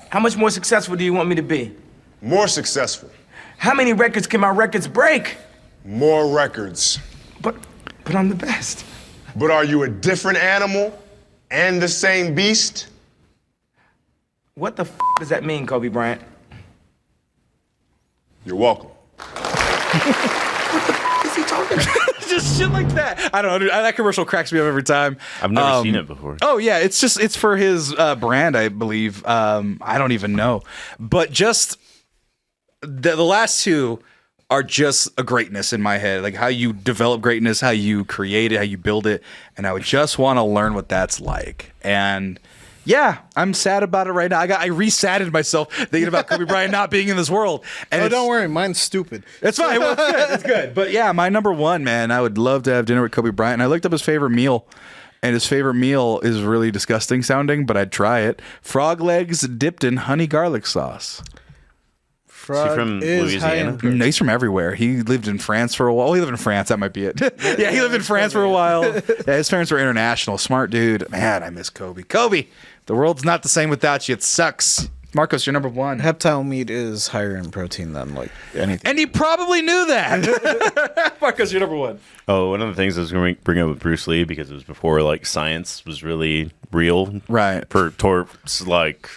How much more successful do you want me to be? More successful. How many records can my records break? More records. But I'm the best. But are you a different animal and the same beast? What the does that mean, Kobe Bryant? You're welcome. What is he talking about? Just shit like that. I don't know. That commercial cracks me up every time. I've never seen it before. Oh yeah, it's for his brand, I believe. I don't even know, but just the last two are just a greatness in my head, like how you develop greatness, how you create it, how you build it, and I would just want to learn what that's like. And yeah, I'm sad about it right now. I resadded myself thinking about Kobe Bryant not being in this world. And don't worry, mine's stupid. It's fine. Well, it's good. It's good. But yeah, my number one, man, I would love to have dinner with Kobe Bryant. And I looked up his favorite meal, and his favorite meal is really disgusting sounding, but I'd try it. Frog legs dipped in honey garlic sauce. Is he from Louisiana? No, he's from everywhere. He lived in France for a while. Oh, he lived in France. That might be it. Yeah, he lived in France for a while. Yeah, his parents were international. Smart dude. Man, I miss Kobe. Kobe, the world's not the same without you. It sucks. Marcos, you're number one. Heptile meat is higher in protein than like anything. And he probably knew that. Marcos, you're number one. Oh, one of the things I was going to bring up with Bruce Lee, because it was before like science was really real. Right. Towards like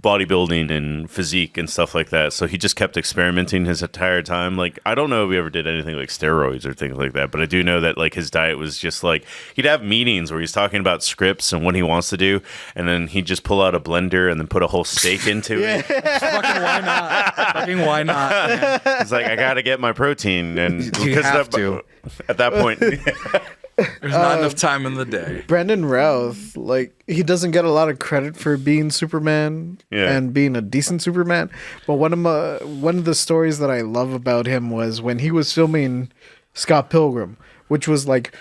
bodybuilding and physique and stuff like that. So he just kept experimenting his entire time. Like, I don't know if he ever did anything like steroids or things like that, but I do know that like his diet was just like, he'd have meetings where he's talking about scripts and what he wants to do, and then he'd just pull out a blender and then put a whole steak into it. Fucking why not? Fucking why not? Man. He's like, I gotta get my protein, and You have to. At that point. There's not enough time in the day. Brandon Routh, like, he doesn't get a lot of credit for being Superman and being a decent Superman. But one of the stories that I love about him was when he was filming Scott Pilgrim, which was like,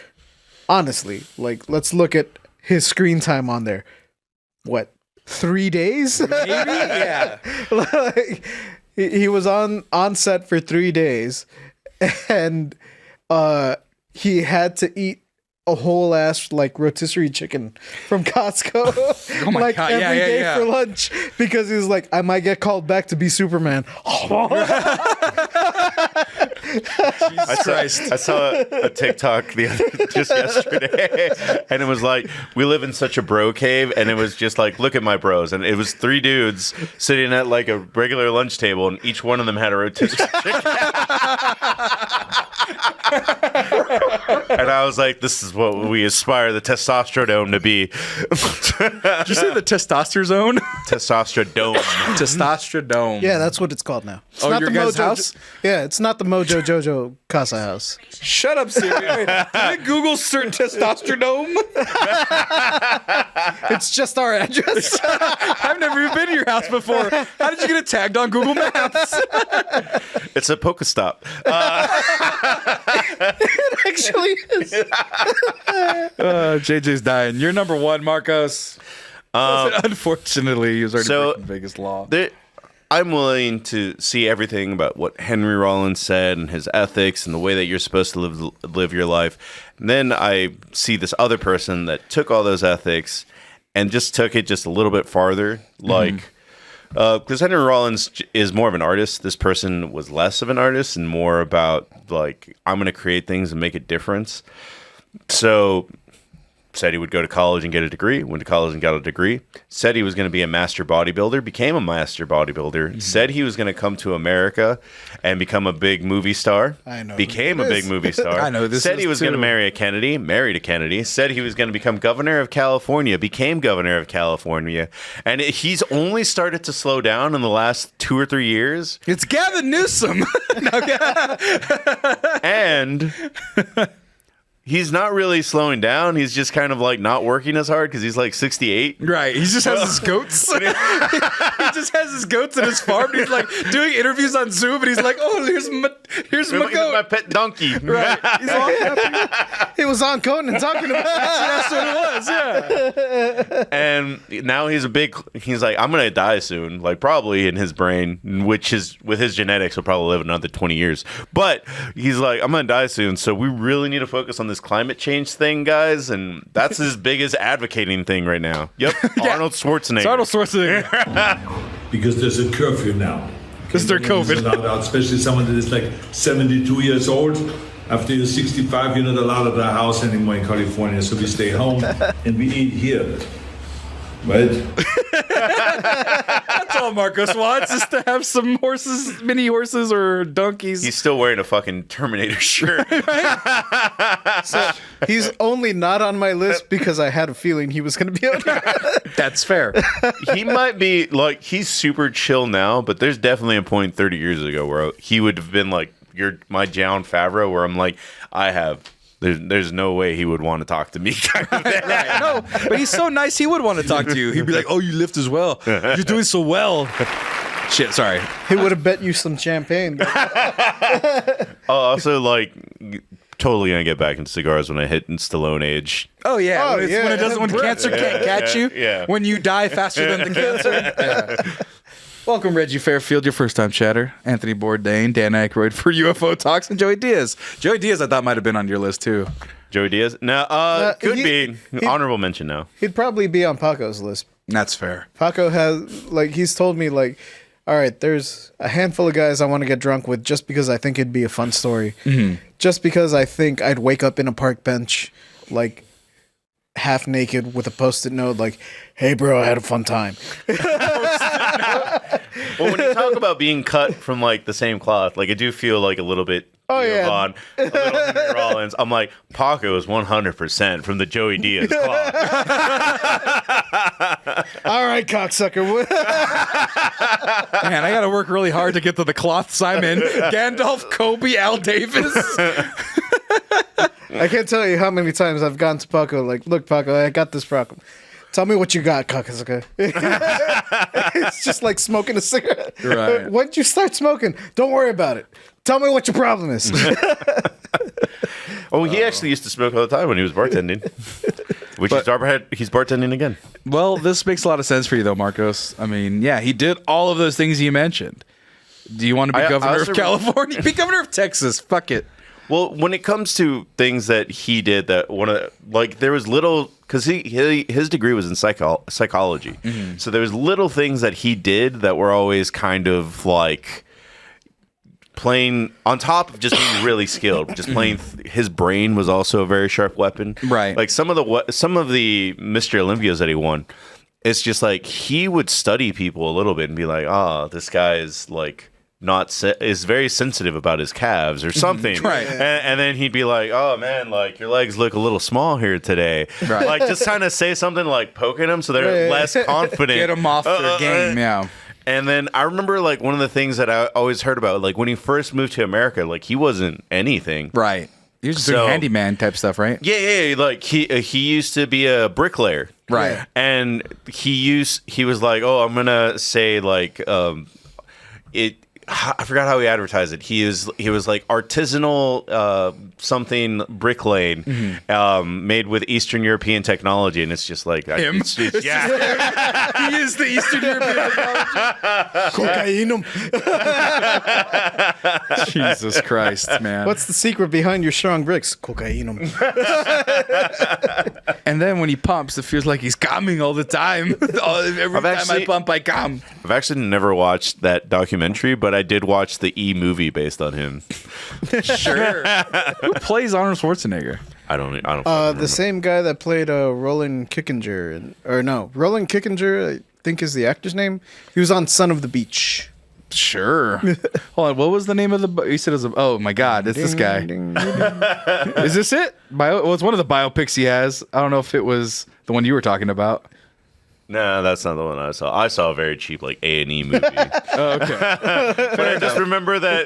honestly, like, let's look at his screen time on there. What, 3 days? Maybe, yeah. Like, he was on set for 3 days, and he had to eat a whole ass like rotisserie chicken from Costco, Oh my like God. every day Yeah. for lunch, because he was like, I might get called back to be Superman. I saw a TikTok just yesterday, and it was like, we live in such a bro cave, and it was just like, look at my bros, and it was 3 dudes sitting at like a regular lunch table, and each one of them had a rotisserie chicken. And I was like, this is what we aspire the testosterone to be. Did you say the testosterone? Testosterone. Testosterone. Yeah, that's what it's called now. It's Oh, not your the guys' Mojo, house? Yeah, it's not the Mojo Jojo Casa house. Shut up, Siri. Wait, did I Google certain testosterone? It's just our address. I've never even been to your house before. How did you get it tagged on Google Maps? It's a Pokestop. It actually is. JJ's dying. You're number one, Marcos. Unfortunately, he was already breaking Vegas law. I'm willing to see everything about what Henry Rollins said and his ethics and the way that you're supposed to live your life. And then I see this other person that took all those ethics and just took it just a little bit farther. Like, because Henry Rollins is more of an artist. This person was less of an artist and more about, like, I'm going to create things and make a difference. So said he would go to college and get a degree, went to college and got a degree, said he was going to be a master bodybuilder, became a master bodybuilder, said he was going to come to America and become a big movie star, became a big movie star, I know this said he was going to too. marry a Kennedy, married a Kennedy, said he was going to become governor of California, became governor of California, and he's only started to slow down in the last 2 or 3 years. It's Gavin Newsom. And he's not really slowing down. He's just kind of like not working as hard because he's like 68. Right. He just has his goats. He just has his goats in his farm. And he's like doing interviews on Zoom, and he's like, "Oh, here's my goat, my pet donkey." Right. He's all happy. He was on Conan talking about That's what it was. Yeah. And now he's like, I'm gonna die soon, like probably in his brain, which is with his genetics will probably live another 20 years. But he's like, I'm gonna die soon, so we really need to focus on this climate change thing, guys, and that's his biggest advocating thing right now. Yep, Arnold Schwarzenegger. It's Arnold Schwarzenegger. Because there's a curfew now. Because they're COVID. Not allowed, especially someone that is like 72 years old. After you're 65, you're not allowed at the house anymore in California, so we stay home and we eat here. Right? That's all Marcos wants, is to have some horses, mini horses or donkeys. He's still wearing a fucking Terminator shirt. So he's only not on my list because I had a feeling he was going to be on it. That's fair. He might be like, he's super chill now, but there's definitely a point 30 years ago where he would have been like, you're my Jon Favreau, where I'm like, there's no way he would want to talk to me. Kind of thing. Right. No, but he's so nice, he would want to talk to you. He'd be like, "Oh, you lift as well. You're doing so well." Shit, sorry. He would have bet you some champagne. Also, like, totally gonna get back into cigars when I hit Stallone age. Oh yeah, Oh, when, yeah. when cancer can't catch you. Yeah. When you die faster than the cancer. Yeah. Welcome, Reggie Fairfield, your first time chatter. Anthony Bourdain, Dan Aykroyd for UFO Talks, and Joey Diaz. Joey Diaz, I thought might have been on your list too. Joey Diaz? No, could be. Honorable mention now. He'd probably be on Paco's list. That's fair. Paco has, like, he's told me, like, all right, there's a handful of guys I want to get drunk with just because I think it'd be a fun story. Mm-hmm. Just because I think I'd wake up in a park bench, like, half naked with a Post-it note, like, hey, bro, I had a fun time. Well, when you talk about being cut from like the same cloth, like I do feel like a little bit. Oh, yeah. Vaughn, a little Henry Rollins. I'm like, Paco is 100% from the Joey Diaz cloth. All right, cocksucker. Man, I got to work really hard to get to the cloths I'm in. Gandalf, Kobe, Al Davis. I can't tell you how many times I've gone to Paco, like, look, Paco, I got this problem. Tell me what you got, cocksucker. It's just like smoking a cigarette. Right. When'd you start smoking? Don't worry about it. Tell me what your problem is. Oh, he actually used to smoke all the time when he was bartending. He's bartending again. Well, this makes a lot of sense for you, though, Marcos. I mean, yeah, he did all of those things you mentioned. Do you want to be governor of California? Be governor of Texas. Fuck it. Well, when it comes to things that he did, that there was little, because his degree was in psychology, Mm-hmm. so there was little things that he did that were always kind of like playing on top of just being really skilled. Just playing, his brain was also a very sharp weapon. Right. Like some of the Mr. Olympias that he won, it's just like he would study people a little bit and be like, this guy is like. Is very sensitive about his calves or something, right? And then he'd be like, "Oh man, like your legs look a little small here today." Right. Like just trying to say something like poking them so they're less confident, Get them off their game. Yeah. And then I remember like one of the things that I always heard about, like when he first moved to America, like he wasn't anything, Right. He was just doing handyman type stuff, right? Yeah. Like he used to be a bricklayer, Right. And he was like, "Oh, I'm gonna say like it." I forgot how he advertised it. He was like artisanal something bricklaying made with Eastern European technology, and it's just like Him. yeah. He is the Eastern European Cocainum. Jesus Christ, man. What's the secret behind your strong bricks? Cocainum. And then when he pumps, it feels like he's coming all the time. Every time I pump, I come. I've actually never watched that documentary, but I did watch the E movie based on him. Sure. Who plays Arnold Schwarzenegger? I don't. The same guy that played Roland Kickinger, Roland Kickinger, I think is the actor's name. He was on Son of the Beach. Sure. Hold on. What was the name of the? You said it was. Oh my God! It's this guy. Is this it? Well, it's one of the biopics he has. I don't know if it was the one you were talking about. No, that's not the one I saw. I saw a very cheap like A&E movie. Oh, okay. But I just remember that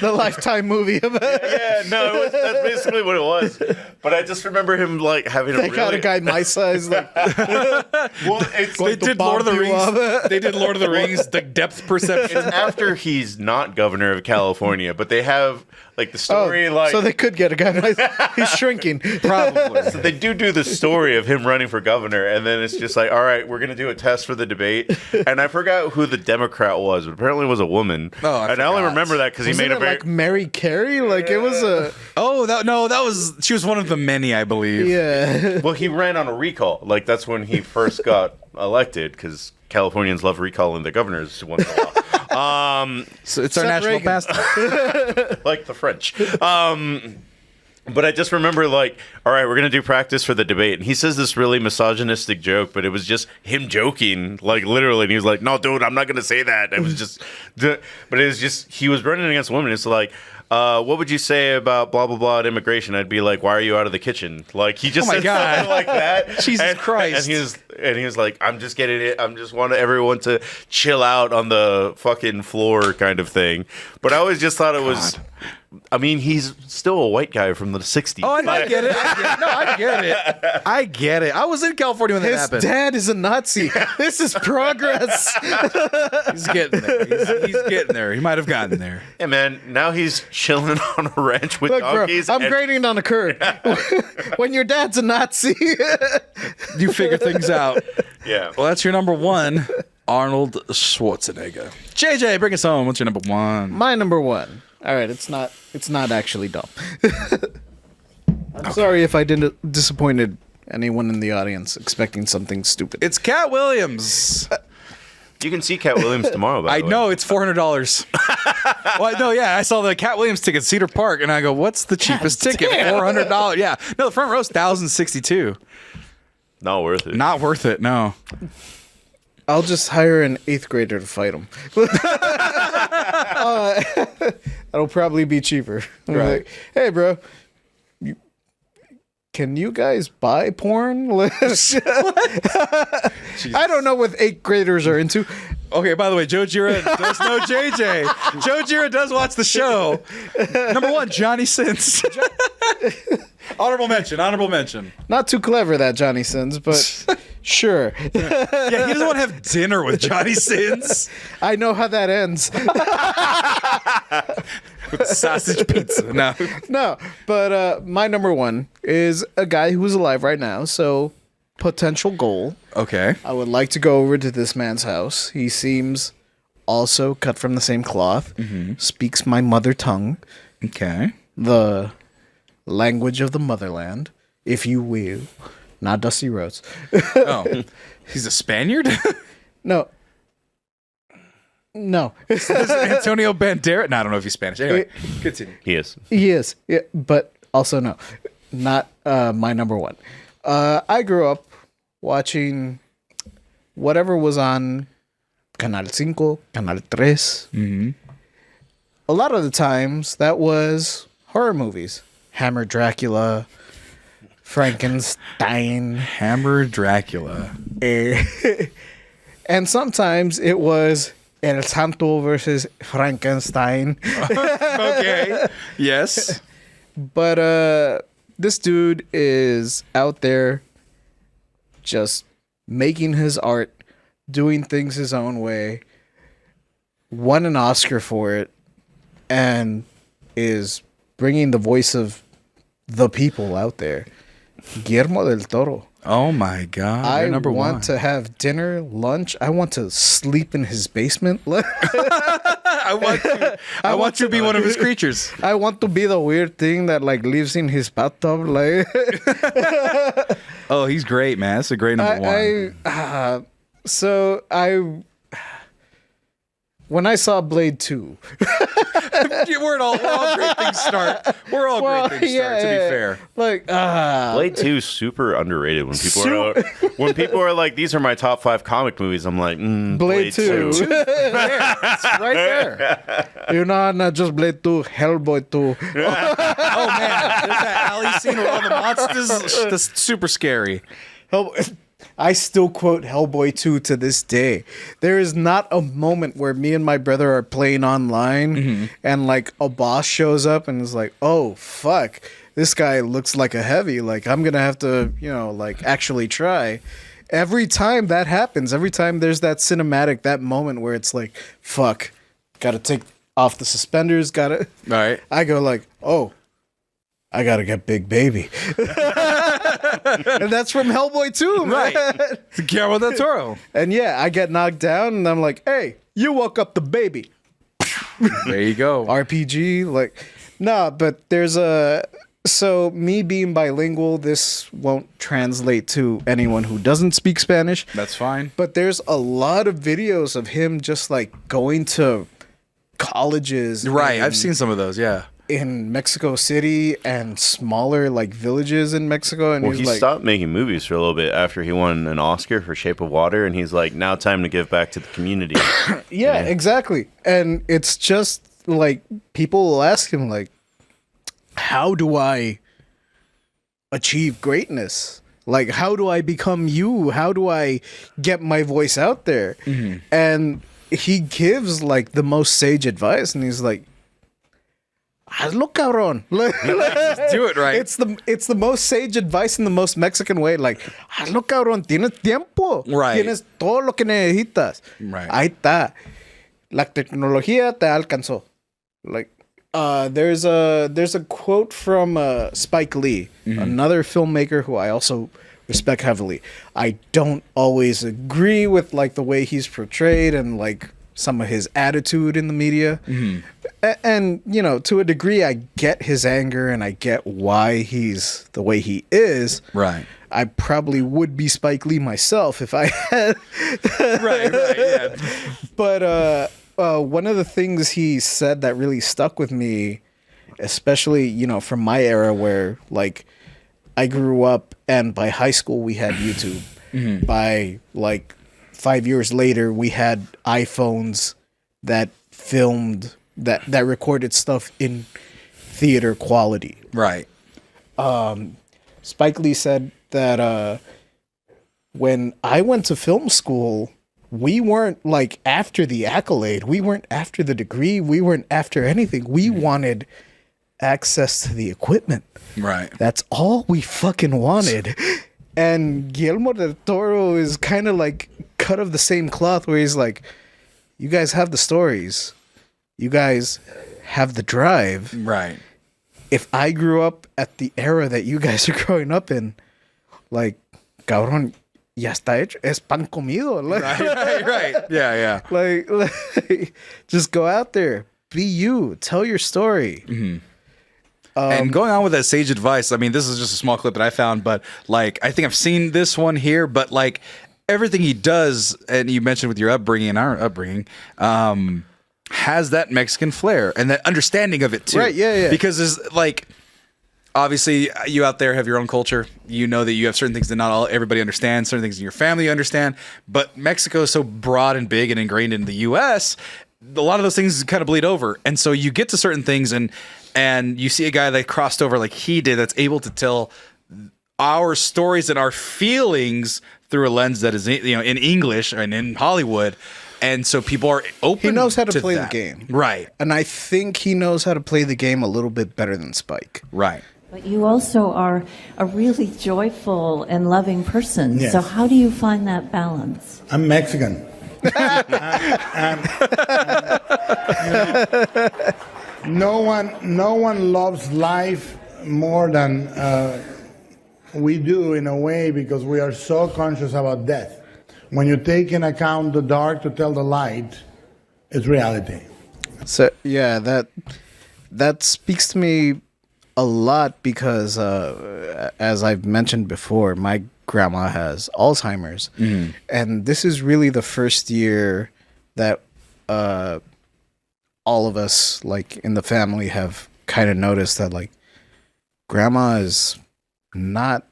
The Lifetime movie. that's basically what it was. But I just remember him like having They got a guy my size. Like, They did Lord of the Rings. They did Lord of the Rings. The depth perception. It's after he's not governor of California, but they have like the story so they could get a guy my size. He's shrinking. Probably. So they do the story of him running for governor, and then it's just like, all right, we're going to do a test for the debate. And I forgot who the Democrat was, but apparently it was a woman. Oh, I only remember that because he made a very... like Mary Carey? Like it was a... Oh, that was... She was one of the many, I believe. Yeah. Well, he ran on a recall. Like, that's when he first got elected, because Californians love recalling the governors once in a while. So it's our national pastime. Like the French. But I just remember, like, all right, we're going to do practice for the debate. And he says this really misogynistic joke, but it was just him joking, like, literally. And he was like, no, dude, I'm not going to say that. It was just, but it was just, he was running against a woman. It's like, what would you say about blah, blah, blah at immigration? I'd be like, why are you out of the kitchen? Like, he just said something like that. Jesus Christ. And he was like, I'm just getting it. I'm just wanting everyone to chill out on the fucking floor kind of thing. But I always just thought it was... I mean, he's still a white guy from the 60s. Oh, I get it. I get it. I was in California when that His happened. dad is a Nazi. This is progress. He's getting there. He's getting there. He might have gotten there. Yeah, man. Now he's chilling on a ranch with Look, donkeys. bro, I'm grading it on a curve. When your dad's a Nazi. You figure things out. Yeah. Well, that's your number one, Arnold Schwarzenegger. JJ, bring us home. What's your number one? My number one. All right, it's not actually dumb. I'm sorry if I disappointed anyone in the audience expecting something stupid. It's Cat Williams. You can see Cat Williams tomorrow, by the way. I know, it's $400. Well, no, yeah, I saw the Cat Williams ticket, Cedar Park, and I go, what's the cheapest ticket? $400. Yeah. No, the front row's $1,062. Not worth it. Not worth it, no. I'll just hire an 8th grader to fight him. That'll probably be cheaper. Right. Like, hey, bro, can you guys buy porn? I don't know what 8th graders are into. Okay, by the way, Joe Gira does know JJ. Joe Gira does watch the show. Number 1, Johnny Sins. Honorable mention. Not too clever, that Johnny Sins, but sure. Yeah, he doesn't want to have dinner with Johnny Sins. I know how that ends. With sausage pizza. No, but my number 1 is a guy who's alive right now, so potential goal. Okay. I would like to go over to this man's house. He seems also cut from the same cloth, speaks my mother tongue. Okay. The language of the motherland, if you will. Not Dusty Rhodes. Oh, he's a Spaniard? No. This is Antonio Banderas? No, I don't know if he's Spanish. Anyway, continue. He is. He is, yeah, but also no. Not my number 1. I grew up watching whatever was on Canal 5, Canal 3. A lot of the times, that was horror movies. Hammer Dracula, Frankenstein. Hammer Dracula. And sometimes it was El Santo versus Frankenstein. Okay. Yes. But this dude is out there just making his art, doing things his own way, won an Oscar for it, and is bringing the voice of the people out there. Guillermo del Toro. Oh my God. I number want 1. to have dinner, lunch. I want to sleep in his basement. I want to be one of his creatures. I want to be the weird thing that like lives in his bathtub. Like, oh, he's great, man. That's a great number 1. When I saw Blade 2, we're all great things start. We're all great things start. To be fair, like Blade 2 is super underrated. When people are like, "These are my top 5 comic movies," I'm like, Blade 2. It's right there. You know, not just Blade 2, Hellboy 2. Oh man, there's that alley scene with all the monsters. That's super scary. I still quote Hellboy 2 to this day. There is not a moment where me and my brother are playing online and like a boss shows up and is like, oh, fuck, this guy looks like a heavy. Like, I'm going to have to, like actually try. Every time that happens, every time there's that cinematic, that moment where it's like, fuck, got to take off the suspenders, got to. All right. I go like, oh, I got to get Big Baby. And that's from Hellboy 2, man. Right. Guillermo del Toro. And yeah, I get knocked down and I'm like, hey, you woke up the baby. There you go. RPG. Like, nah, but there's so me being bilingual, this won't translate to anyone who doesn't speak Spanish. That's fine. But there's a lot of videos of him just like going to colleges. Right. I've seen some of those. Yeah. In Mexico City and smaller like villages in Mexico, and he stopped making movies for a little bit after he won an Oscar for Shape of Water, and he's like, now time to give back to the community. Yeah, exactly. And it's just like people will ask him like, how do I achieve greatness? Like, how do I become you? How do I get my voice out there? And he gives like the most sage advice, and he's like, hazlo, cabrón. Just do it right. It's the most sage advice in the most Mexican way. Like, hazlo, cabrón. Tienes tiempo. Right. Tienes todo lo que necesitas. Right. Ahí está. La tecnología te alcanzó. Like, there's a quote from Spike Lee, another filmmaker who I also respect heavily. I don't always agree with like the way he's portrayed and like some of his attitude in the media. And, to a degree, I get his anger and I get why he's the way he is. Right. I probably would be Spike Lee myself if I had. Right, yeah. But one of the things he said that really stuck with me, especially, from my era where, like, I grew up and by high school we had YouTube. By, like, 5 years later, we had iPhones that filmed that recorded stuff in theater quality. Right. Spike Lee said that when I went to film school, we weren't like after the accolade. We weren't after the degree. We weren't after anything. We wanted access to the equipment. Right. That's all we fucking wanted. And Guillermo del Toro is kind of like cut of the same cloth, where he's like, you guys have the stories. You guys have the drive. Right. If I grew up at the era that you guys are growing up in, like, cabrón, ya está hecho. Es pan comido. Like, Right. Yeah. like, just go out there. Be you. Tell your story. Mm-hmm. And going on with that sage advice, I mean, this is just a small clip that I found, but like, I think I've seen this one here, but like everything he does, and you mentioned with your upbringing and our upbringing, has that Mexican flair and that understanding of it too. Right, yeah. Because there's like, obviously you out there have your own culture. You know that you have certain things that not everybody understands, certain things in your family you understand, but Mexico is so broad and big and ingrained in the US, a lot of those things kind of bleed over. And so you get to certain things and you see a guy that crossed over like he did, that's able to tell our stories and our feelings through a lens that is, you know, in English and in Hollywood. And so people are open. He knows how to play that. the game. Right. And I think he knows how to play the game a little bit better than Spike. Right. But you also are a really joyful and loving person. Yes. So how do you find that balance? I'm Mexican. No one loves life more than we do, in a way, because we are so conscious about death. When you take in account the dark to tell the light, it's reality. So yeah, that speaks to me a lot because, as I've mentioned before, my grandma has Alzheimer's, and this is really the first year that all of us, like in the family, have kind of noticed that like grandma is not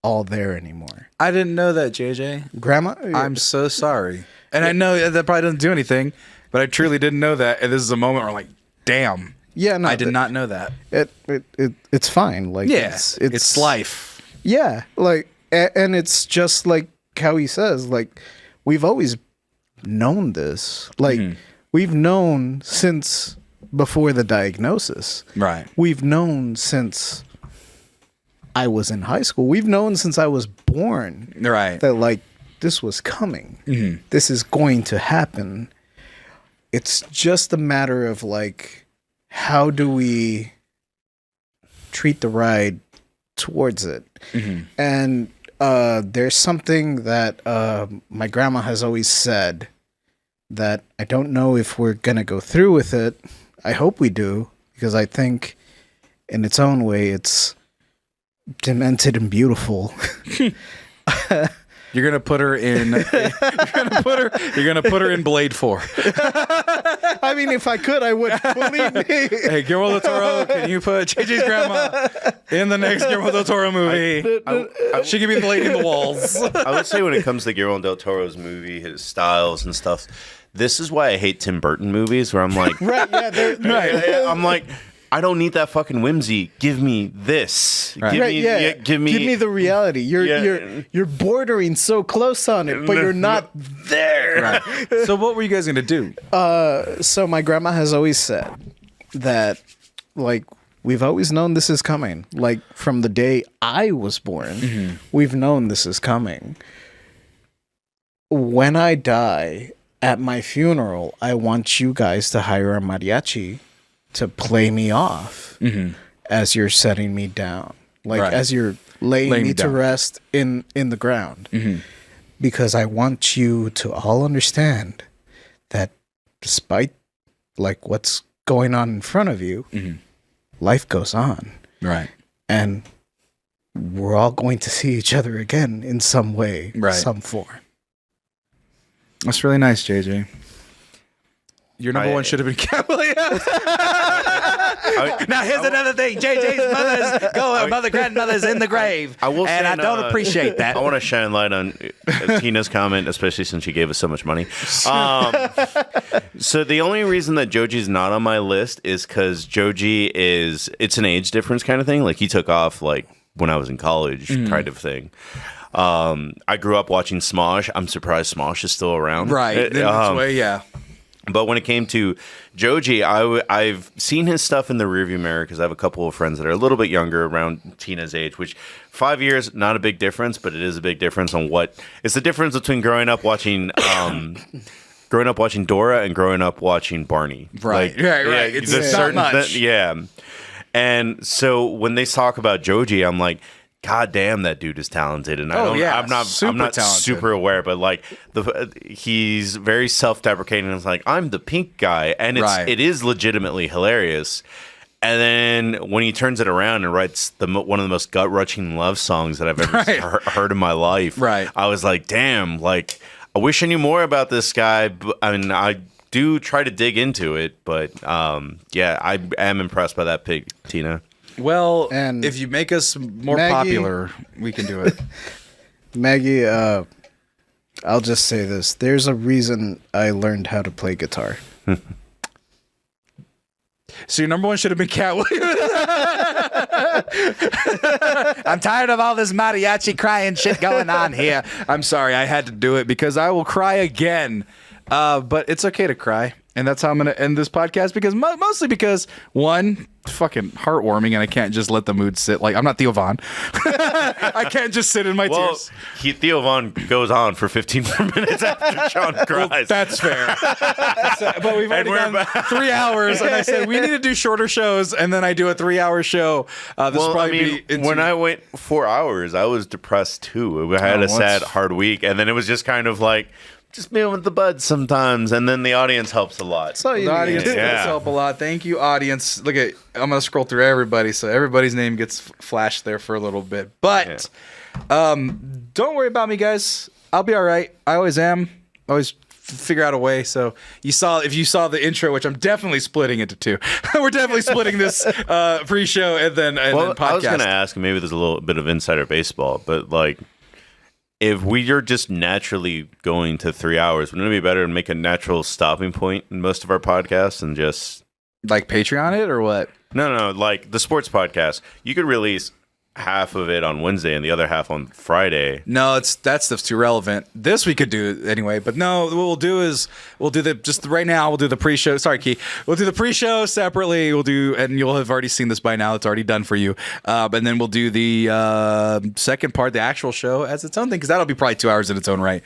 all there anymore. I didn't know that, JJ. Grandma, I'm so sorry. And I know that probably doesn't do anything, but I truly didn't know that. And this is a moment where I'm like, damn. Yeah, no, I did not know that. It's fine. Like, yeah, it's life. Yeah, like, and it's just like how he says, like, we've always known this. Like, we've known since before the diagnosis. Right. We've known since I was in high school. We've known since I was born. Right. That, like, this was coming. This is going to happen. It's just a matter of, like, how do we treat the ride towards it? And there's something that my grandma has always said that I don't know if we're going to go through with it. I hope we do, because I think in its own way it's demented and beautiful. You're gonna put her in. You're gonna put her in Blade 4. I mean, if I could, I would. Believe me. Hey, Guillermo del Toro, can you put JJ's grandma in the next Guillermo del Toro movie? She can be the lady in the walls. I would say when it comes to Guillermo del Toro's movie, his styles and stuff, this is why I hate Tim Burton movies, where I'm like, right, yeah, I'm like, I don't need that fucking whimsy. Give me this. Right. Give me the reality. You're bordering so close on it, but you're not there. Right. So what were you guys gonna do? So my grandma has always said that, like, we've always known this is coming. Like, from the day I was born, we've known this is coming. When I die, at my funeral, I want you guys to hire a mariachi to play me off as you're setting me down, like as you're laying me to rest in the ground, because I want you to all understand that despite like what's going on in front of you, life goes on, right? And we're all going to see each other again in some way, some form. That's really nice, JJ. Your number one should have been Cat Williams. Now here's another thing. JJ's mother grandmother's in the grave. I will and say, I don't appreciate that. I want to shine light on Tina's comment, especially since she gave us so much money. So the only reason that Joji's not on my list is because Joji it's an age difference kind of thing. Like he took off like when I was in college kind of thing. I grew up watching Smosh. I'm surprised Smosh is still around. Right. Yeah. But when it came to Joji, I've seen his stuff in the rearview mirror because I have a couple of friends that are a little bit younger, around Tina's age, which 5 years, not a big difference, but it is a big difference on what it's the difference between growing up watching Dora and growing up watching Barney. Right. Like, right. It's not much. Yeah. And so when they talk about Joji, I'm like, God damn, that dude is talented, and I'm not super aware, but like he's very self-deprecating. And it's like I'm the pink guy, and it is legitimately hilarious. And then when he turns it around and writes one of the most gut-wrenching love songs that I've ever heard in my life, I was like, damn, like I wish I knew more about this guy. But, I mean, I do try to dig into it, but I am impressed by that pick, Tina. Well, and if you make us more popular, we can do it. Maggie, I'll just say this. There's a reason I learned how to play guitar. So your number one should have been Cat Williams. I'm tired of all this mariachi crying shit going on here. I'm sorry, I had to do it because I will cry again. But it's okay to cry. And that's how I'm going to end this podcast because mostly because one, fucking heartwarming, and I can't just let the mood sit. Like I'm not Theo Von. I can't just sit in my tears. Theo Von goes on for 15 more minutes after Sean cries. Well, that's fair. But we've already done 3 hours, and I said we need to do shorter shows, and then I do a 3-hour show. When I went 4 hours, I was depressed too. I had a sad, hard week, and then it was just kind of like. Just being with the buds sometimes, and then the audience helps a lot. So the audience does help a lot. Thank you, audience. Look at I'm gonna scroll through everybody, so everybody's name gets flashed there for a little bit. But don't worry about me, guys. I'll be all right. I always am. Always figure out a way. So if you saw the intro, which I'm definitely splitting into two. We're definitely splitting this pre-show and then podcast. I was gonna ask. Maybe there's a little bit of insider baseball, but like. If we are just naturally going to 3 hours, wouldn't it be better to make a natural stopping point in most of our podcasts and just... Like Patreon it or what? No, like the sports podcast. You could release half of it on Wednesday and the other half on Friday. No, that stuff's too relevant. This we could do anyway, but no, what we'll do is we'll do right now, we'll do the pre-show. Sorry, Key. We'll do the pre-show separately. And you'll have already seen this by now. It's already done for you. And then we'll do the second part, the actual show as its own thing, because that'll be probably 2 hours in its own right.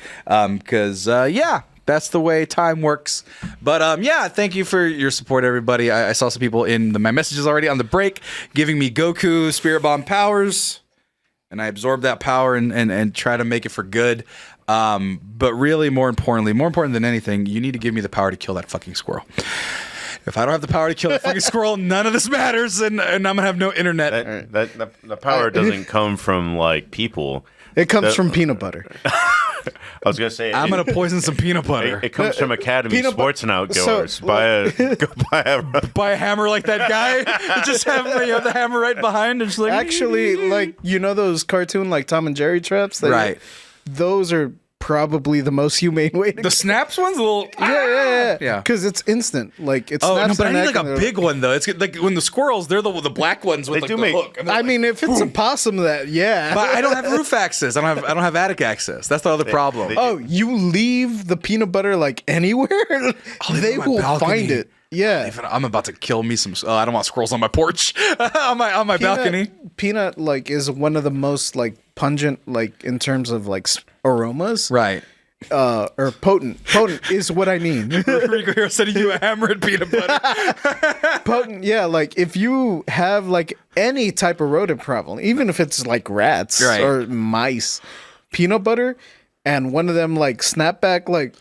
That's the way time works. But thank you for your support, everybody. I saw some people in my messages already on the break giving me Goku Spirit Bomb powers. And I absorb that power and try to make it for good. But really, more important than anything, you need to give me the power to kill that fucking squirrel. If I don't have the power to kill that fucking squirrel, none of this matters, and I'm going to have no internet. The power doesn't come from, like, people. It comes from peanut butter. I was gonna say I'm gonna poison some peanut butter. It comes from Academy Sports and Outdoors. So, buy a hammer like that guy. Just have the hammer right behind and just like. Actually, like those cartoon like Tom and Jerry traps. Right. Those are probably the most humane way to the snaps ones. A little. Yeah. Because it's instant. Like it's. Oh no, but I need like a big one though. It's like when the squirrels, they're the black ones with the hook. I mean, if it's a possum, but I don't have roof access. I don't have attic access. That's the other problem. You leave the peanut butter like anywhere, they will find it. Yeah, I'm about to kill me some. I don't want squirrels on my porch, on my balcony. Peanut is one of the most pungent in terms of aromas. Right. Or potent. Potent is what I mean. Rico here sending you a hammer and peanut butter. Potent, yeah. If you have any type of rodent problem, even if it's rats or mice, peanut butter, and one of them snapback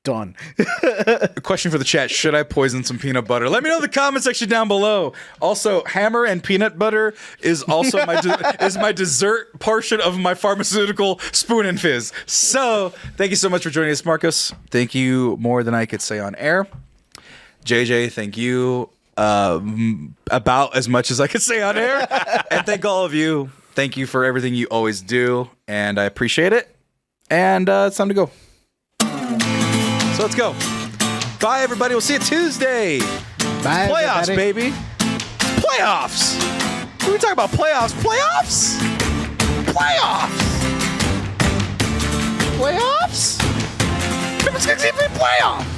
done. A question for the chat: should I poison some peanut butter? Let me know in the comment section down below. Also, hammer and peanut butter is also my dessert portion of my pharmaceutical spoon and fizz. So, thank you so much for joining us, Marcos. Thank you more than I could say on air. JJ, thank you about as much as I could say on air. And thank all of you. Thank you for everything you always do. And I appreciate it. And it's time to go. So let's go. Bye, everybody. We'll see you Tuesday. Bye, Playoffs, everybody. baby. Playoffs. What are we talking about? Playoffs? Playoffs? Playoffs. Playoffs? Playoffs?